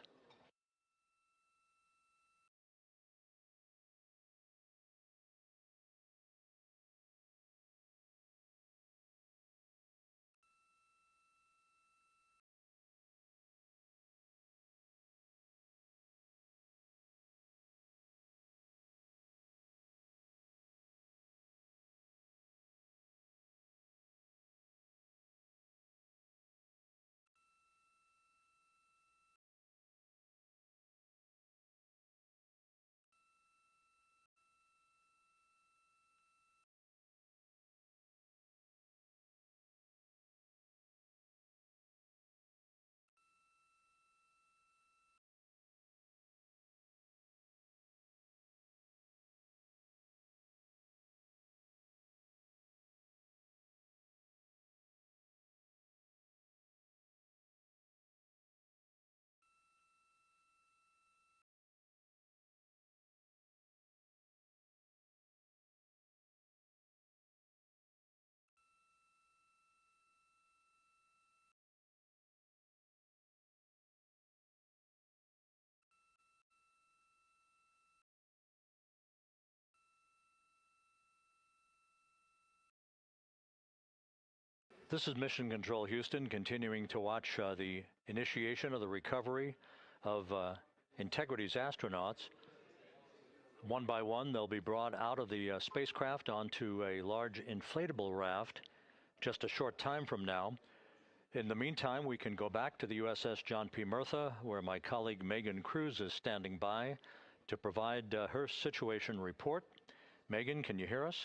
This is Mission Control Houston, continuing to watch the initiation of the recovery of Integrity's astronauts. One by one, they'll be brought out of the spacecraft onto a large inflatable raft just a short time from now. In the meantime, we can go back to the USS John P. Murtha, where my colleague Megan Cruz is standing by to provide her situation report. Megan, can you hear us?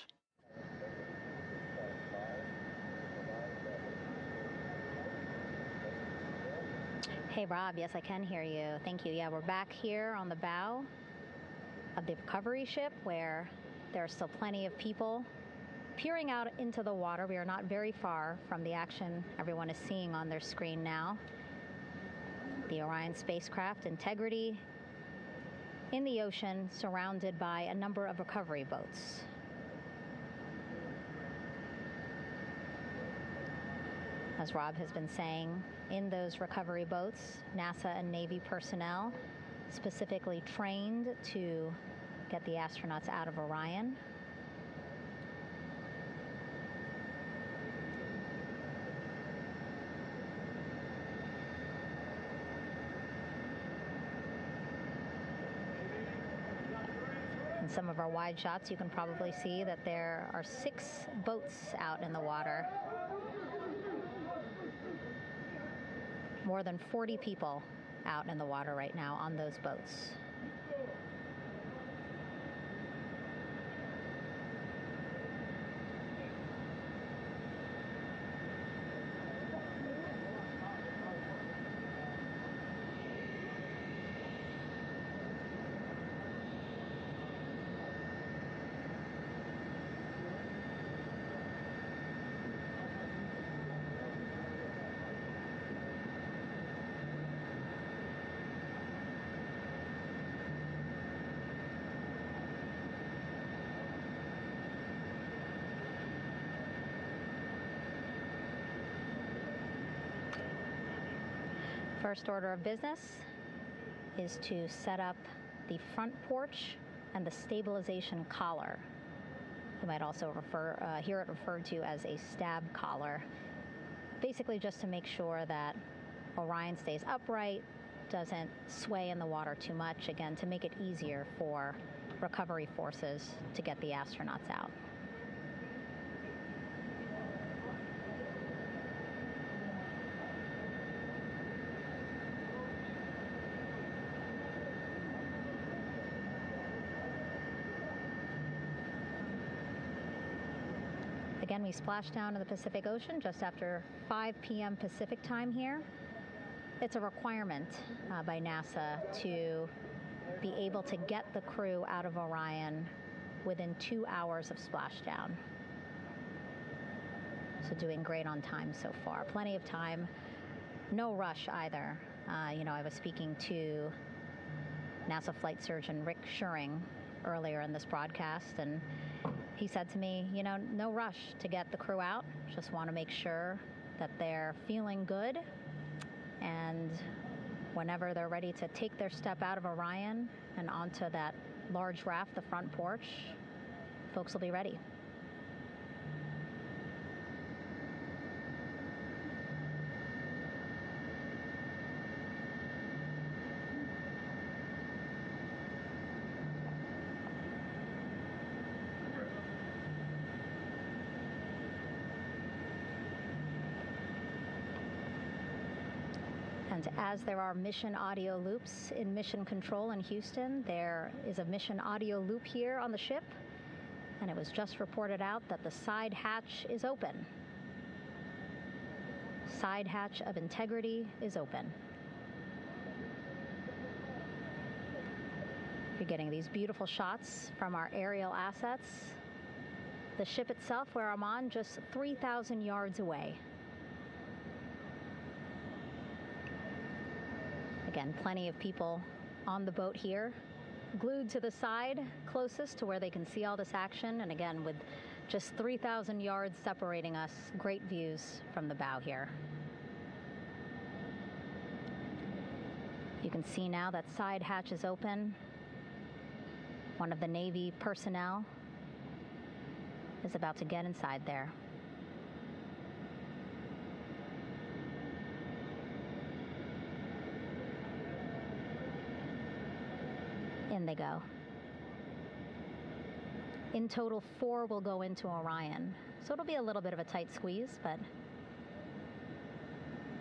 Hey, Rob. Yes, I can hear you. Thank you. Yeah, we're back here on the bow of the recovery ship where there are still plenty of people peering out into the water. We are not very far from the action everyone is seeing on their screen now. The Orion spacecraft, Integrity, in the ocean, surrounded by a number of recovery boats. As Rob has been saying, in those recovery boats, NASA and Navy personnel specifically trained to get the astronauts out of Orion. In some of our wide shots, you can probably see that there are 6 boats out in the water. More than 40 people out in the water right now on those boats. First order of business is to set up the front porch and the stabilization collar. You might also hear it referred to as a stab collar. Basically just to make sure that Orion stays upright, doesn't sway in the water too much, again, to make it easier for recovery forces to get the astronauts out. Again, we splashed down in the Pacific Ocean just after 5 p.m. Pacific time here. It's a requirement by NASA to be able to get the crew out of Orion within 2 hours of splashdown. So doing great on time so far. Plenty of time. No rush either. I was speaking to NASA flight surgeon Rick Schuring earlier in this broadcast, and he said to me, no rush to get the crew out. Just want to make sure that they're feeling good, and whenever they're ready to take their step out of Orion and onto that large raft, the front porch, folks will be ready. And as there are mission audio loops in Mission Control in Houston, there is a mission audio loop here on the ship, and it was just reported out that the side hatch is open. Side hatch of integrity is open. You're getting these beautiful shots from our aerial assets. The ship itself, where I'm on, just 3,000 yards away. Again, plenty of people on the boat here, glued to the side closest to where they can see all this action. And again, with just 3,000 yards separating us, great views from the bow here. You can see now that side hatch is open. One of the Navy personnel is about to get inside there. In they go. In total, 4 will go into Orion. So it'll be a little bit of a tight squeeze, but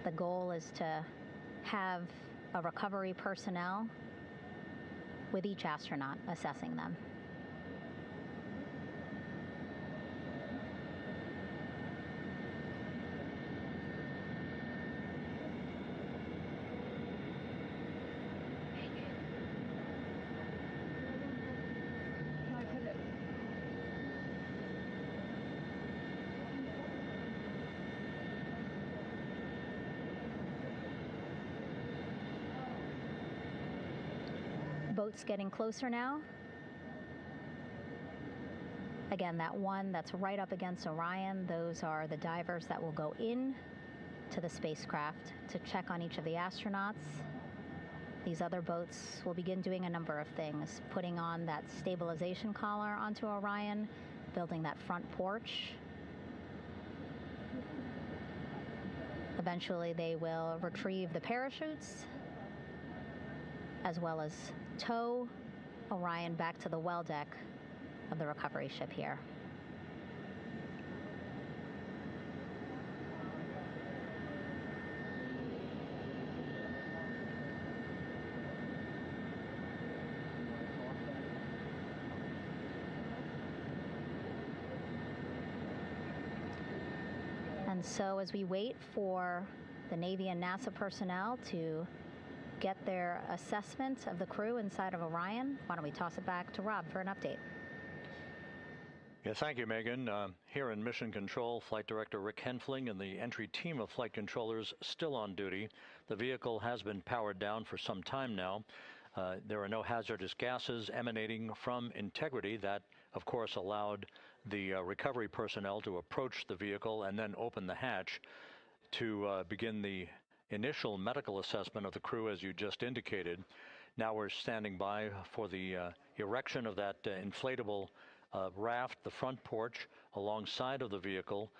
the goal is to have a recovery personnel with each astronaut assessing them. Boats getting closer now. Again, that one that's right up against Orion, those are the divers that will go in to the spacecraft to check on each of the astronauts. These other boats will begin doing a number of things, putting on that stabilization collar onto Orion, building that front porch. Eventually, they will retrieve the parachutes, as well as tow Orion back to the well deck of the recovery ship here. And so as we wait for the Navy and NASA personnel to get their assessment of the crew inside of Orion, why don't we toss it back to Rob for an update? Yeah, thank you, Megan. Here in Mission Control, Flight Director Rick Henfling and the entry team of flight controllers still on duty. The vehicle has been powered down for some time now. There are no hazardous gases emanating from integrity. That, of course, allowed the recovery personnel to approach the vehicle and then open the hatch to begin the initial medical assessment of the crew, as you just indicated. Now we're standing by for the erection of that inflatable raft, the front porch, alongside of the vehicle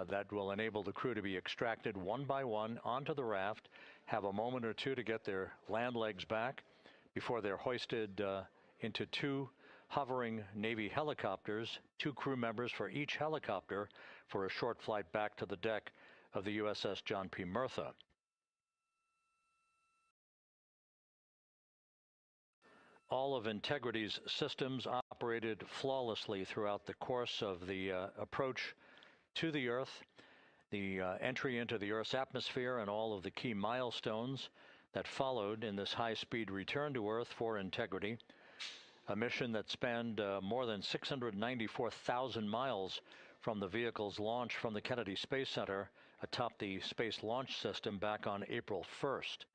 that will enable the crew to be extracted one by one onto the raft, have a moment or two to get their land legs back before they're hoisted into 2 hovering Navy helicopters, 2 crew members for each helicopter, for a short flight back to the deck of the USS John P. Murtha. All of Integrity's systems operated flawlessly throughout the course of the approach to the Earth, the entry into the Earth's atmosphere, and all of the key milestones that followed in this high-speed return to Earth for integrity. A mission that spanned more than 694,000 miles from the vehicle's launch from the Kennedy Space Center atop the Space Launch System back on April 1st.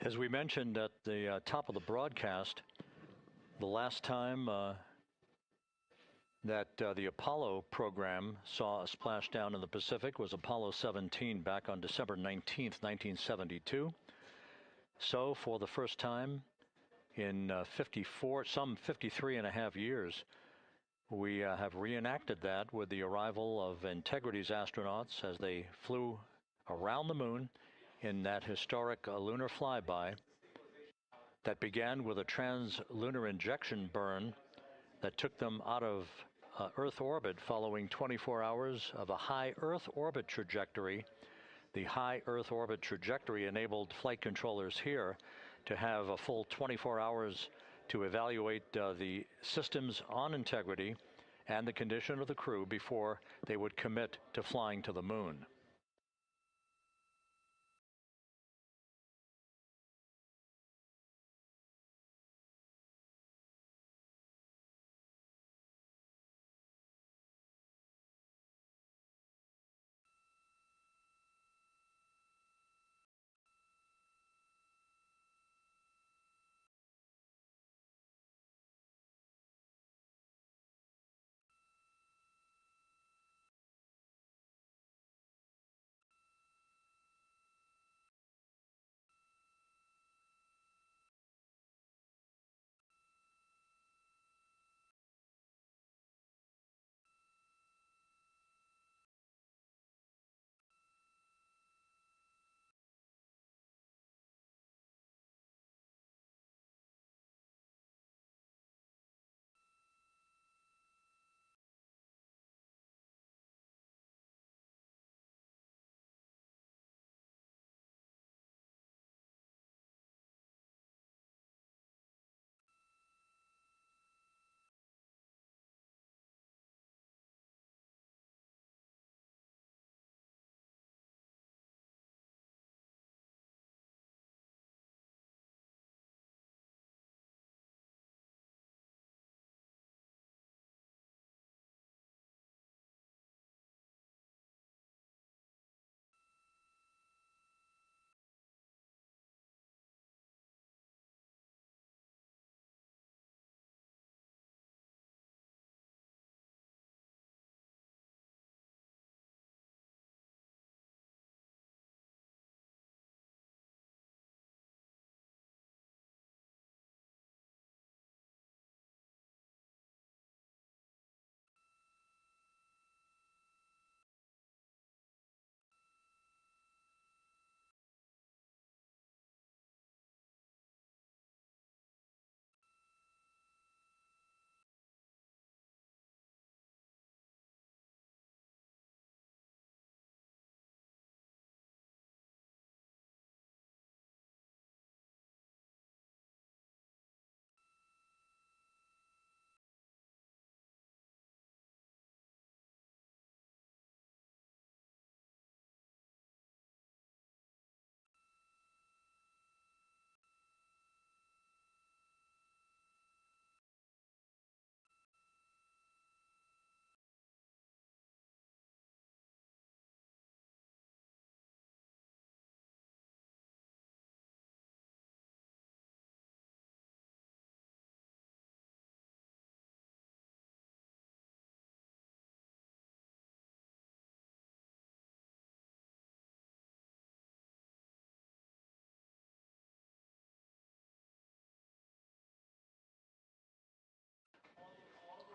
As we mentioned at the top of the broadcast, the last time that the Apollo program saw a splashdown in the Pacific was Apollo 17 back on December 19th, 1972. So for the first time in some 53 and a half years, we have reenacted that with the arrival of Integrity's astronauts as they flew around the moon in that historic lunar flyby that began with a trans-lunar injection burn that took them out of Earth orbit following 24 hours of a high Earth orbit trajectory. The high Earth orbit trajectory enabled flight controllers here to have a full 24 hours to evaluate the systems on Integrity and the condition of the crew before they would commit to flying to the moon.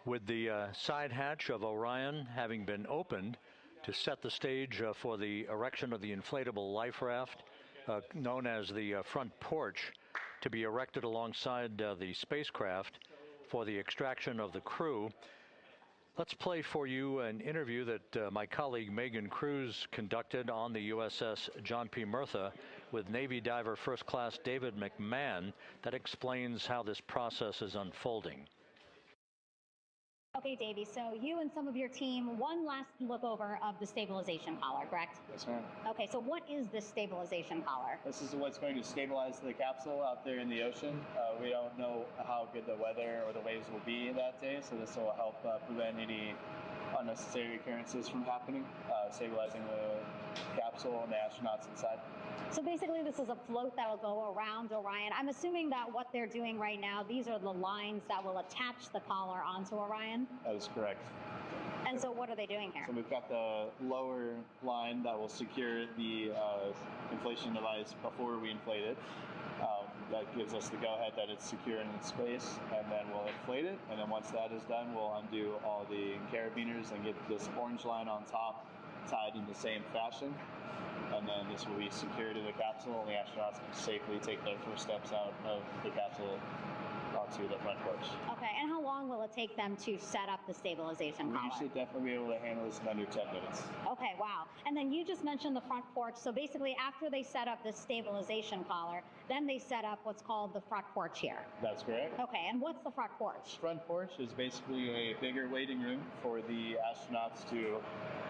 With the side hatch of Orion having been opened to set the stage for the erection of the inflatable life raft, known as the front porch, to be erected alongside the spacecraft for the extraction of the crew. Let's play for you an interview that my colleague Megan Cruz conducted on the USS John P. Murtha with Navy diver First Class David McMahon that explains how this process is unfolding. Okay, Davey, so you and some of your team, one last look over of the stabilization collar, correct? Yes, ma'am. Okay, so what is this stabilization collar? This is what's going to stabilize the capsule out there in the ocean. We don't know how good the weather or the waves will be that day, so this will help prevent any unnecessary occurrences from happening, stabilizing the capsule and the astronauts inside. So basically this is a float that will go around Orion. I'm assuming that what they're doing right now, these are the lines that will attach the collar onto Orion? That is correct. And so what are they doing here? So we've got the lower line that will secure the inflation device before we inflate it. That gives us the go-ahead that it's secure in its space, and then we'll inflate it. And then once that is done, we'll undo all the carabiners and get this orange line on top tied in the same fashion. And then this will be secured to the capsule, and the astronauts can safely take their first steps out of the capsule onto the front porch. Okay, and how long will it take them to set up the stabilization collar? We should definitely be able to handle this in under 10 minutes. Okay, wow. And then you just mentioned the front porch. So basically after they set up this stabilization collar, then they set up what's called the front porch here. That's correct. Okay, and what's the front porch? Front porch is basically a bigger waiting room for the astronauts to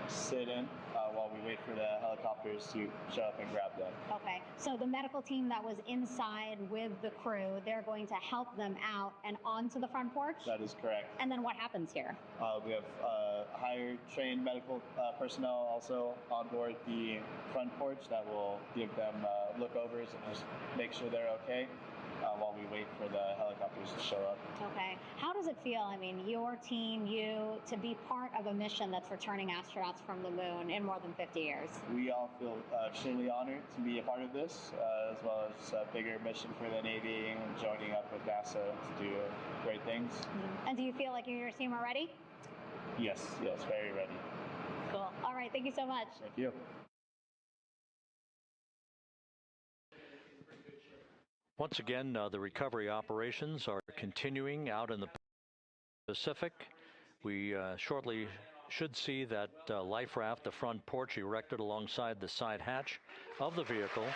sit in while we wait for the helicopters to show up and grab them. Okay, so the medical team that was inside with the crew, they're going to help them out and onto the front porch? That is correct. And then what happens here? We have higher trained medical personnel also on board the front porch that will give them lookovers and just make sure they're okay while we wait for the helicopters to show up. Okay. How does it feel, I mean, your team, you, to be part of a mission that's returning astronauts from the moon in more than 50 years? We all feel extremely honored to be a part of this, as well as a bigger mission for the Navy and joining up with NASA to do great things. Mm-hmm. And do you feel like you and your team are ready? Yes, very ready. Cool. All right, thank you so much. Thank you. Once again, the recovery operations are continuing out in the Pacific. We shortly should see that life raft, the front porch, erected alongside the side hatch of the vehicle.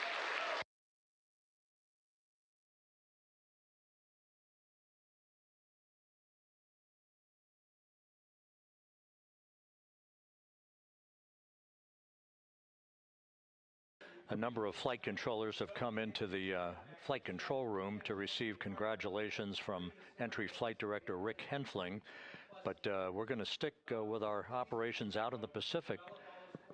A number of flight controllers have come into the flight control room to receive congratulations from Entry Flight Director Rick Henfling. But we're going to stick with our operations out in the Pacific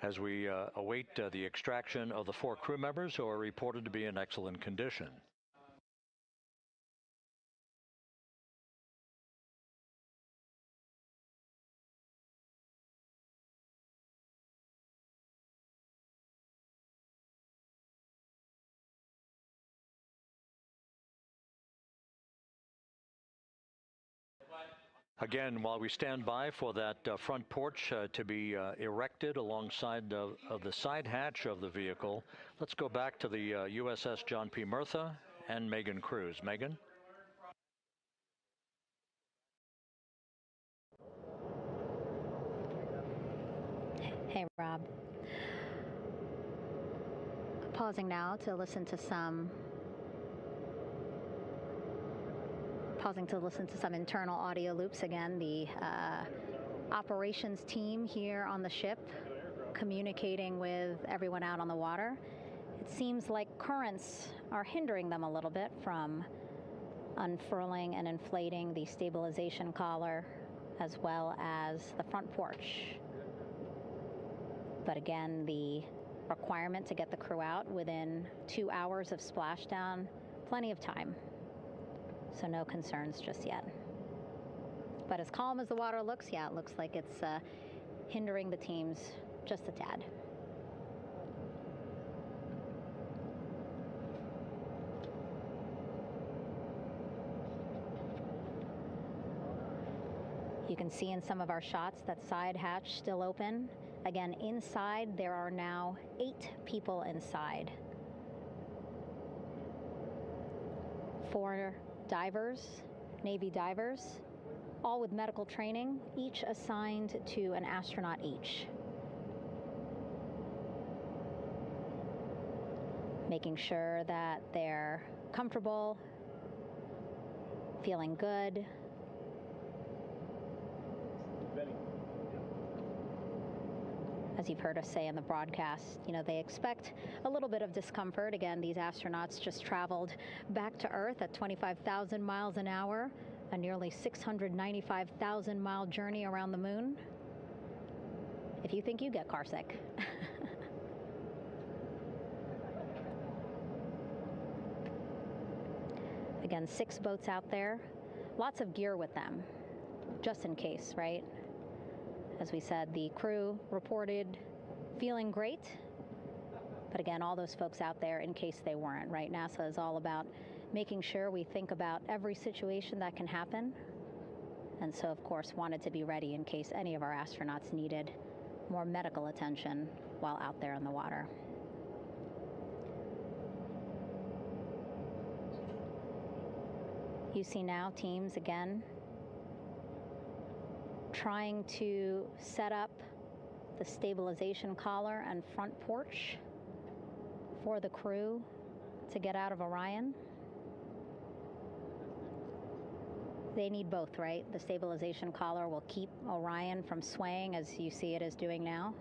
as we await the extraction of the 4 crew members who are reported to be in excellent condition. Again, while we stand by for that front porch to be erected alongside of the side hatch of the vehicle, let's go back to the USS John P. Murtha and Megan Cruz. Megan? Hey, Rob. Pausing now to listen to some internal audio loops. Again, the operations team here on the ship communicating with everyone out on the water. It seems like currents are hindering them a little bit from unfurling and inflating the stabilization collar as well as the front porch. But again, the requirement to get the crew out within 2 hours of splashdown, plenty of time. So no concerns just yet. But as calm as the water looks, yeah, it looks like it's hindering the teams just a tad. You can see in some of our shots that side hatch still open. Again, inside there are now 8 people inside. 4 divers, Navy divers, all with medical training, each assigned to an astronaut each. Making sure that they're comfortable, feeling good. As you've heard us say in the broadcast, you know, they expect a little bit of discomfort. Again, these astronauts just traveled back to Earth at 25,000 miles an hour, a nearly 695,000 mile journey around the moon. If you think you get carsick. Again, 6 boats out there, lots of gear with them, just in case, right? As we said, the crew reported feeling great, but again, all those folks out there in case they weren't, right? NASA is all about making sure we think about every situation that can happen, and so, of course, wanted to be ready in case any of our astronauts needed more medical attention while out there in the water. You see now teams, again, trying to set up the stabilization collar and front porch for the crew to get out of Orion. They need both, right? The stabilization collar will keep Orion from swaying as you see it is doing now.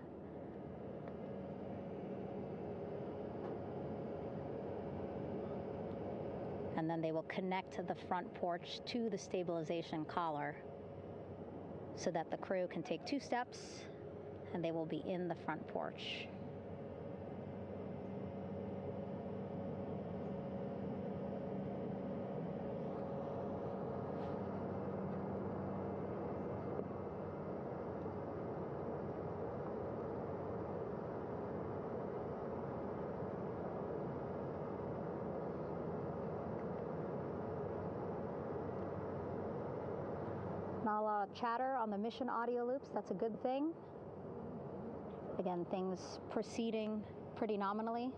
And then they will connect the front porch to the stabilization collar so that the crew can take 2 steps and they will be in the front porch. Not a lot of chatter on the mission audio loops. That's a good thing. Again, things proceeding pretty nominally,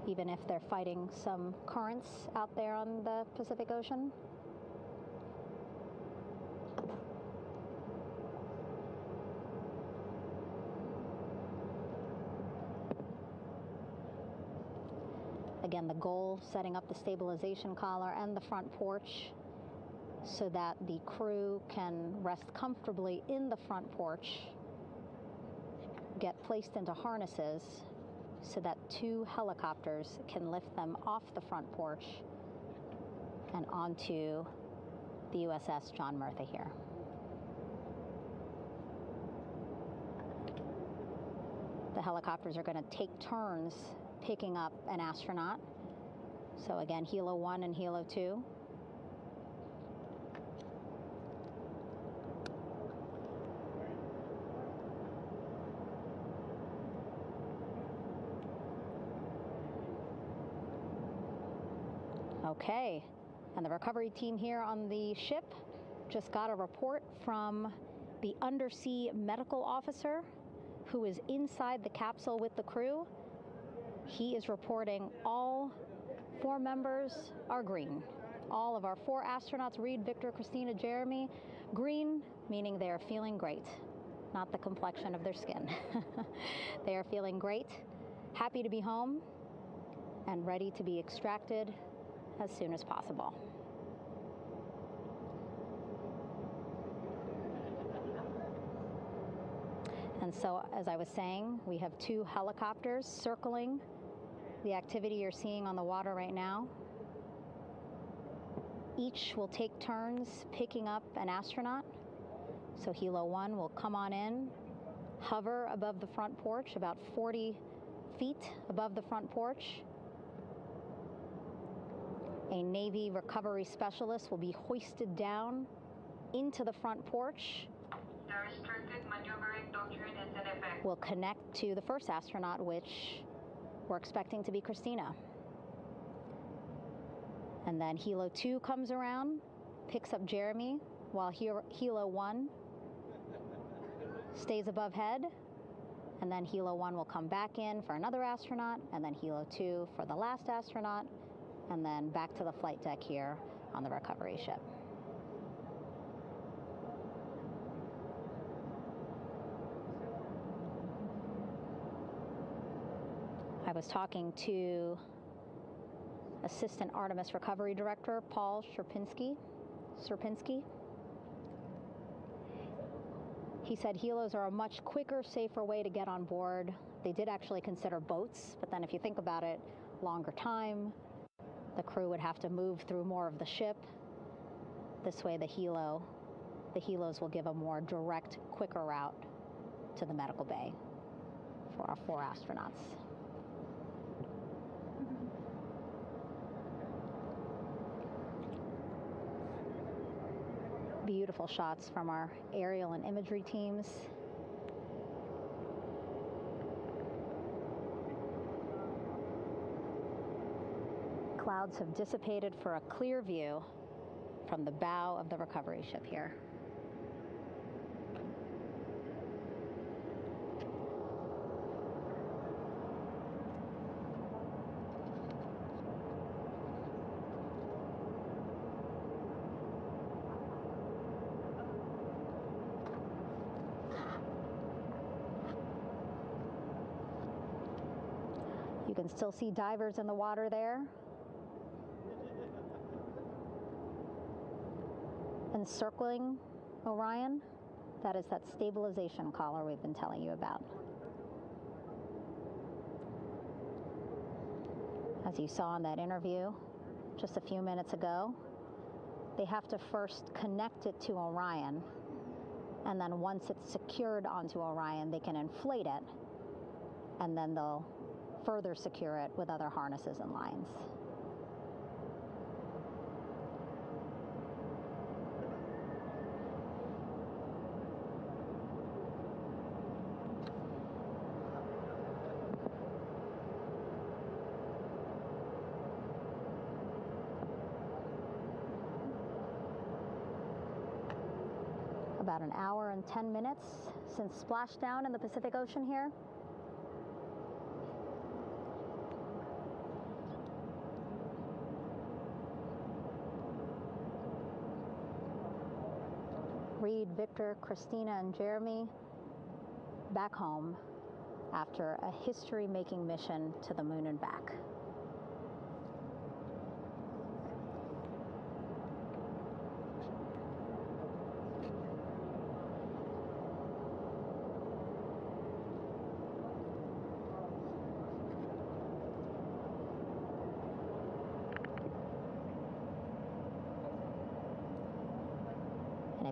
even if they're fighting some currents out there on the Pacific Ocean. Again, the goal, setting up the stabilization collar and the front porch so that the crew can rest comfortably in the front porch, get placed into harnesses so that 2 helicopters can lift them off the front porch and onto the USS John Murtha here. The helicopters are going to take turns picking up an astronaut. So again, Helo 1 and Helo 2. Okay, and the recovery team here on the ship just got a report from the undersea medical officer who is inside the capsule with the crew. He is reporting all 4 members are green. All of our 4 astronauts, Reid, Victor, Christina, Jeremy, green, meaning they are feeling great, not the complexion of their skin. They are feeling great, happy to be home, and ready to be extracted as soon as possible. And so, as I was saying, we have 2 helicopters circling the activity you're seeing on the water right now. Each will take turns picking up an astronaut. So Helo 1 will come on in, hover above the front porch, about 40 feet above the front porch. A Navy recovery specialist will be hoisted down into the front porch. The restricted maneuvering doctrine is in effect. Will connect to the first astronaut, which we're expecting to be Christina. And then Helo 2 comes around, picks up Jeremy, while Helo 1 stays above head, and then Helo 1 will come back in for another astronaut, and then Helo 2 for the last astronaut, and then back to the flight deck here on the recovery ship. I was talking to Assistant Artemis Recovery Director Paul Sierpinski. He said helos are a much quicker, safer way to get on board. They did actually consider boats, but then if you think about it, longer time, the crew would have to move through more of the ship. This way the helos will give a more direct, quicker route to the medical bay for our 4 astronauts. Beautiful shots from our aerial and imagery teams. Clouds have dissipated for a clear view from the bow of the recovery ship here. You can still see divers in the water there. Encircling Orion, that is that stabilization collar we've been telling you about. As you saw in that interview just a few minutes ago, they have to first connect it to Orion, and then once it's secured onto Orion, they can inflate it, and then they'll further secure it with other harnesses and lines. About an hour and 10 minutes since splashdown in the Pacific Ocean here. Reid, Victor, Christina, and Jeremy back home after a history-making mission to the moon and back.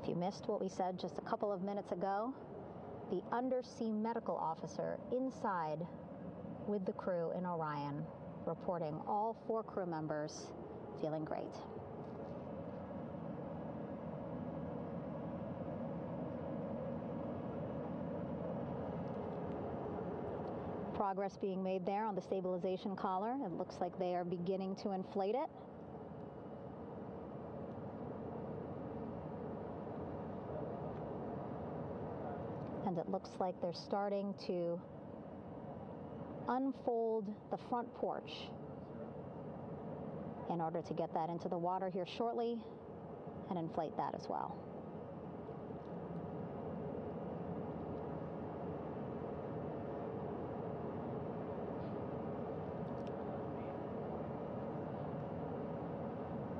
If you missed what we said just a couple of minutes ago, the undersea medical officer inside with the crew in Orion, reporting all 4 crew members feeling great. Progress being made there on the stabilization collar. It looks like they are beginning to inflate it. And it looks like they're starting to unfold the front porch in order to get that into the water here shortly and inflate that as well.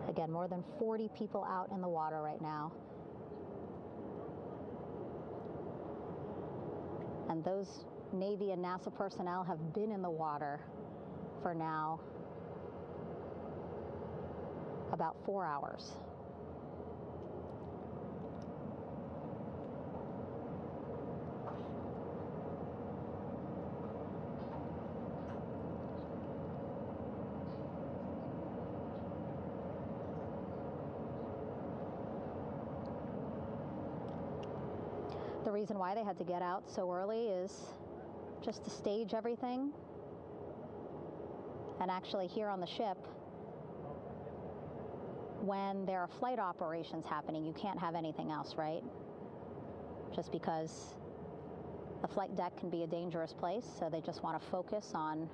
Again, more than 40 people out in the water right now. And those Navy and NASA personnel have been in the water for now about 4 hours. The reason why they had to get out so early is just to stage everything. And actually here on the ship, when there are flight operations happening, you can't have anything else, right? Just because the flight deck can be a dangerous place, so they just want to focus on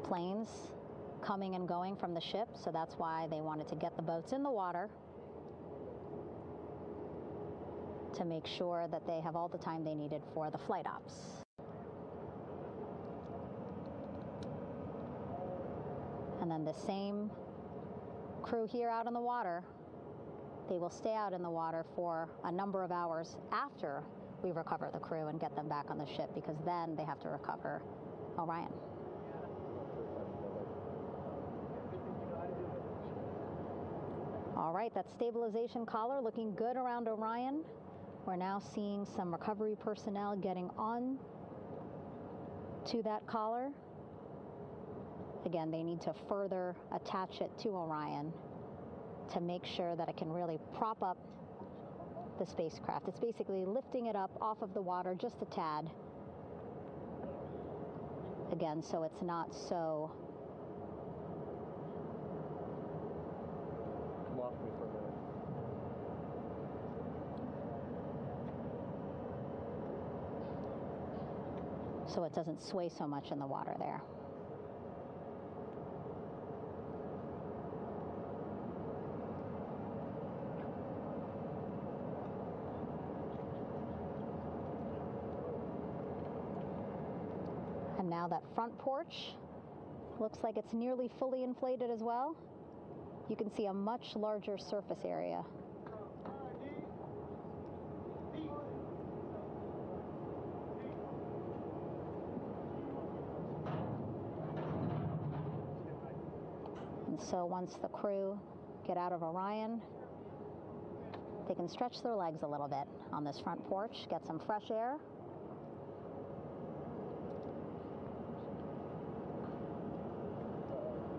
planes coming and going from the ship, so that's why they wanted to get the boats in the water to make sure that they have all the time they needed for the flight ops. And then the same crew here out in the water, they will stay out in the water for a number of hours after we recover the crew and get them back on the ship, because then they have to recover Orion. All right, that stabilization collar looking good around Orion. We're now seeing some recovery personnel getting on to that collar. Again, they need to further attach it to Orion to make sure that it can really prop up the spacecraft. It's basically lifting it up off of the water just a tad. Again, so it's not so so it doesn't sway so much in the water there. And now that front porch looks like it's nearly fully inflated as well. You can see a much larger surface area. And so once the crew get out of Orion, they can stretch their legs a little bit on this front porch, get some fresh air.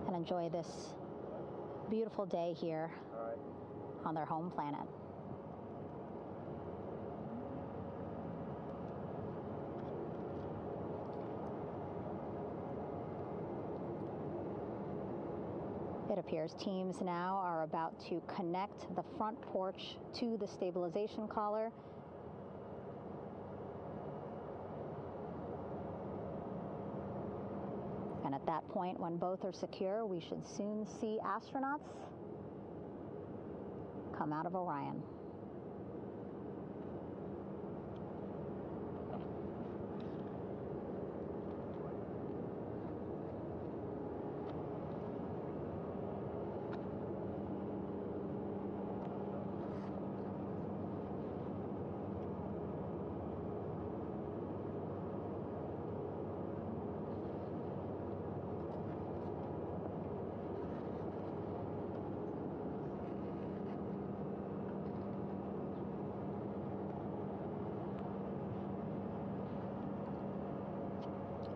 And enjoy this beautiful day here on their home planet. It appears teams now are about to connect the front porch to the stabilization collar. And at that point, when both are secure, we should soon see astronauts come out of Orion.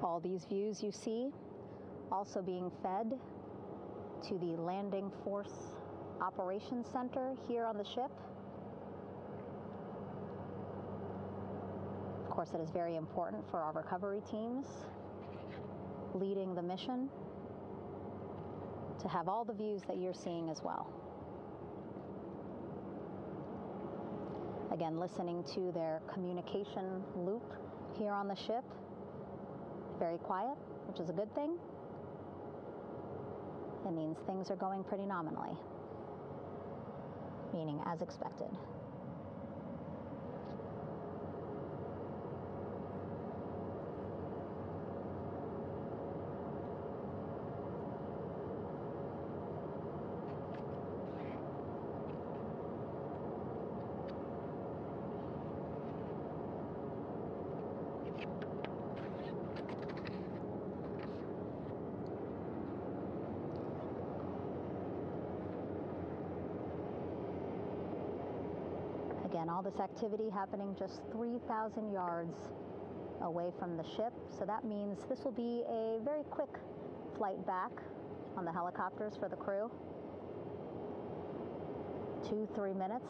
All these views you see also being fed to the Landing Force Operations Center here on the ship. Of course, it is very important for our recovery teams leading the mission to have all the views that you're seeing as well. Again, listening to their communication loop here on the ship. Very quiet, which is a good thing. It means things are going pretty nominally, meaning as expected. Again, all this activity happening just 3,000 yards away from the ship. So that means this will be a very quick flight back on the helicopters for the crew. 2-3 minutes,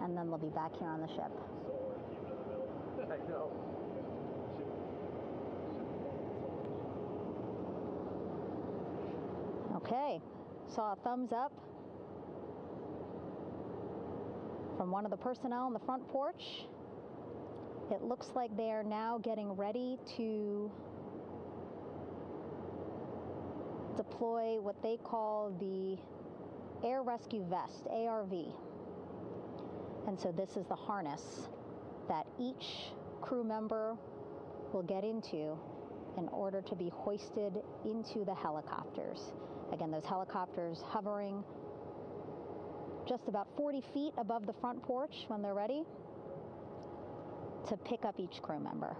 and then they'll be back here on the ship. I know. Okay, saw a thumbs up from one of the personnel on the front porch. It looks like they are now getting ready to deploy what they call the Air Rescue Vest, ARV. And so this is the harness that each crew member will get into in order to be hoisted into the helicopters. Again, those helicopters hovering just about 40 feet above the front porch when they're ready to pick up each crew member.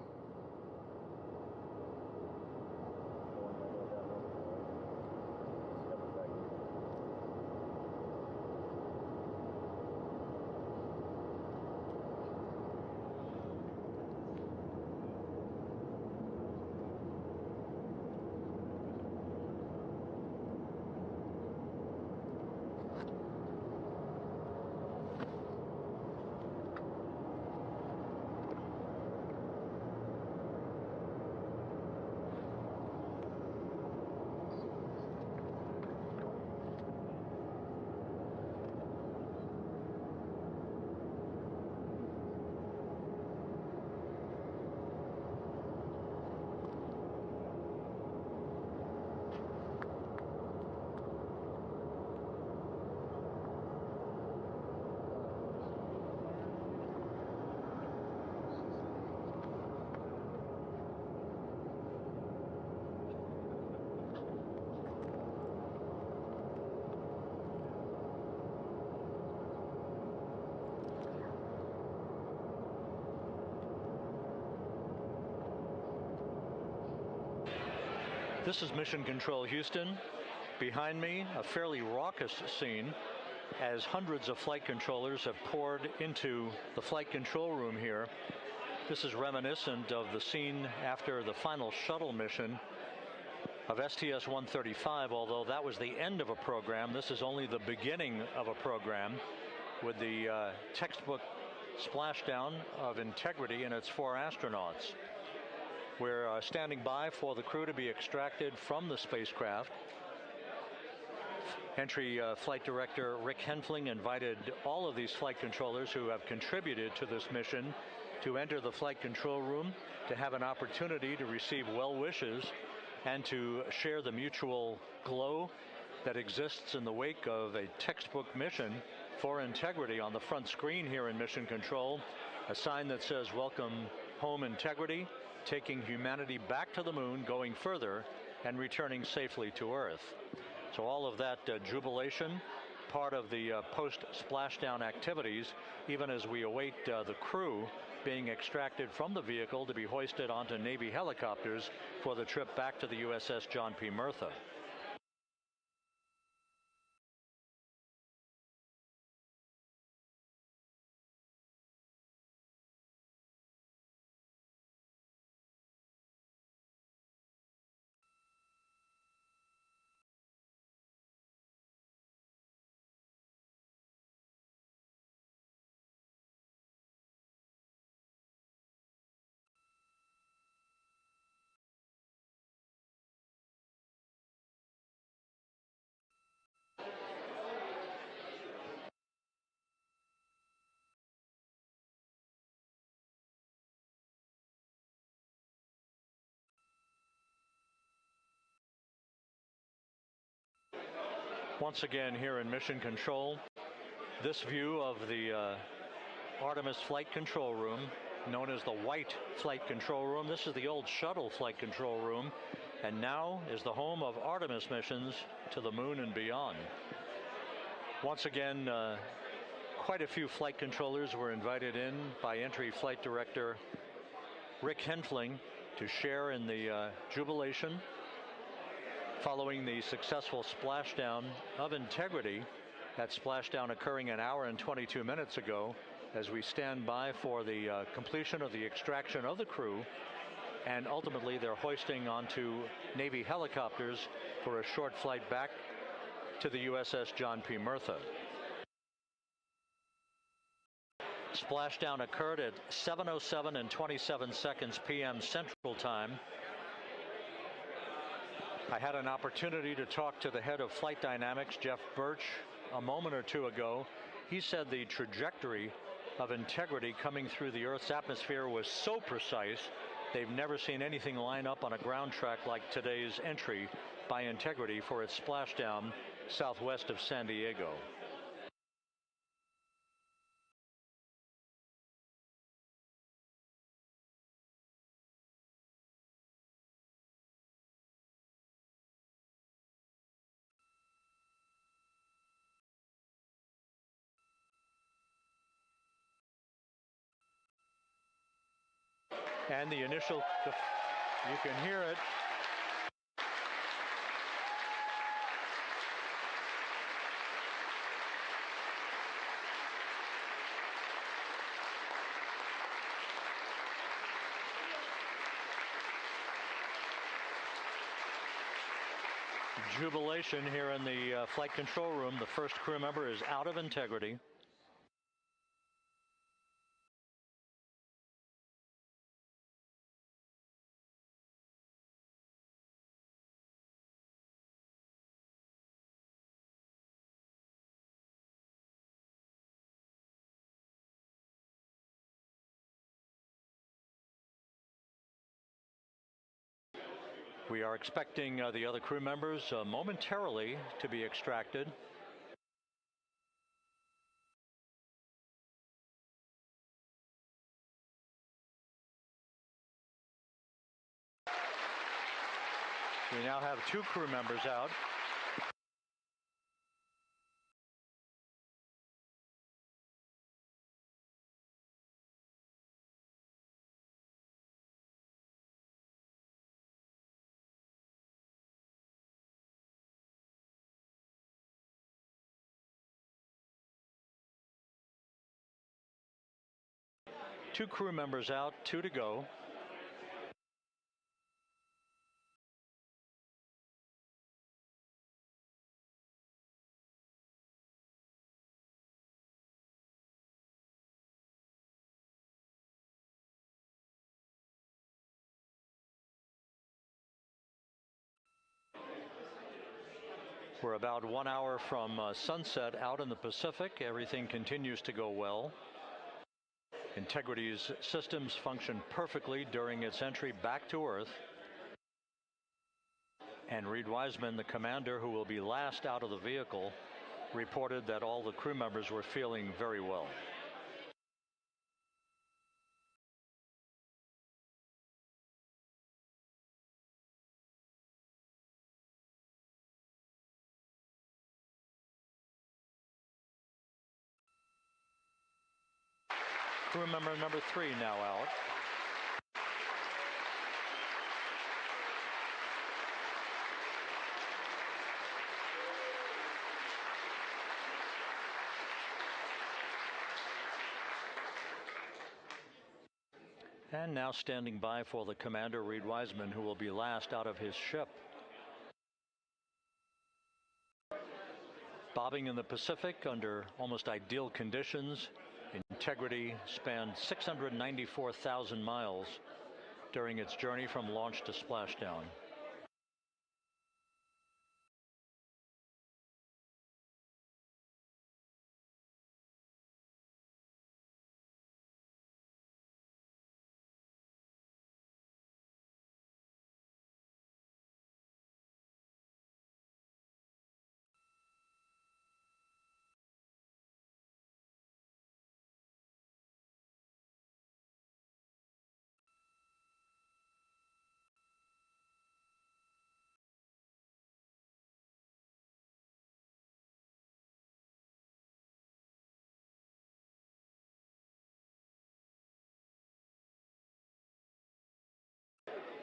This is Mission Control Houston. Behind me, a fairly raucous scene as hundreds of flight controllers have poured into the flight control room here. This is reminiscent of the scene after the final shuttle mission of STS-135, although that was the end of a program. This is only the beginning of a program with the textbook splashdown of Integrity and its 4 astronauts. We're standing by for the crew to be extracted from the spacecraft. Entry Flight Director Rick Henfling invited all of these flight controllers who have contributed to this mission to enter the flight control room to have an opportunity to receive well wishes and to share the mutual glow that exists in the wake of a textbook mission for Integrity. On the front screen here in Mission Control, a sign that says "Welcome Home, Integrity," taking humanity back to the moon, going further, and returning safely to Earth. So all of that jubilation, part of the post-splashdown activities, even as we await the crew being extracted from the vehicle to be hoisted onto Navy helicopters for the trip back to the USS John P. Murtha. Once again here in Mission Control, this view of the Artemis Flight Control Room, known as the White Flight Control Room. This is the old shuttle flight control room, and now is the home of Artemis missions to the moon and beyond. Once again, quite a few flight controllers were invited in by Entry Flight Director Rick Henfling to share in the jubilation following the successful splashdown of Integrity. That splashdown occurring an hour and 22 minutes ago, as we stand by for the completion of the extraction of the crew, and ultimately their hoisting onto Navy helicopters for a short flight back to the USS John P. Murtha. Splashdown occurred at 7:07 and 27 seconds p.m. Central Time. I had an opportunity to talk to the head of flight dynamics, Jeff Birch, a moment or two ago. He said the trajectory of Integrity coming through the Earth's atmosphere was so precise, they've never seen anything line up on a ground track like today's entry by Integrity for its splashdown southwest of San Diego. And the initial, you can hear it. Jubilation here in the flight control room. The first crew member is out of Integrity. We are expecting the other crew members momentarily to be extracted. We now have 2 crew members out. Two crew members out, 2 to go. We're about 1 hour from sunset out in the Pacific. Everything continues to go well. Integrity's systems function perfectly during its entry back to Earth. And Reid Wiseman, the commander who will be last out of the vehicle, reported that all the crew members were feeling very well. Crew member number 3 now out. And now standing by for the commander, Reid Wiseman, who will be last out of his ship. Bobbing in the Pacific under almost ideal conditions, Integrity spanned 694,000 miles during its journey from launch to splashdown.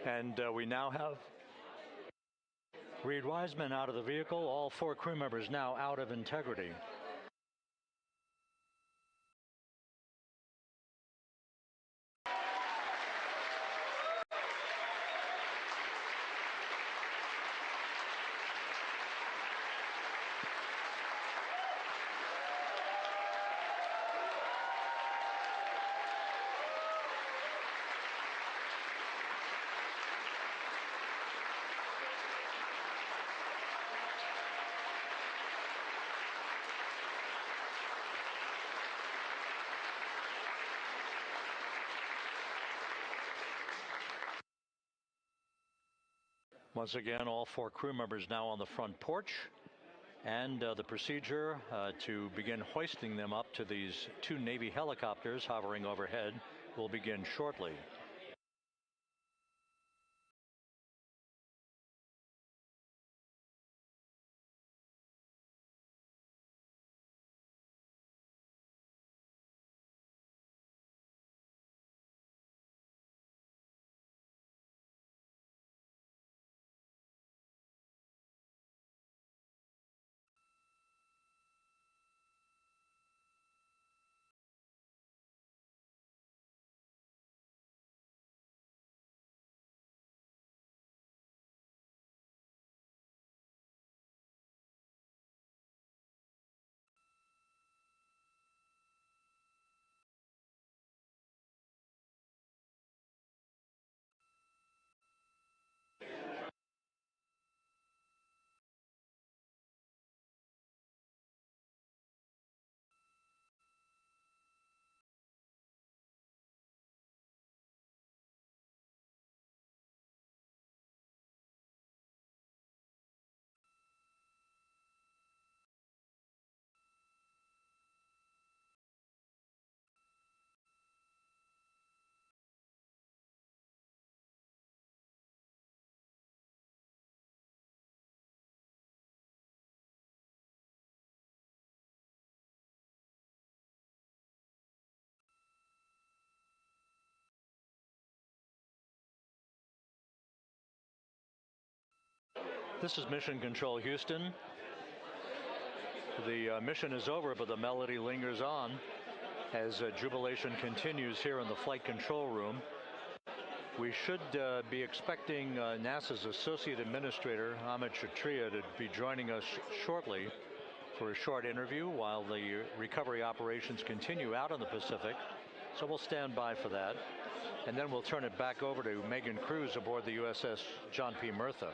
And we now have Reid Wiseman out of the vehicle, all 4 crew members now out of Integrity. Once again, all 4 crew members now on the front porch, and the procedure to begin hoisting them up to these 2 Navy helicopters hovering overhead will begin shortly. This is Mission Control Houston. The mission is over, but the melody lingers on as jubilation continues here in the flight control room. We should be expecting NASA's Associate Administrator, Amit Kshatriya, to be joining us shortly for a short interview while the recovery operations continue out in the Pacific. So we'll stand by for that. And then we'll turn it back over to Megan Cruz aboard the USS John P. Murtha.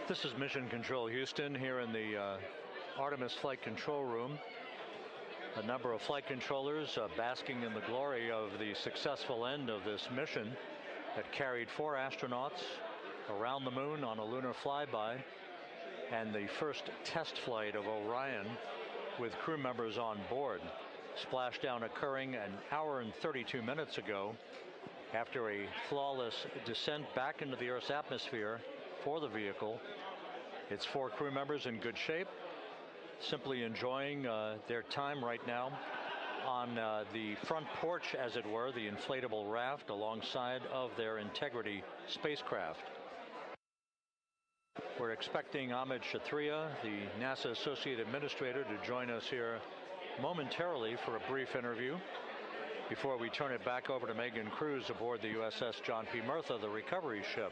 This is Mission Control Houston here in the Artemis flight control room. A number of flight controllers basking in the glory of the successful end of this mission that carried 4 astronauts around the moon on a lunar flyby, and the first test flight of Orion with crew members on board. Splashdown occurring an hour and 32 minutes ago after a flawless descent back into the Earth's atmosphere for the vehicle. Its 4 crew members in good shape, simply enjoying their time right now on the front porch, as it were, the inflatable raft alongside of their Integrity spacecraft. We're expecting Amit Kshatriya, the NASA Associate Administrator, to join us here momentarily for a brief interview. before we turn it back over to Megan Cruz aboard the USS John P. Murtha, the recovery ship.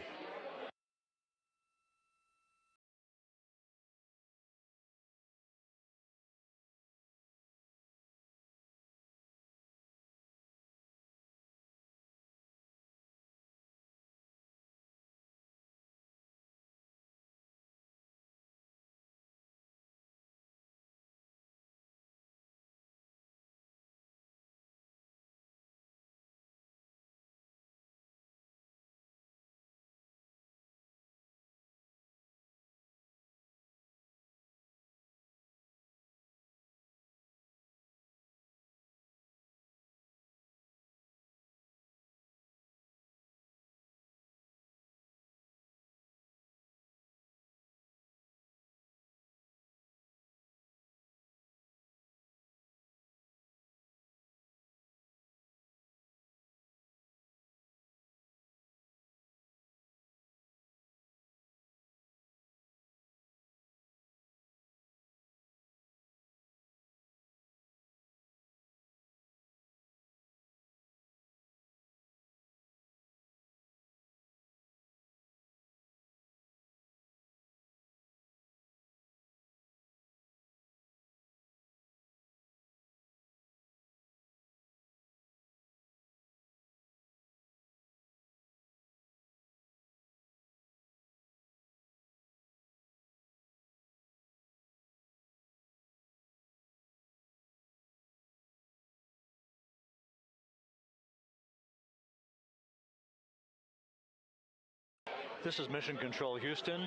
This is Mission Control Houston.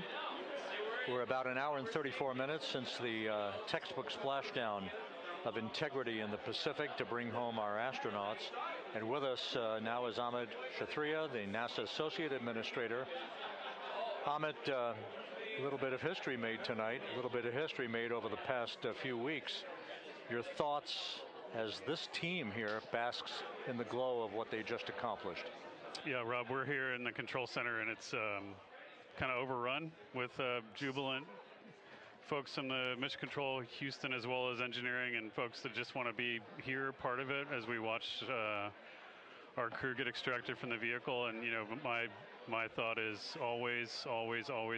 We're about an hour and 34 minutes since the textbook splashdown of integrity in the Pacific to bring home our astronauts. And with us now is Amit Kshatriya, the NASA Associate Administrator. Amit, a little bit of history made tonight, a little bit of history made over the past few weeks. Your thoughts as this team here basks in the glow of what they just accomplished? Yeah, Rob, we're here in the control center, and it's kind of overrun with jubilant folks in the Mission Control Houston, as well as engineering, and folks that just want to be here, part of it, as we watch our crew get extracted from the vehicle. And, you know, my thought is always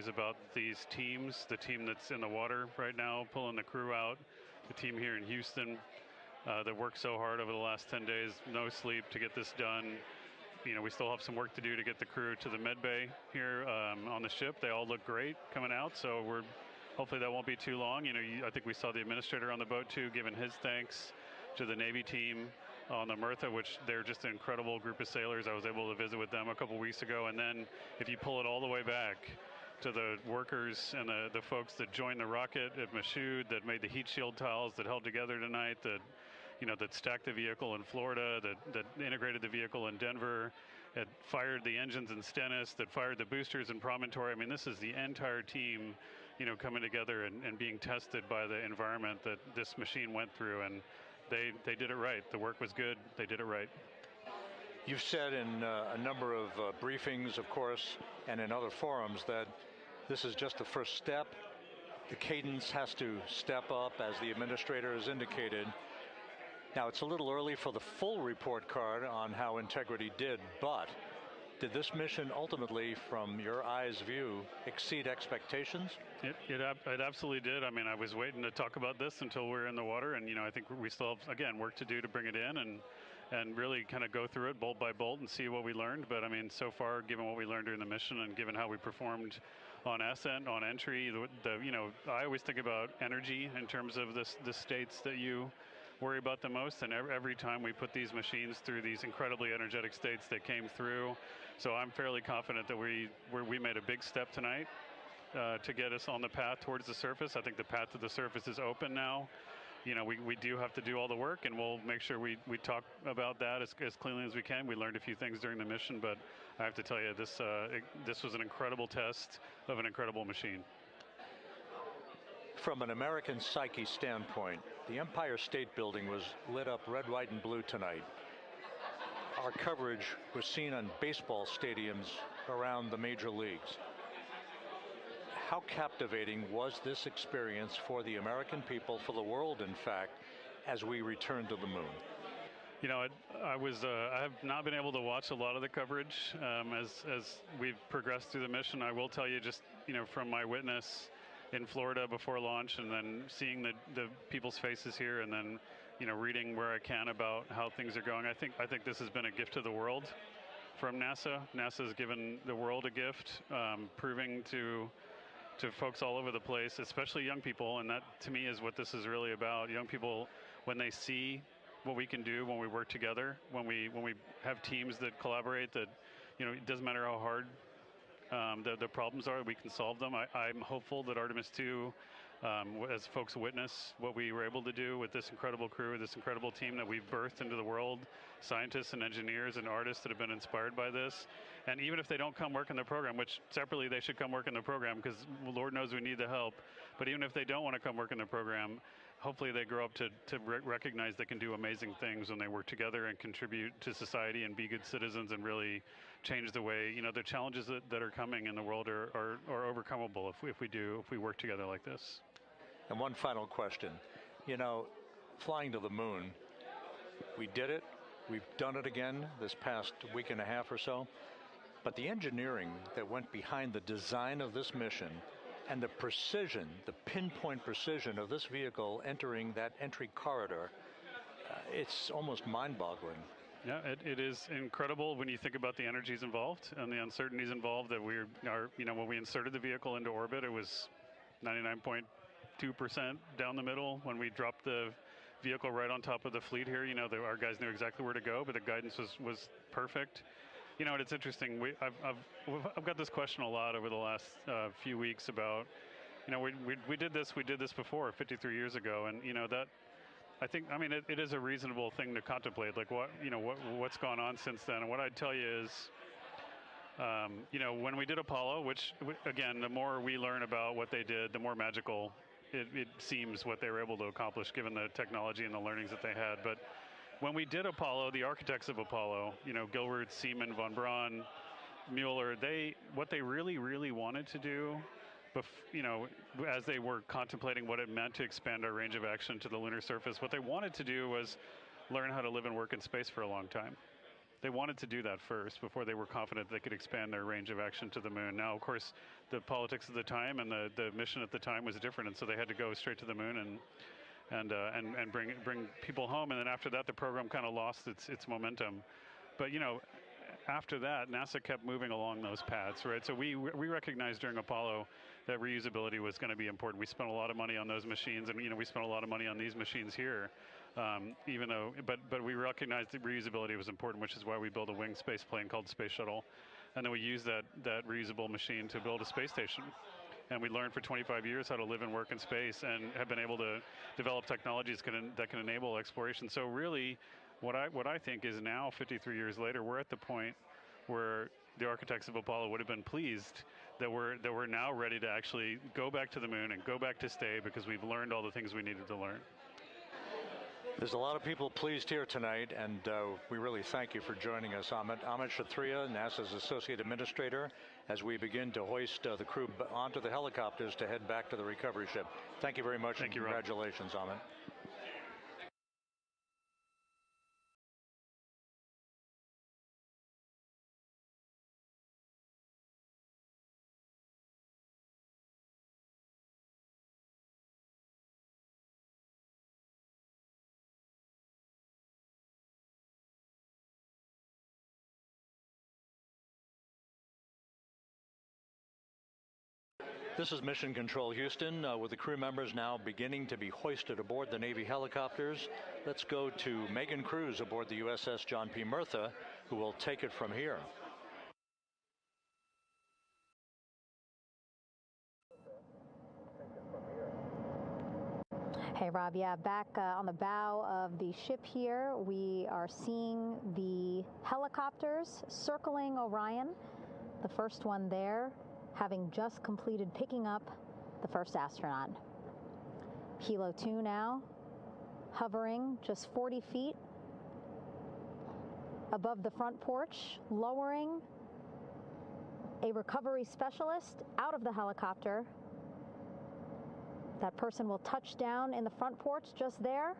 about these teams, the team that's in the water right now, pulling the crew out, the team here in Houston that worked so hard over the last 10 days, no sleep to get this done. You know, we still have some work to do to get the crew to the med bay here on the ship. They all look great coming out, so hopefully that won't be too long. You know, I think we saw the administrator on the boat too, giving his thanks to the Navy team on the Murtha, which they're just an incredible group of sailors. I was able to visit with them a couple weeks ago. And then if you pull it all the way back to the workers and the folks that joined the rocket at Michoud, that made the heat shield tiles that held together tonight, that stacked the vehicle in Florida, that integrated the vehicle in Denver, that fired the engines in Stennis, that fired the boosters in Promontory. I mean, this is the entire team, coming together and being tested by the environment that this machine went through, and they did it right. The work was good. They did it right. You've said in a number of briefings, of course, and in other forums that this is just the first step. The cadence has to step up, as the administrator has indicated. Now, it's a little early for the full report card on how integrity did, but did this mission ultimately, from your eyes view, exceed expectations? It absolutely did. I mean, I was waiting to talk about this until we're in the water, and I think we still have, again, work to do to bring it in and really kind of go through it bolt by bolt and see what we learned. But I mean, so far, given what we learned during the mission and given how we performed on ascent, on entry, I always think about energy in terms of the states that you worry about the most, and every time we put these machines through these incredibly energetic states, they came through. So I'm fairly confident that we made a big step tonight to get us on the path towards the surface. I think the path to the surface is open now. We do have to do all the work, and we'll make sure we talk about that as cleanly as we can. We learned a few things during the mission, but I have to tell you, this was an incredible test of an incredible machine. From an American psyche standpoint, the Empire State Building was lit up red, white, and blue tonight. Our coverage was seen on baseball stadiums around the major leagues. How captivating was this experience for the American people, for the world, in fact, as we return to the moon? I have not been able to watch a lot of the coverage as we've progressed through the mission. I will tell you, just from my witness in Florida before launch, and then seeing the people's faces here, and then reading where I can about how things are going. I think this has been a gift to the world from NASA. NASA has given the world a gift, proving to folks all over the place, especially young people, and that to me is what this is really about. Young people, when they see what we can do when we work together, when we have teams that collaborate, that it doesn't matter how hard the problems are, we can solve them. I'm hopeful that Artemis II, as folks witness what we were able to do with this incredible crew, this incredible team that we've birthed into the world, scientists and engineers and artists that have been inspired by this. And even if they don't come work in the program, which separately they should come work in the program because Lord knows we need the help, but even if they don't want to come work in the program, hopefully they grow up to recognize they can do amazing things when they work together and contribute to society and be good citizens and really change the way, the challenges that are coming in the world are overcomable if we work together like this. And one final question. Flying to the moon, we did it. We've done it again this past week and a half or so. But the engineering that went behind the design of this mission and the precision, the pinpoint precision of this vehicle entering that entry corridor, it's almost mind-boggling. Yeah, it is incredible when you think about the energies involved and the uncertainties involved. That when we inserted the vehicle into orbit, it was 99.2% down the middle. When we dropped the vehicle right on top of the fleet here, our guys knew exactly where to go, but the guidance was perfect. And it's interesting. I've got this question a lot over the last few weeks about, we did this before 53 years ago, and that I think it is a reasonable thing to contemplate, like what's gone on since then. And what I'd tell you is, when we did Apollo, which again, the more we learn about what they did, the more magical it seems what they were able to accomplish given the technology and the learnings that they had. But when we did Apollo, the architects of Apollo, Gilbert, Seaman, von Braun, Mueller, what they really, really wanted to do, as they were contemplating what it meant to expand our range of action to the lunar surface, what they wanted to do was learn how to live and work in space for a long time. They wanted to do that first before they were confident they could expand their range of action to the moon. Now, of course, the politics of the time and the mission at the time was different, and so they had to go straight to the moon and bring people home. And then after that, the program kind of lost its momentum. But after that, NASA kept moving along those paths, right? So we recognized during Apollo that reusability was going to be important. We spent a lot of money on those machines, and we spent a lot of money on these machines here. Even though, but we recognized that reusability was important, which is why we built a winged space plane called Space Shuttle, and then we used that reusable machine to build a space station. And we learned for 25 years how to live and work in space, and have been able to develop technologies that can enable exploration. So really, what I think is now, 53 years later, we're at the point where the architects of Apollo would have been pleased that we're now ready to actually go back to the moon and go back to stay, because we've learned all the things we needed to learn. There's a lot of people pleased here tonight, and we really thank you for joining us. Ahmed Shathria, NASA's Associate Administrator, as we begin to hoist the crew onto the helicopters to head back to the recovery ship. Thank you very much. Thank you, congratulations, Ahmed. This is Mission Control Houston, with the crew members now beginning to be hoisted aboard the Navy helicopters. Let's go to Megan Cruz aboard the USS John P. Murtha, who will take it from here. Hey, Rob. Yeah, back on the bow of the ship here, we are seeing the helicopters circling Orion. The first one there, having just completed picking up the first astronaut. Helo 2 now, hovering just 40 feet above the front porch, lowering a recovery specialist out of the helicopter. That person will touch down in the front porch just there.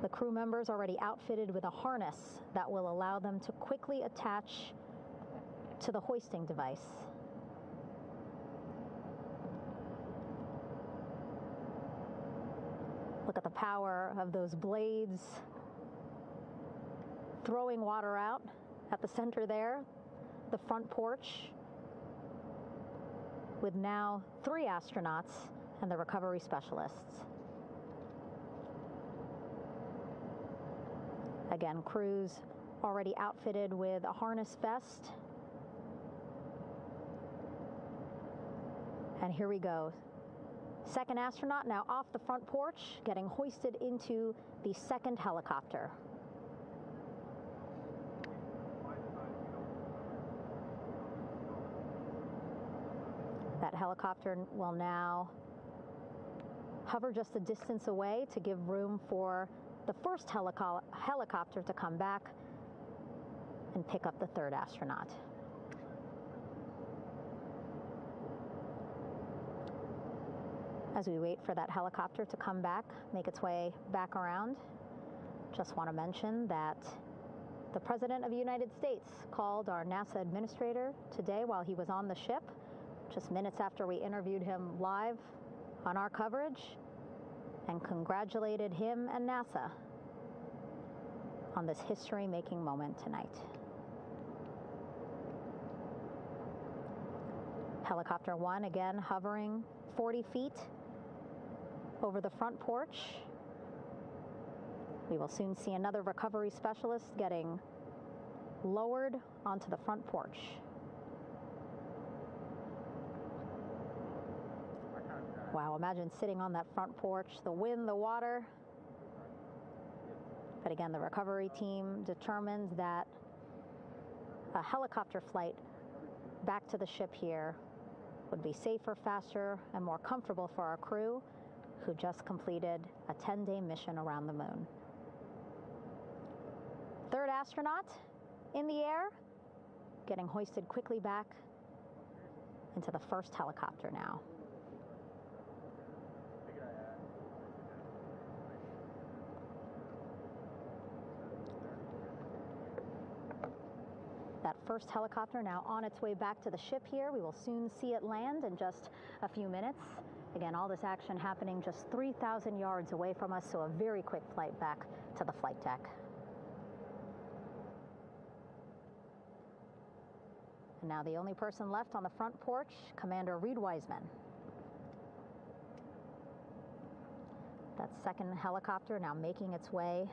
The crew members already outfitted with a harness that will allow them to quickly attach to the hoisting device. Look at the power of those blades throwing water out at the center there, the front porch, with now 3 astronauts and the recovery specialists. Again, crews already outfitted with a harness vest. And here we go. Second astronaut now off the front porch, getting hoisted into the second helicopter. That helicopter will now hover just a distance away to give room for the first helicopter to come back and pick up the third astronaut. As we wait for that helicopter to come back, make its way back around, just want to mention that the President of the United States called our NASA administrator today while he was on the ship, just minutes after we interviewed him live on our coverage, and congratulated him and NASA on this history-making moment tonight. Helicopter 1 again hovering 40 feet over the front porch. We will soon see another recovery specialist getting lowered onto the front porch. Wow, imagine sitting on that front porch, the wind, the water. But again, the recovery team determined that a helicopter flight back to the ship here would be safer, faster, and more comfortable for our crew who just completed a 10-day mission around the moon. Third astronaut in the air, getting hoisted quickly back into the first helicopter now. That first helicopter now on its way back to the ship here. We will soon see it land in just a few minutes. Again, all this action happening just 3,000 yards away from us, so a very quick flight back to the flight deck. And now the only person left on the front porch, Commander Reid Wiseman. That second helicopter now making its way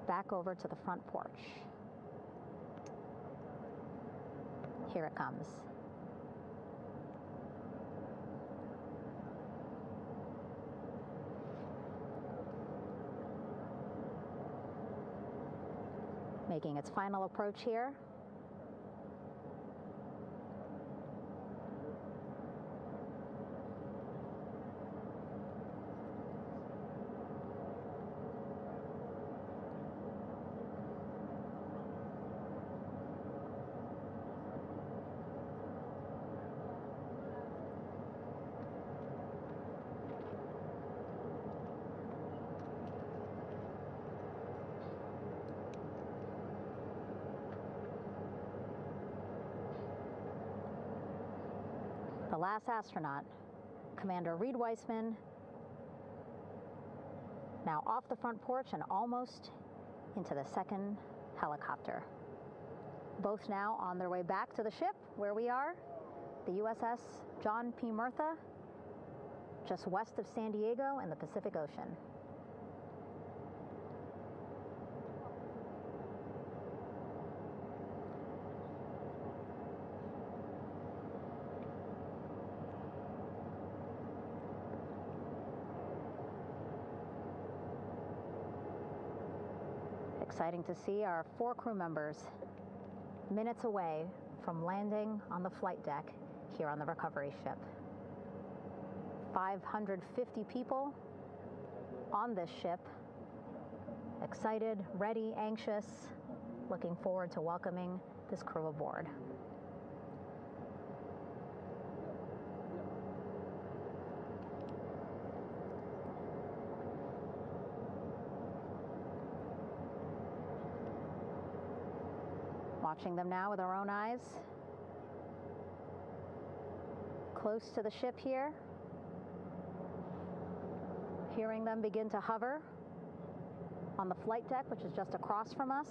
back over to the front porch. Here it comes. Making its final approach here. The last astronaut, Commander Reid Wiseman, now off the front porch and almost into the second helicopter. Both now on their way back to the ship where we are, the USS John P. Murtha, just west of San Diego in the Pacific Ocean. Exciting to see our 4 crew members minutes away from landing on the flight deck here on the recovery ship. 550 people on this ship, excited, ready, anxious, looking forward to welcoming this crew aboard. Watching them now with our own eyes. Close to the ship here. Hearing them begin to hover on the flight deck, which is just across from us,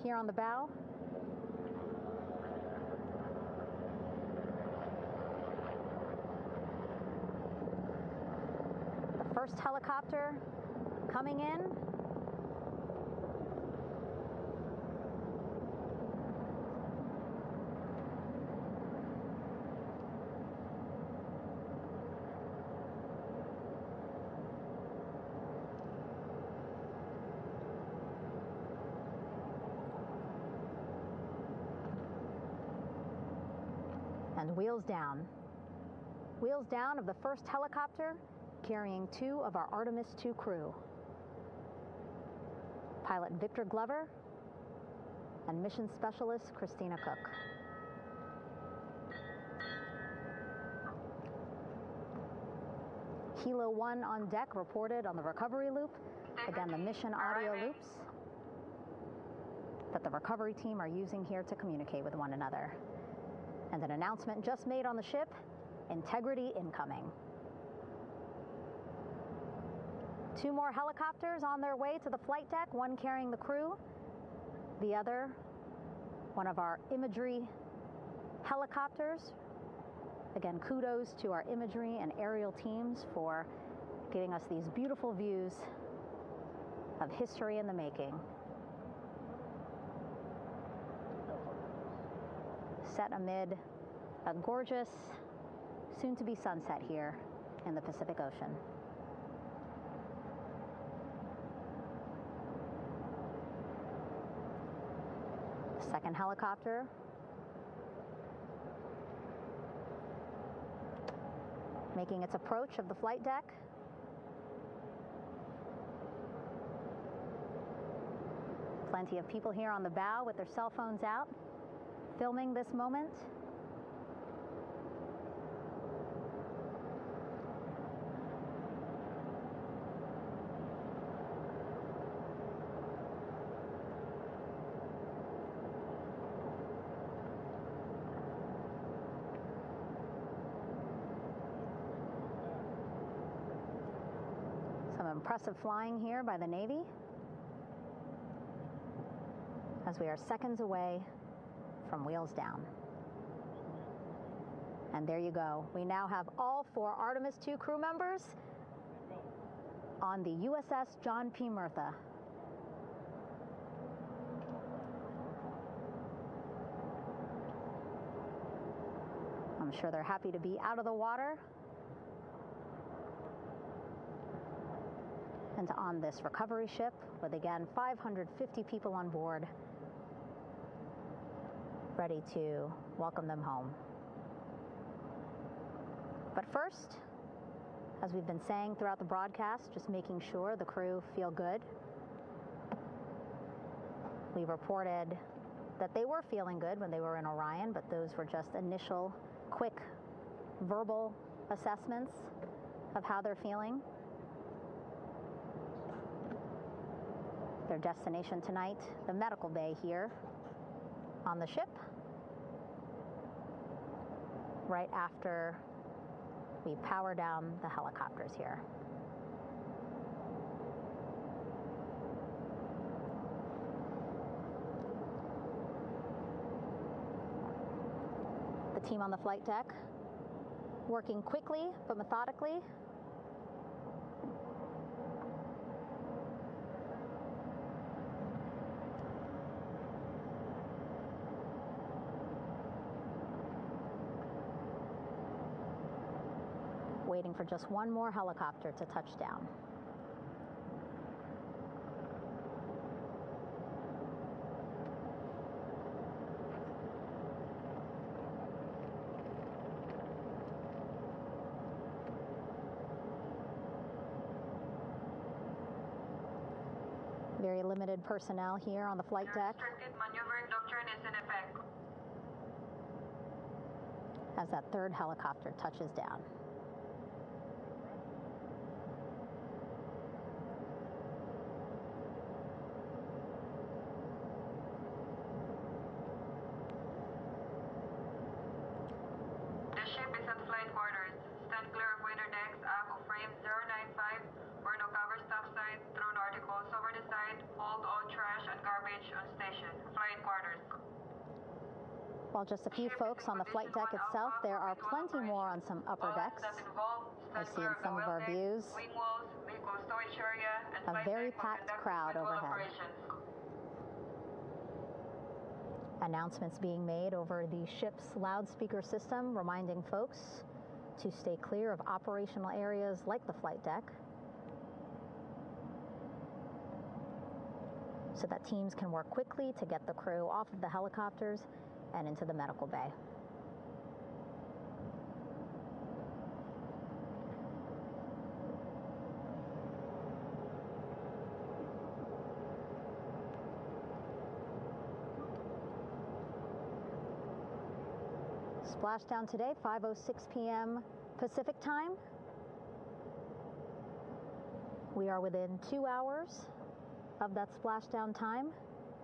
here on the bow. The first helicopter coming in. And wheels down. Wheels down of the first helicopter carrying 2 of our Artemis II crew. Pilot Victor Glover and mission specialist Christina Cook. Kilo 1 on deck reported on the recovery loop. Again, the mission audio loops that the recovery team are using here to communicate with one another. And an announcement just made on the ship, integrity incoming. 2 more helicopters on their way to the flight deck, one carrying the crew, the other, one of our imagery helicopters. Again, kudos to our imagery and aerial teams for giving us these beautiful views of history in the making. Set amid a gorgeous, soon-to-be sunset here in the Pacific Ocean. The second helicopter making its approach of the flight deck. Plenty of people here on the bow with their cell phones out, filming this moment. Some impressive flying here by the Navy as we are seconds away from wheels down. And there you go. We now have all 4 Artemis II crew members on the USS John P. Murtha. I'm sure they're happy to be out of the water and on this recovery ship with, again, 550 people on board, ready to welcome them home. But first, as we've been saying throughout the broadcast, just making sure the crew feel good. We reported that they were feeling good when they were in Orion, but those were just initial, quick, verbal assessments of how they're feeling. Their destination tonight, the medical bay here on the ship, right after we power down the helicopters here. The team on the flight deck working quickly but methodically. Waiting for just one more helicopter to touch down. Very limited personnel here on the flight deck. Restricted maneuvering doctrine is in effect. As that third helicopter touches down. Flight quarters. Stand clear of waiter decks, AFO frame 095, or no cover stop sign, thrown articles over the side, hold all trash and garbage on station. Flight quarters. While just a few folks on the flight deck itself, there are plenty more on some upper decks. I see in some of our views a very packed crowd overhead. Announcements being made over the ship's loudspeaker system, reminding folks to stay clear of operational areas like the flight deck, so that teams can work quickly to get the crew off of the helicopters and into the medical bay. Splashdown today, 5:06 p.m. Pacific time. We are within 2 hours of that splashdown time,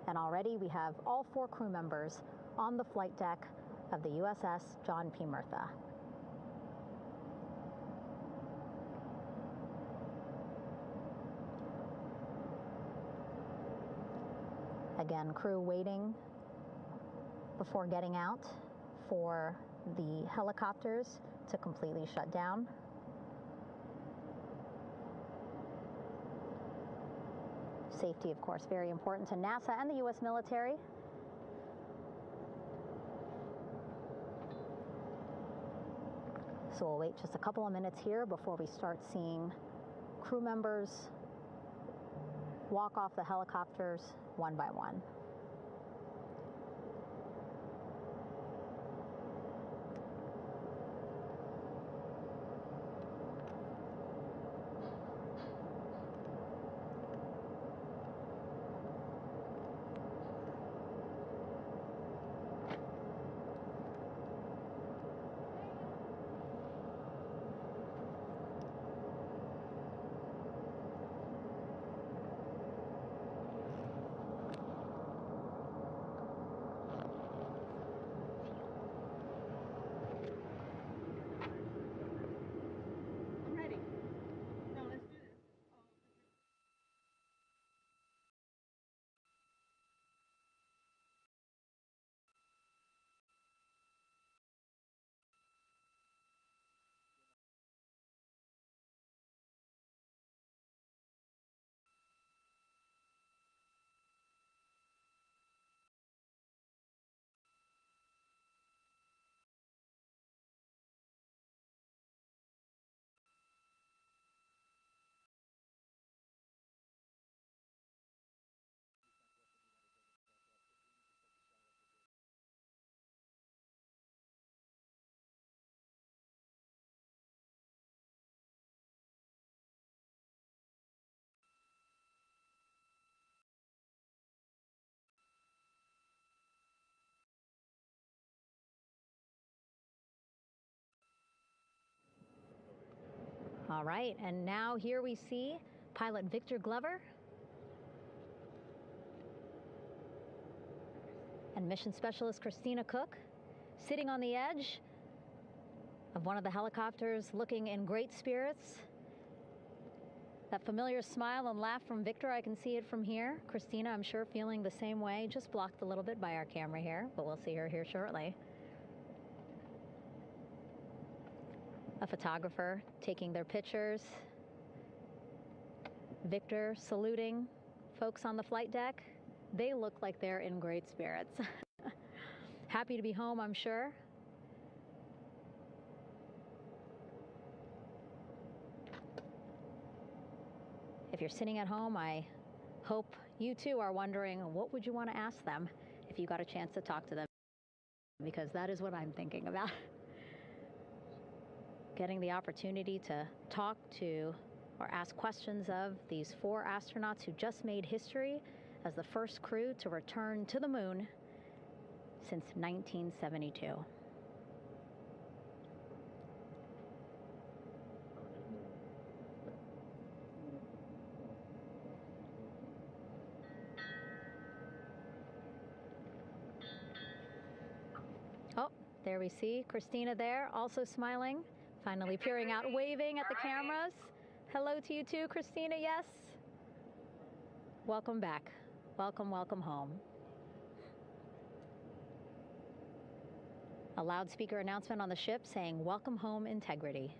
and already we have all 4 crew members on the flight deck of the USS John P. Murtha. Again, crew waiting before getting out for the helicopters to completely shut down. Safety, of course, very important to NASA and the U.S. military. So we'll wait just a couple of minutes here before we start seeing crew members walk off the helicopters one by one. All right, and now here we see pilot Victor Glover and mission specialist Christina Cook sitting on the edge of one of the helicopters, looking in great spirits. That familiar smile and laugh from Victor, I can see it from here. Christina, I'm sure, feeling the same way, just blocked a little bit by our camera here, but we'll see her here shortly. A photographer taking their pictures. Victor saluting folks on the flight deck. They look like they're in great spirits. Happy to be home, I'm sure. If you're sitting at home, I hope you too are wondering, what would you want to ask them if you got a chance to talk to them? Because that is what I'm thinking about. Getting the opportunity to talk to or ask questions of these 4 astronauts who just made history as the first crew to return to the moon since 1972. There we see Christina there, also smiling, finally peering out, waving at the cameras. Hello to you too, Christina, yes. Welcome back. Welcome, welcome home. A loudspeaker announcement on the ship saying, "Welcome home, Integrity."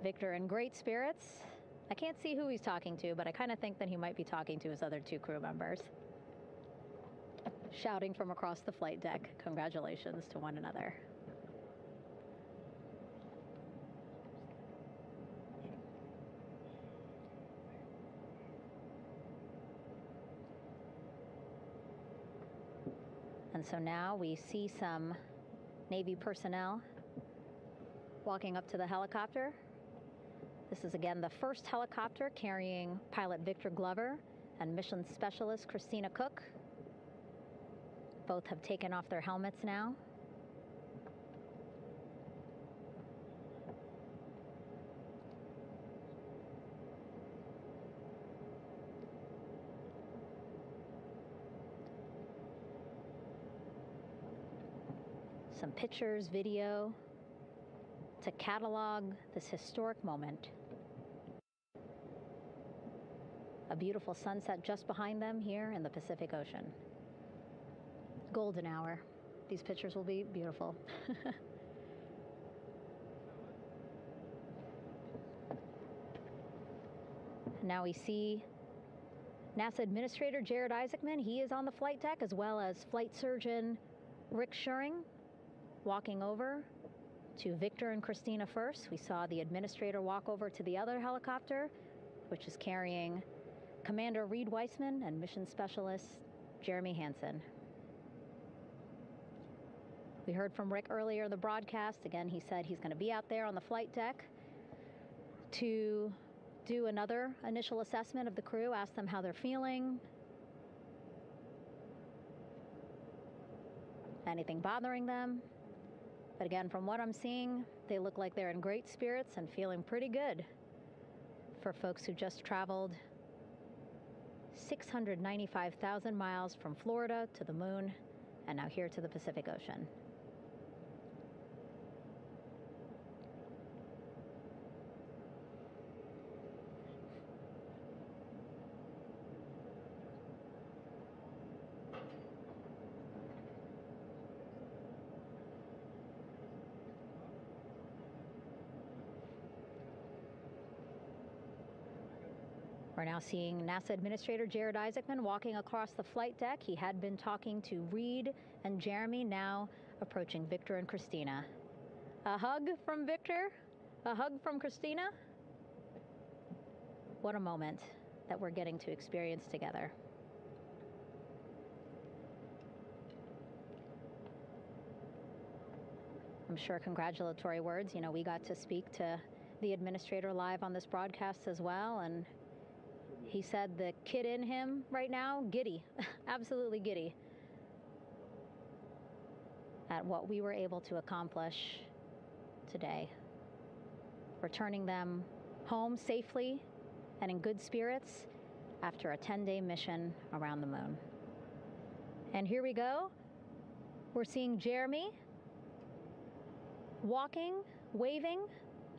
Victor in great spirits. I can't see who he's talking to, but I kind of think that he might be talking to his other 2 crew members. Shouting from across the flight deck, congratulations to one another. And so now we see some Navy personnel walking up to the helicopter. This is again the first helicopter carrying pilot Victor Glover and mission specialist Christina Cook. Both have taken off their helmets now. Some pictures, video to catalog this historic moment. A beautiful sunset just behind them here in the Pacific Ocean. Golden hour. These pictures will be beautiful. Now we see NASA Administrator Jared Isaacman. He is on the flight deck, as well as Flight Surgeon Rick Schuring walking over to Victor and Christina first. We saw the administrator walk over to the other helicopter, which is carrying Commander Reid Wiseman and Mission Specialist Jeremy Hansen. We heard from Rick earlier in the broadcast. Again, he said he's going to be out there on the flight deck to do another initial assessment of the crew, ask them how they're feeling, anything bothering them. But again, from what I'm seeing, they look like they're in great spirits and feeling pretty good for folks who just traveled 695,000 miles from Florida to the moon and now here to the Pacific Ocean. We're now seeing NASA Administrator Jared Isaacman walking across the flight deck. He had been talking to Reid and Jeremy, now approaching Victor and Christina. A hug from Victor, a hug from Christina. What a moment that we're getting to experience together. I'm sure congratulatory words. You know, we got to speak to the administrator live on this broadcast as well, and he said the kid in him right now, giddy, absolutely giddy at what we were able to accomplish today. Returning them home safely and in good spirits after a 10-day mission around the moon. And here we go. We're seeing Jeremy walking, waving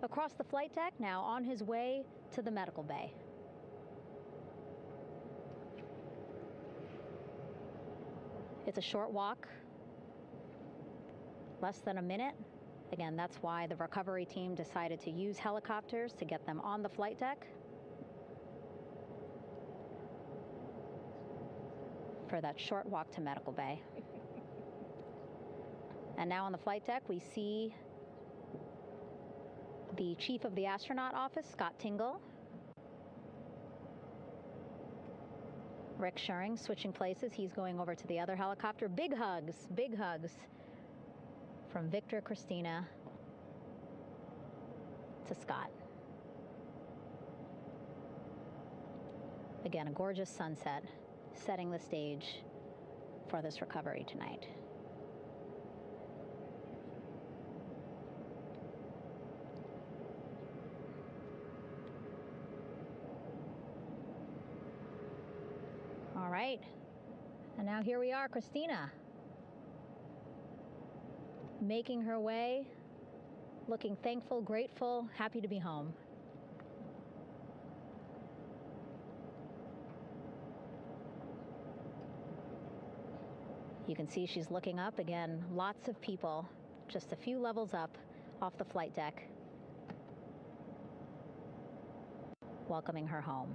across the flight deck, now on his way to the medical bay. It's a short walk, less than a minute. Again, that's why the recovery team decided to use helicopters to get them on the flight deck for that short walk to medical bay. And now on the flight deck, we see the chief of the astronaut office, Scott Tingle. Rick Schuring switching places. He's going over to the other helicopter. Big hugs from Victor, Christina to Scott. Again, a gorgeous sunset setting the stage for this recovery tonight. right. And now here we are, Christina, making her way, looking thankful, grateful, happy to be home. You can see she's looking up again, lots of people, just a few levels up off the flight deck, welcoming her home.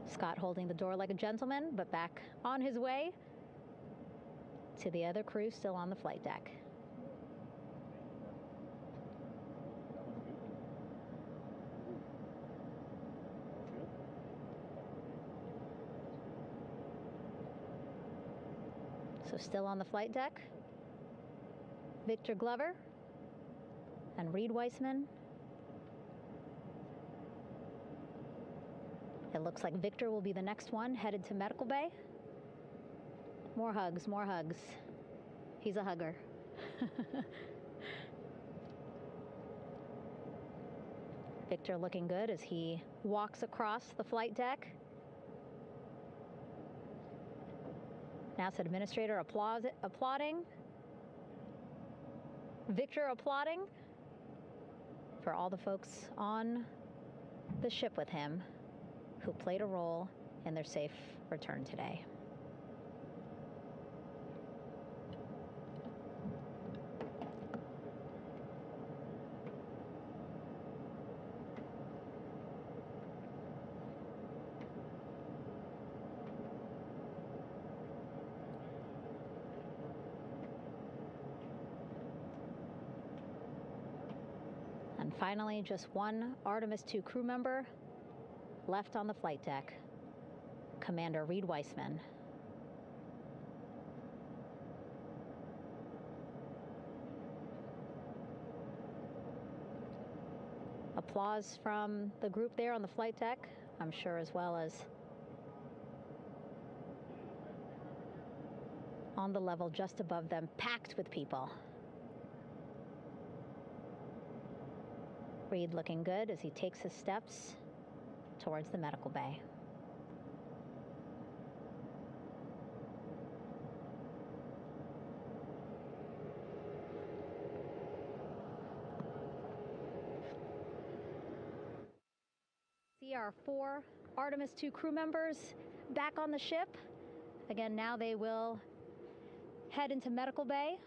Scott holding the door like a gentleman, but back on his way to the other crew still on the flight deck. So still on the flight deck, Victor Glover and Reid Wiseman. It looks like Victor will be the next one headed to medical bay. More hugs, more hugs. He's a hugger. Victor looking good as he walks across the flight deck. NASA administrator applauding. Victor applauding for all the folks on the ship with him who played a role in their safe return today. And finally, just one Artemis II crew member left on the flight deck, Commander Reid Wiseman. Applause from the group there on the flight deck, I'm sure, as well as on the level just above them, packed with people. Reid looking good as he takes his steps towards the medical bay. See our 4 Artemis II crew members back on the ship. Again, now they will head into medical bay,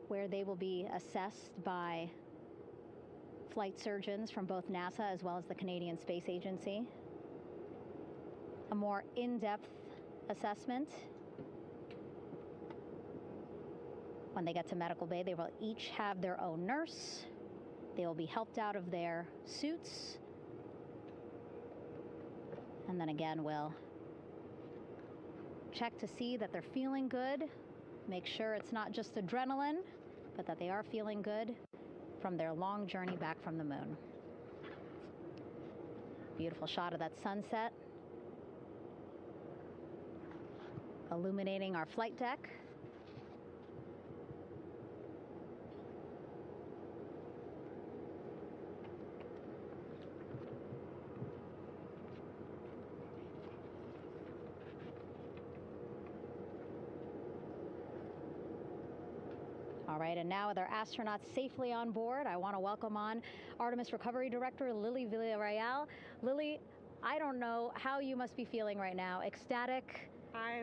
where they will be assessed by flight surgeons from both NASA as well as the Canadian Space Agency. A more in-depth assessment. When they get to medical bay, they will each have their own nurse. They will be helped out of their suits. And then again, we'll check to see that they're feeling good. Make sure it's not just adrenaline, but that they are feeling good from their long journey back from the moon. Beautiful shot of that sunset, illuminating our flight deck. All right, and now with our astronauts safely on board, I want to welcome on Artemis Recovery Director Lily Villarreal. Lily, I don't know how you must be feeling right now. Ecstatic,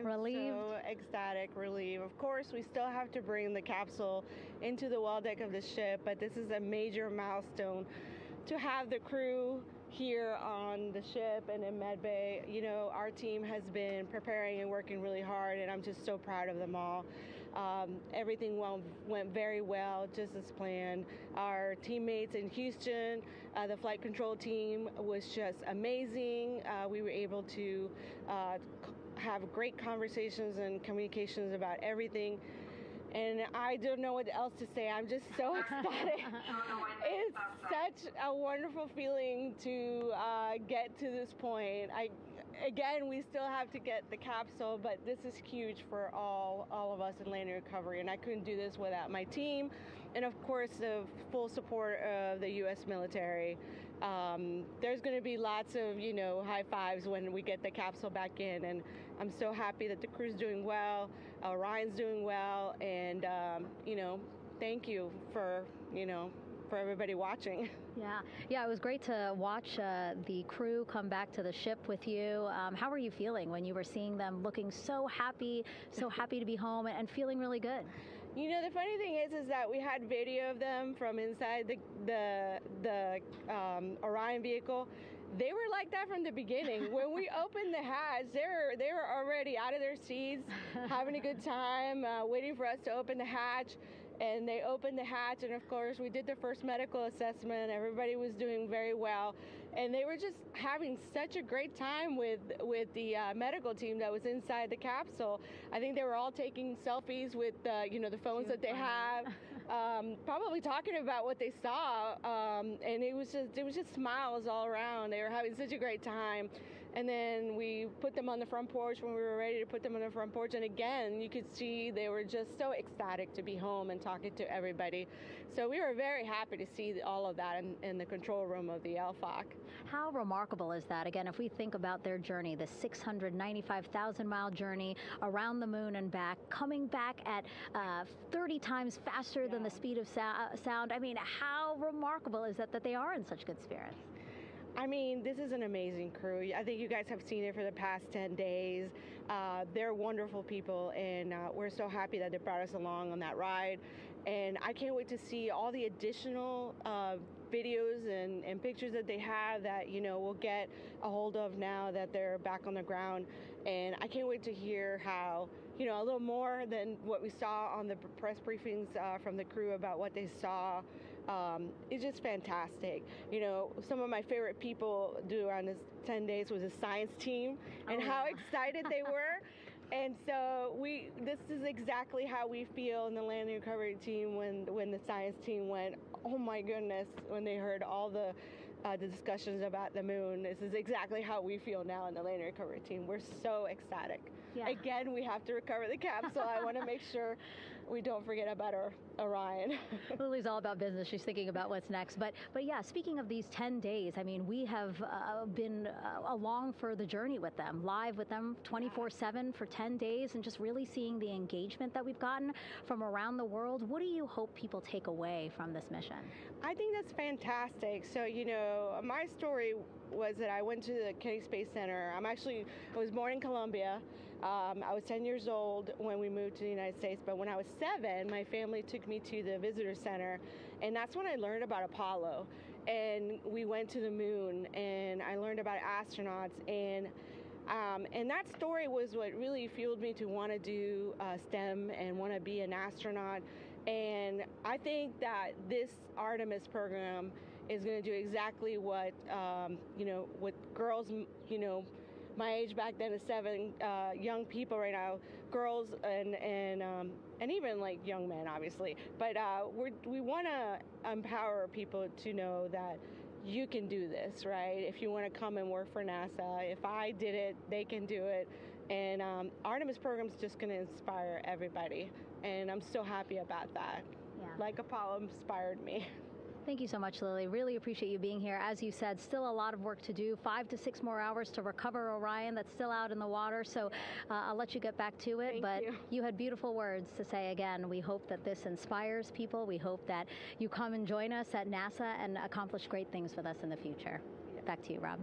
relieved? I'm so ecstatic, relieved. Of course, we still have to bring the capsule into the well deck of the ship, but this is a major milestone to have the crew here on the ship and in medbay. You know, our team has been preparing and working really hard, and I'm just so proud of them all. Everything went very well, just as planned. Our teammates in Houston, the flight control team was just amazing. We were able to have great conversations and communications about everything. And I don't know what else to say. I'm just so ecstatic. It's such a wonderful feeling to get to this point. Again, we still have to get the capsule, but this is huge for all of us in landing recovery, and I couldn't do this without my team, and of course the full support of the U.S. military. There's going to be lots of, high fives when we get the capsule back in, and I'm so happy that the crew's doing well, Orion's doing well, and thank you for everybody watching. Yeah, it was great to watch the crew come back to the ship with you. How were you feeling when you were seeing them looking so happy to be home and feeling really good? The funny thing is that we had video of them from inside the Orion vehicle. They were like that from the beginning. When we opened the hatch, they were already out of their seats, having a good time, waiting for us to open the hatch. And they opened the hatch, and of course we did the first medical assessment. Everybody was doing very well, and they were just having such a great time with the medical team that was inside the capsule. I think they were all taking selfies with the phones that they have, probably talking about what they saw, and it was just smiles all around. They were having such a great time. And then we put them on the front porch when we were ready to put them on the front porch. And again, you could see they were just so ecstatic to be home and talking to everybody. So we were very happy to see all of that in the control room of the LFOC. How remarkable is that? Again, if we think about their journey, the 695,000-mile journey around the moon and back, coming back at 30 times faster than the speed of sound. I mean, how remarkable is that they are in such good spirits? I mean, this is an amazing crew. I think you guys have seen it for the past 10 days. They're wonderful people, and we're so happy that they brought us along on that ride. And I can't wait to see all the additional videos and pictures that they have that, we'll get a hold of now that they're back on the ground. And I can't wait to hear how, a little more than what we saw on the press briefings from the crew about what they saw. It's just fantastic. Some of my favorite people around this 10 days was the science team and how excited they were. And so this is exactly how we feel in the landing recovery team when the science team went, oh my goodness, when they heard all the discussions about the moon. This is exactly how we feel now in the landing recovery team. We're so ecstatic. Yeah. Again, we have to recover the capsule. I want to make sure we don't forget about our Orion. Lily's all about business. She's thinking about what's next. But yeah, speaking of these 10 days, I mean, we have been along for the journey with them, live with them 24/7 for 10 days, and just really seeing the engagement that we've gotten from around the world. What do you hope people take away from this mission? I think that's fantastic. So, my story was that I went to the Kennedy Space Center. I was born in Colombia. I was 10 years old when we moved to the United States, but when I was 7, my family took me to the visitor center, and that's when I learned about Apollo. And we went to the moon, and I learned about astronauts, and that story was what really fueled me to want to do STEM and want to be an astronaut. And I think that this Artemis program is going to do exactly what what girls, my age back then is 7, young people right now, girls and even like young men, obviously. But we want to empower people to know that you can do this, right? If you want to come and work for NASA, if I did it, they can do it. And Artemis program is just going to inspire everybody. And I'm so happy about that. Yeah. Like Apollo inspired me. Thank you so much, Lily. Really appreciate you being here. As you said, still a lot of work to do. 5 to 6 more hours to recover Orion that's still out in the water. So I'll let you get back to it. But you had beautiful words to say again. We hope that this inspires people. We hope that you come and join us at NASA and accomplish great things with us in the future. Yeah. Back to you, Rob.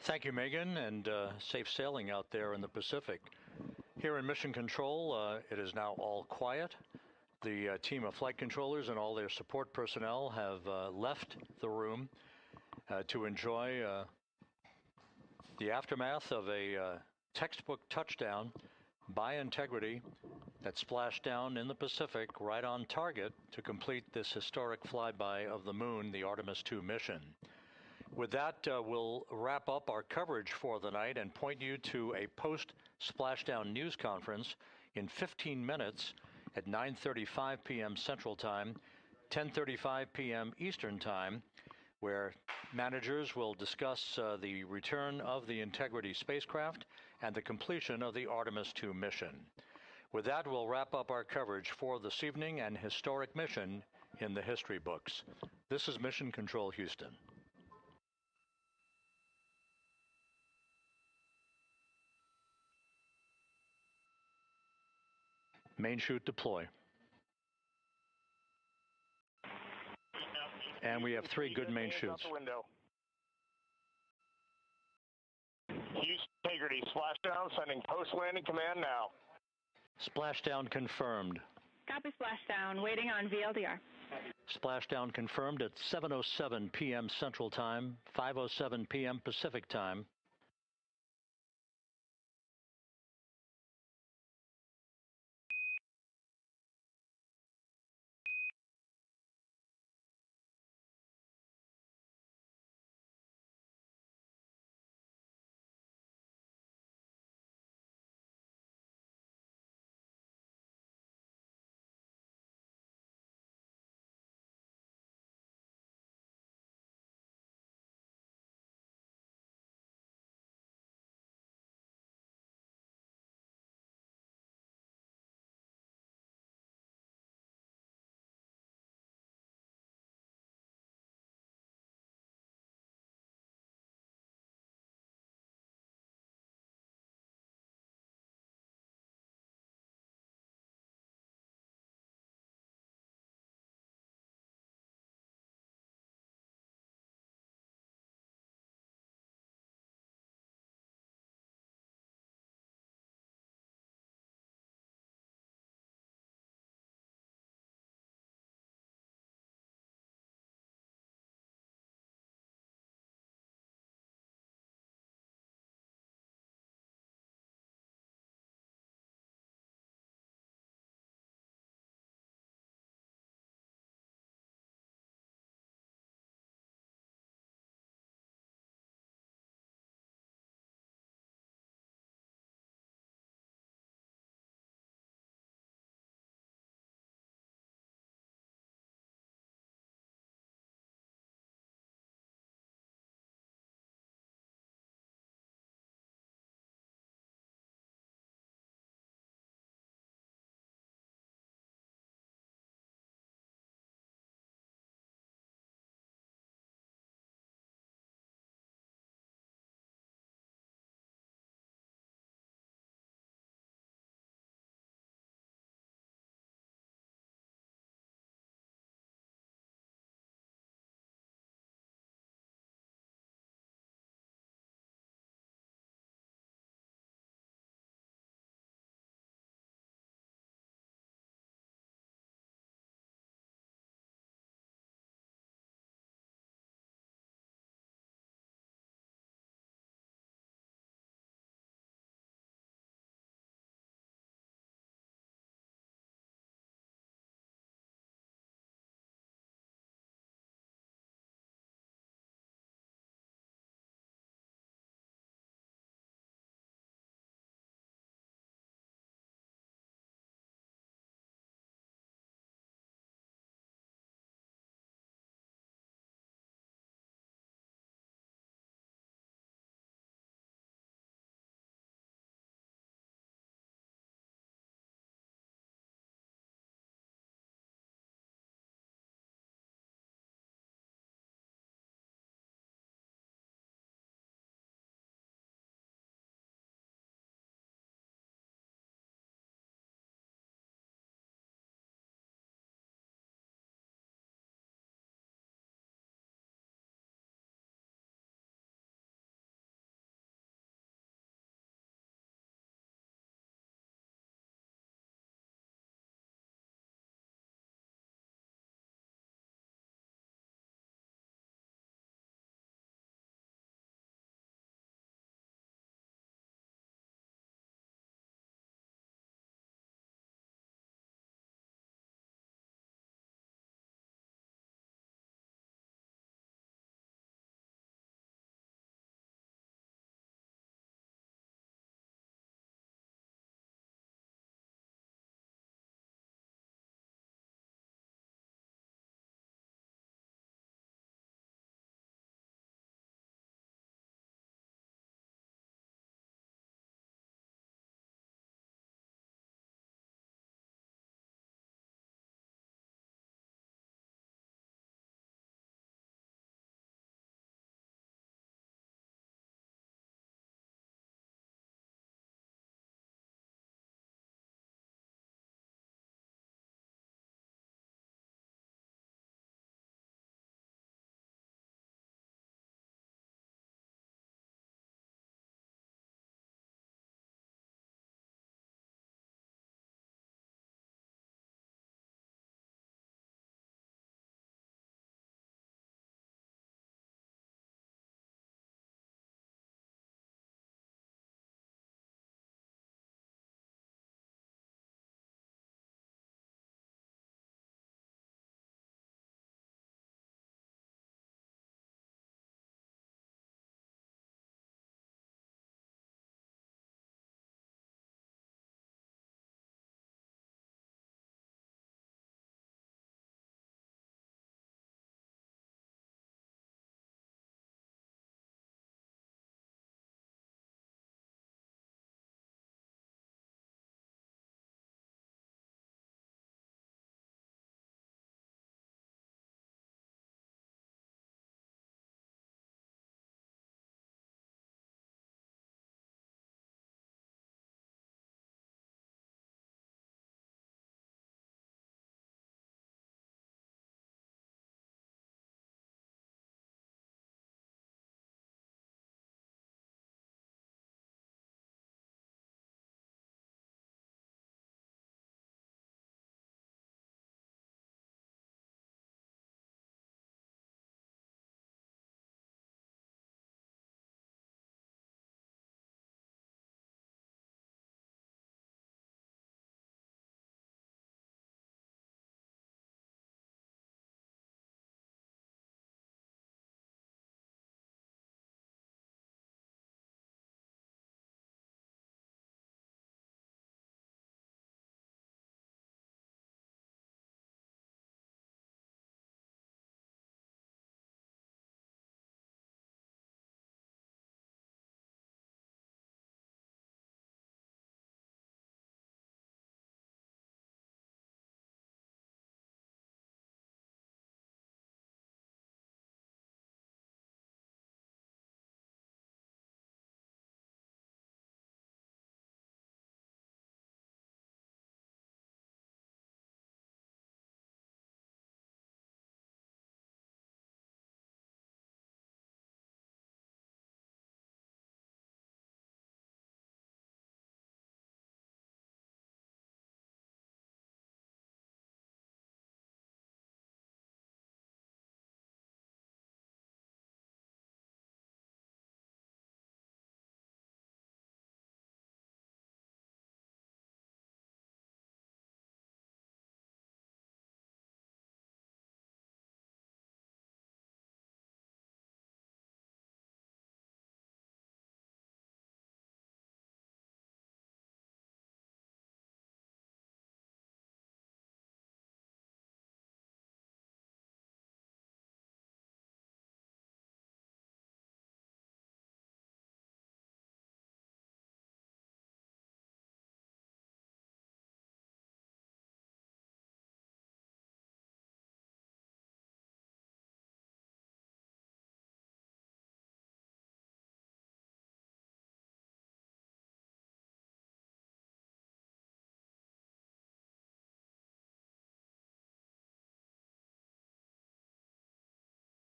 Thank you, Megan, and safe sailing out there in the Pacific. Here in Mission Control, it is now all quiet. The team of flight controllers and all their support personnel have left the room to enjoy the aftermath of a textbook touchdown by Integrity that splashed down in the Pacific right on target to complete this historic flyby of the moon, the Artemis II mission. With that, we'll wrap up our coverage for the night and point you to a post-splashdown news conference in 15 minutes at 9:35 p.m. Central Time, 10:35 p.m. Eastern Time, where managers will discuss the return of the Integrity spacecraft and the completion of the Artemis II mission. With that, we'll wrap up our coverage for this evening and historic mission in the history books. This is Mission Control Houston. Main chute deploy. And we have 3 good main chutes. Houston Integrity, splashdown, sending post-landing command now. Splashdown confirmed. Copy splashdown, waiting on VLDR. Splashdown confirmed at 7:07 p.m. Central Time, 5:07 p.m. Pacific Time.